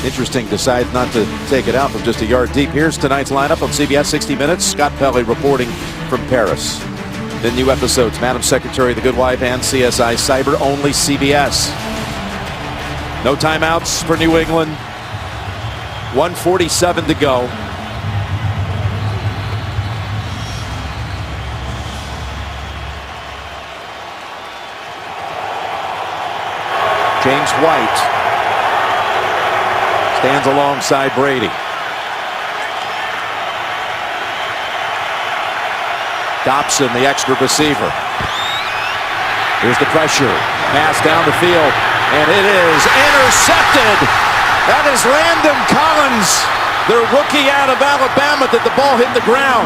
Interesting, decides not to take it out from just a yard deep. Here's tonight's lineup on CBS 60 Minutes. Scott Pelley reporting from Paris. The new episodes, Madam Secretary, The Good Wife, and CSI Cyber, only CBS. No timeouts for New England. 1:47 to go. James White stands alongside Brady. Dobson, the extra receiver. Here's the pressure. Pass down the field, and it is intercepted. That is Landon Collins, the rookie out of Alabama, that the ball hit the ground.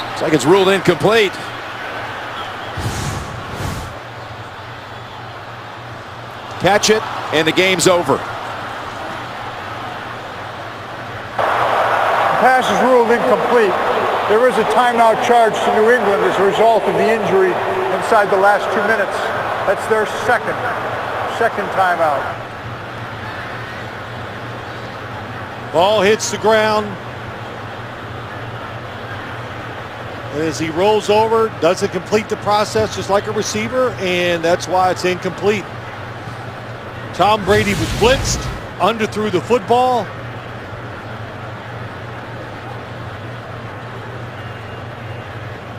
Looks like it's ruled incomplete. Catch it, and the game's over. The pass is ruled incomplete. There is a timeout charge to New England as a result of the injury inside the last 2 minutes. That's their second timeout. Ball hits the ground. And as he rolls over, doesn't complete the process just like a receiver, and that's why it's incomplete. Tom Brady was blitzed, underthrew the football.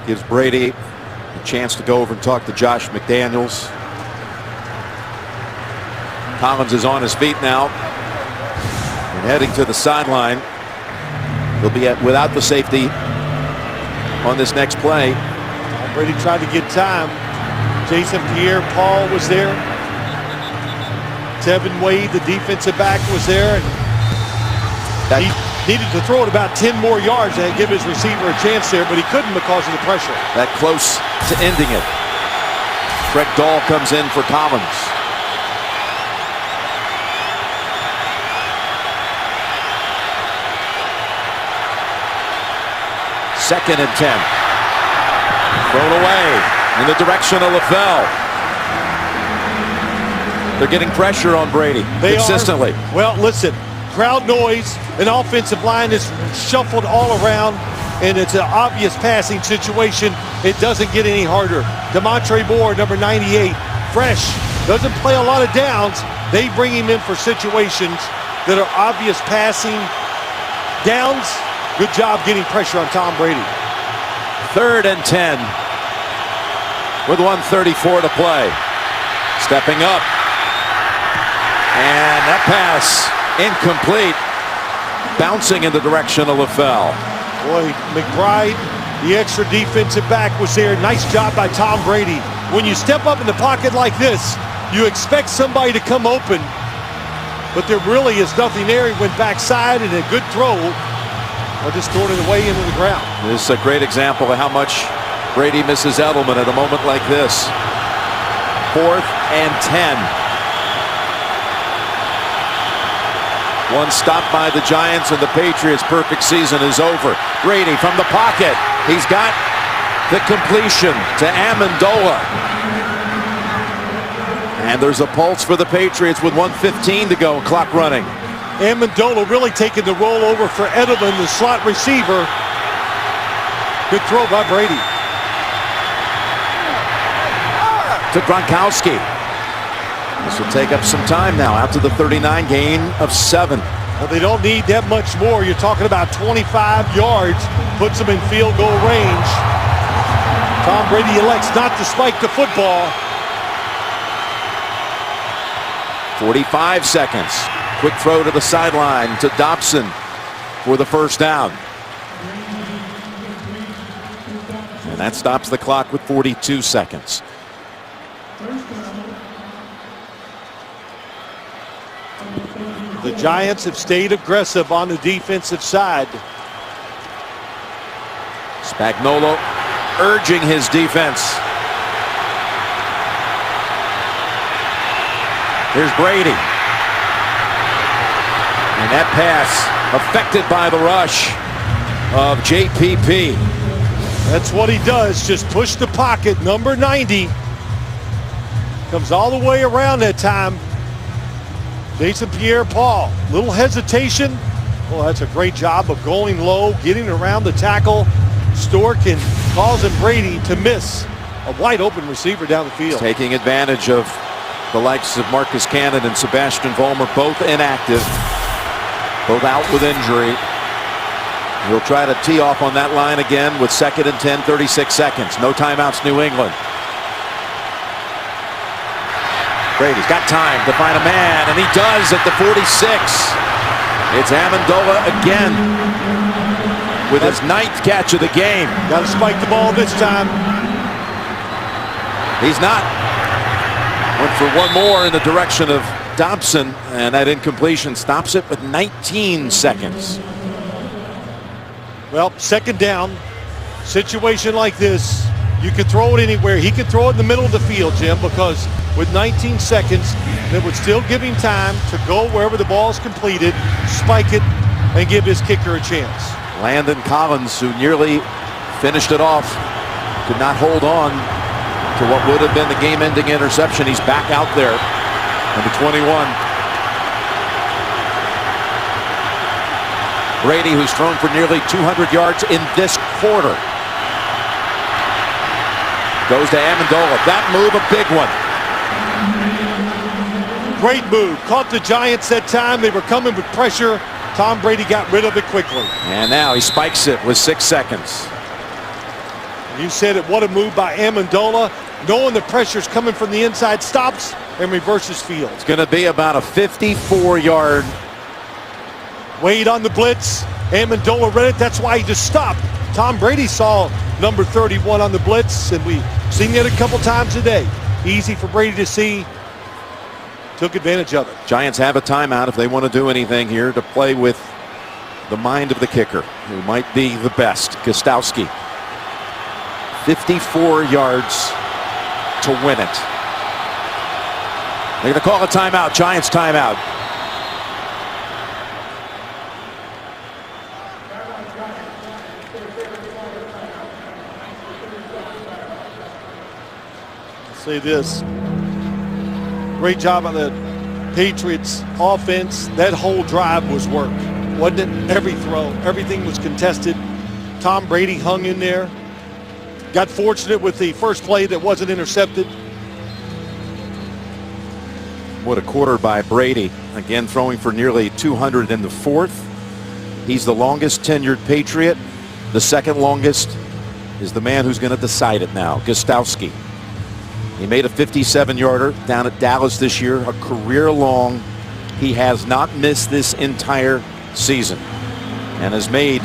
Gives Brady a chance to go over and talk to Josh McDaniels. Collins is on his feet now and heading to the sideline. He'll be without the safety on this next play. Brady tried to get time. Jason Pierre-Paul was there. Tevin Wade, the defensive back, was there. And he needed to throw it about 10 more yards and give his receiver a chance there, but he couldn't because of the pressure. That close to ending it. Greg Dahl comes in for Collins. Second and 10. Thrown away in the direction of LaFell. They're getting pressure on Brady consistently. Well, listen, crowd noise, an offensive line is shuffled all around, and it's an obvious passing situation. It doesn't get any harder. Demontre Moore, number 98, fresh, doesn't play a lot of downs. They bring him in for situations that are obvious passing downs. Good job getting pressure on Tom Brady. Third and 10 with 1:34 to play. Stepping up. And that pass incomplete. Bouncing in the direction of LaFell. Boy, McBride, the extra defensive back, was there. Nice job by Tom Brady. When you step up in the pocket like this, you expect somebody to come open, but there really is nothing there. He went backside and a good throw. Or just throwing it away into the ground. This is a great example of how much Brady misses Edelman at a moment like this. 4th and 10. One stop by the Giants and the Patriots' perfect season is over. Brady from the pocket. He's got the completion to Amendola. And there's a pulse for the Patriots with 1:15 to go, clock running. Amendola really taking the roll over for Edelman, the slot receiver. Good throw by Brady. To Gronkowski. This will take up some time now, out to the 39, gain of 7. Well, they don't need that much more. You're talking about 25 yards, puts them in field goal range. Tom Brady elects not to spike the football. 45 seconds. Quick throw to the sideline to Dobson for the first down. And that stops the clock with 42 seconds. The Giants have stayed aggressive on the defensive side. Spagnuolo urging his defense. Here's Brady. And that pass affected by the rush of JPP. That's what he does, just push the pocket. Number 90 comes all the way around that time. Jason Pierre-Paul, little hesitation. Well, that's a great job of going low, getting around the tackle. Stork and causing Brady to miss a wide open receiver down the field. Taking advantage of the likes of Marcus Cannon and Sebastian Vollmer, both inactive, both out with injury. He'll try to tee off on that line again with 2nd and 10, 36 seconds. No timeouts, New England. Brady's got time to find a man, and he does at the 46. It's Amendola again with his 9th catch of the game. Got to spike the ball this time. He's not. Went for one more in the direction of Dobson, and that incompletion stops it with 19 seconds. Well, 2nd down, situation like this, you can throw it anywhere. He could throw it in the middle of the field, Jim, because with 19 seconds, that would still give him time to go wherever the ball is completed, spike it, and give his kicker a chance. Landon Collins, who nearly finished it off, could not hold on to what would have been the game-ending interception. He's back out there, number 21. Brady, who's thrown for nearly 200 yards in this quarter, goes to Amendola. That move, a big one. Great move. Caught the Giants that time. They were coming with pressure. Tom Brady got rid of it quickly. And now he spikes it with 6 seconds. You said it. What a move by Amendola. Knowing the pressure's coming from the inside, stops and reverses field. It's going to be about a 54-yard. Wade on the blitz. Amendola read it. That's why he just stopped. Tom Brady saw number 31 on the blitz, and we've seen it a couple times today. Easy for Brady to see. Took advantage of it. Giants have a timeout if they want to do anything here to play with the mind of the kicker, who might be the best, Gostowski. 54 yards to win it. They're going to call a timeout. Giants timeout. Say this. Great job on the Patriots offense. That whole drive was work, wasn't it? Every throw, everything was contested. Tom Brady hung in there. Got fortunate with the first play that wasn't intercepted. What a quarter by Brady. Again, throwing for nearly 200 in the 4th. He's the longest tenured Patriot. The second longest is the man who's going to decide it now, Gostowski. He made a 57-yarder down at Dallas this year, a career long. He has not missed this entire season and has made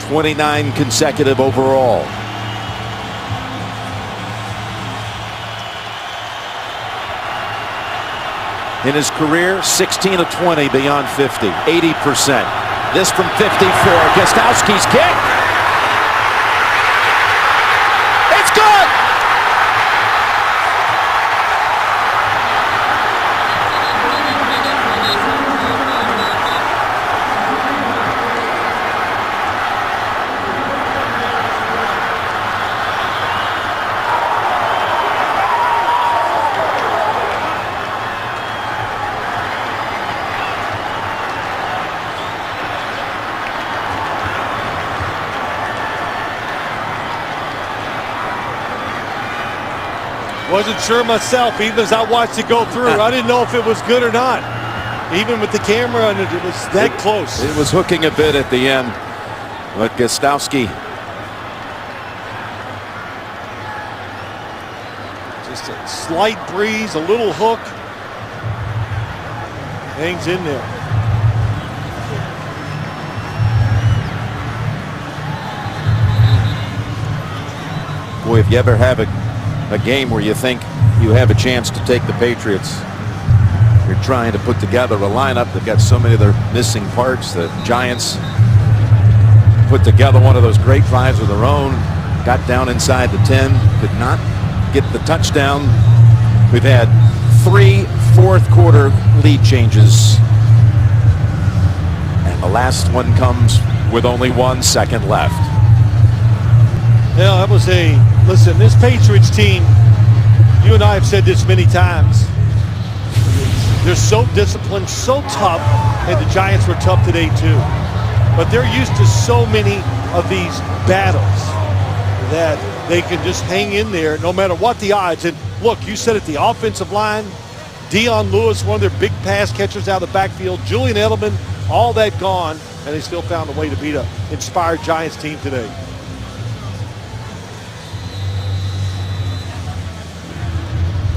29 consecutive overall. In his career, 16 of 20 beyond 50, 80%. This from 54, Gostowski's kick. It's good! Wasn't sure myself, even as I watched it go through. I didn't know if it was good or not. Even with the camera, and it was that close. It was hooking a bit at the end. But Gostowski. Just a slight breeze, a little hook. Hangs in there. Boy, if you ever have a game where you think you have a chance to take the Patriots, you're trying to put together a lineup. They've got so many of their missing parts. The Giants put together one of those great drives of their own. Got down inside the 10. Could not get the touchdown. We've had 3 fourth-quarter lead changes. And the last one comes with only 1 second left. Yeah, that was listen, this Patriots team, you and I have said this many times, they're so disciplined, so tough, and the Giants were tough today too. But they're used to so many of these battles that they can just hang in there no matter what the odds. And look, you said it, the offensive line, Dion Lewis, one of their big pass catchers out of the backfield, Julian Edelman, all that gone, and they still found a way to beat an inspired Giants team today.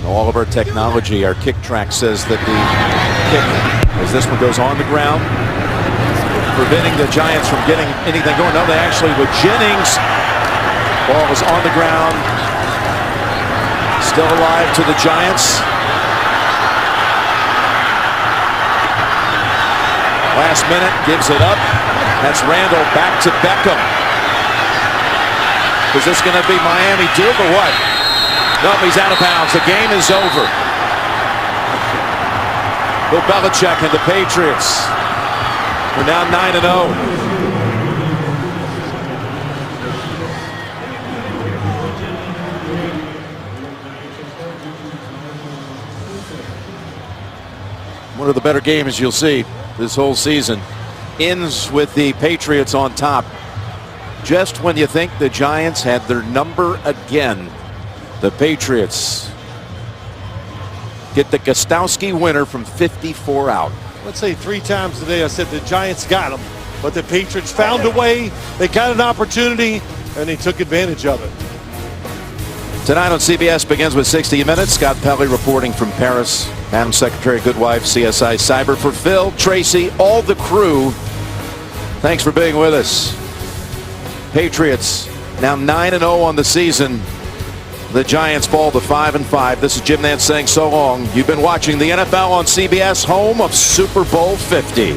All of our technology, our kick track says that the kick, as this one goes on the ground, preventing the Giants from getting anything going. No, they actually, with Jennings, ball is on the ground, still alive to the Giants. Last minute, gives it up. That's Randall back to Beckham. Is this going to be Miami Duke or what? No, he's out of bounds. The game is over. Bill Belichick and the Patriots are now 9-0. One of the better games you'll see this whole season ends with the Patriots on top. Just when you think the Giants had their number again, the Patriots get the Gostowski winner from 54 out. Let's say 3 times today I said the Giants got them, but the Patriots found a way. They got an opportunity, and they took advantage of it. Tonight on CBS begins with 60 Minutes. Scott Pelley reporting from Paris. Madam Secretary Goodwife, CSI Cyber. For Phil, Tracy, all the crew, thanks for being with us. Patriots now 9-0 on the season. The Giants fall to 5-5. This is Jim Nantz saying so long. You've been watching the NFL on CBS, home of Super Bowl 50.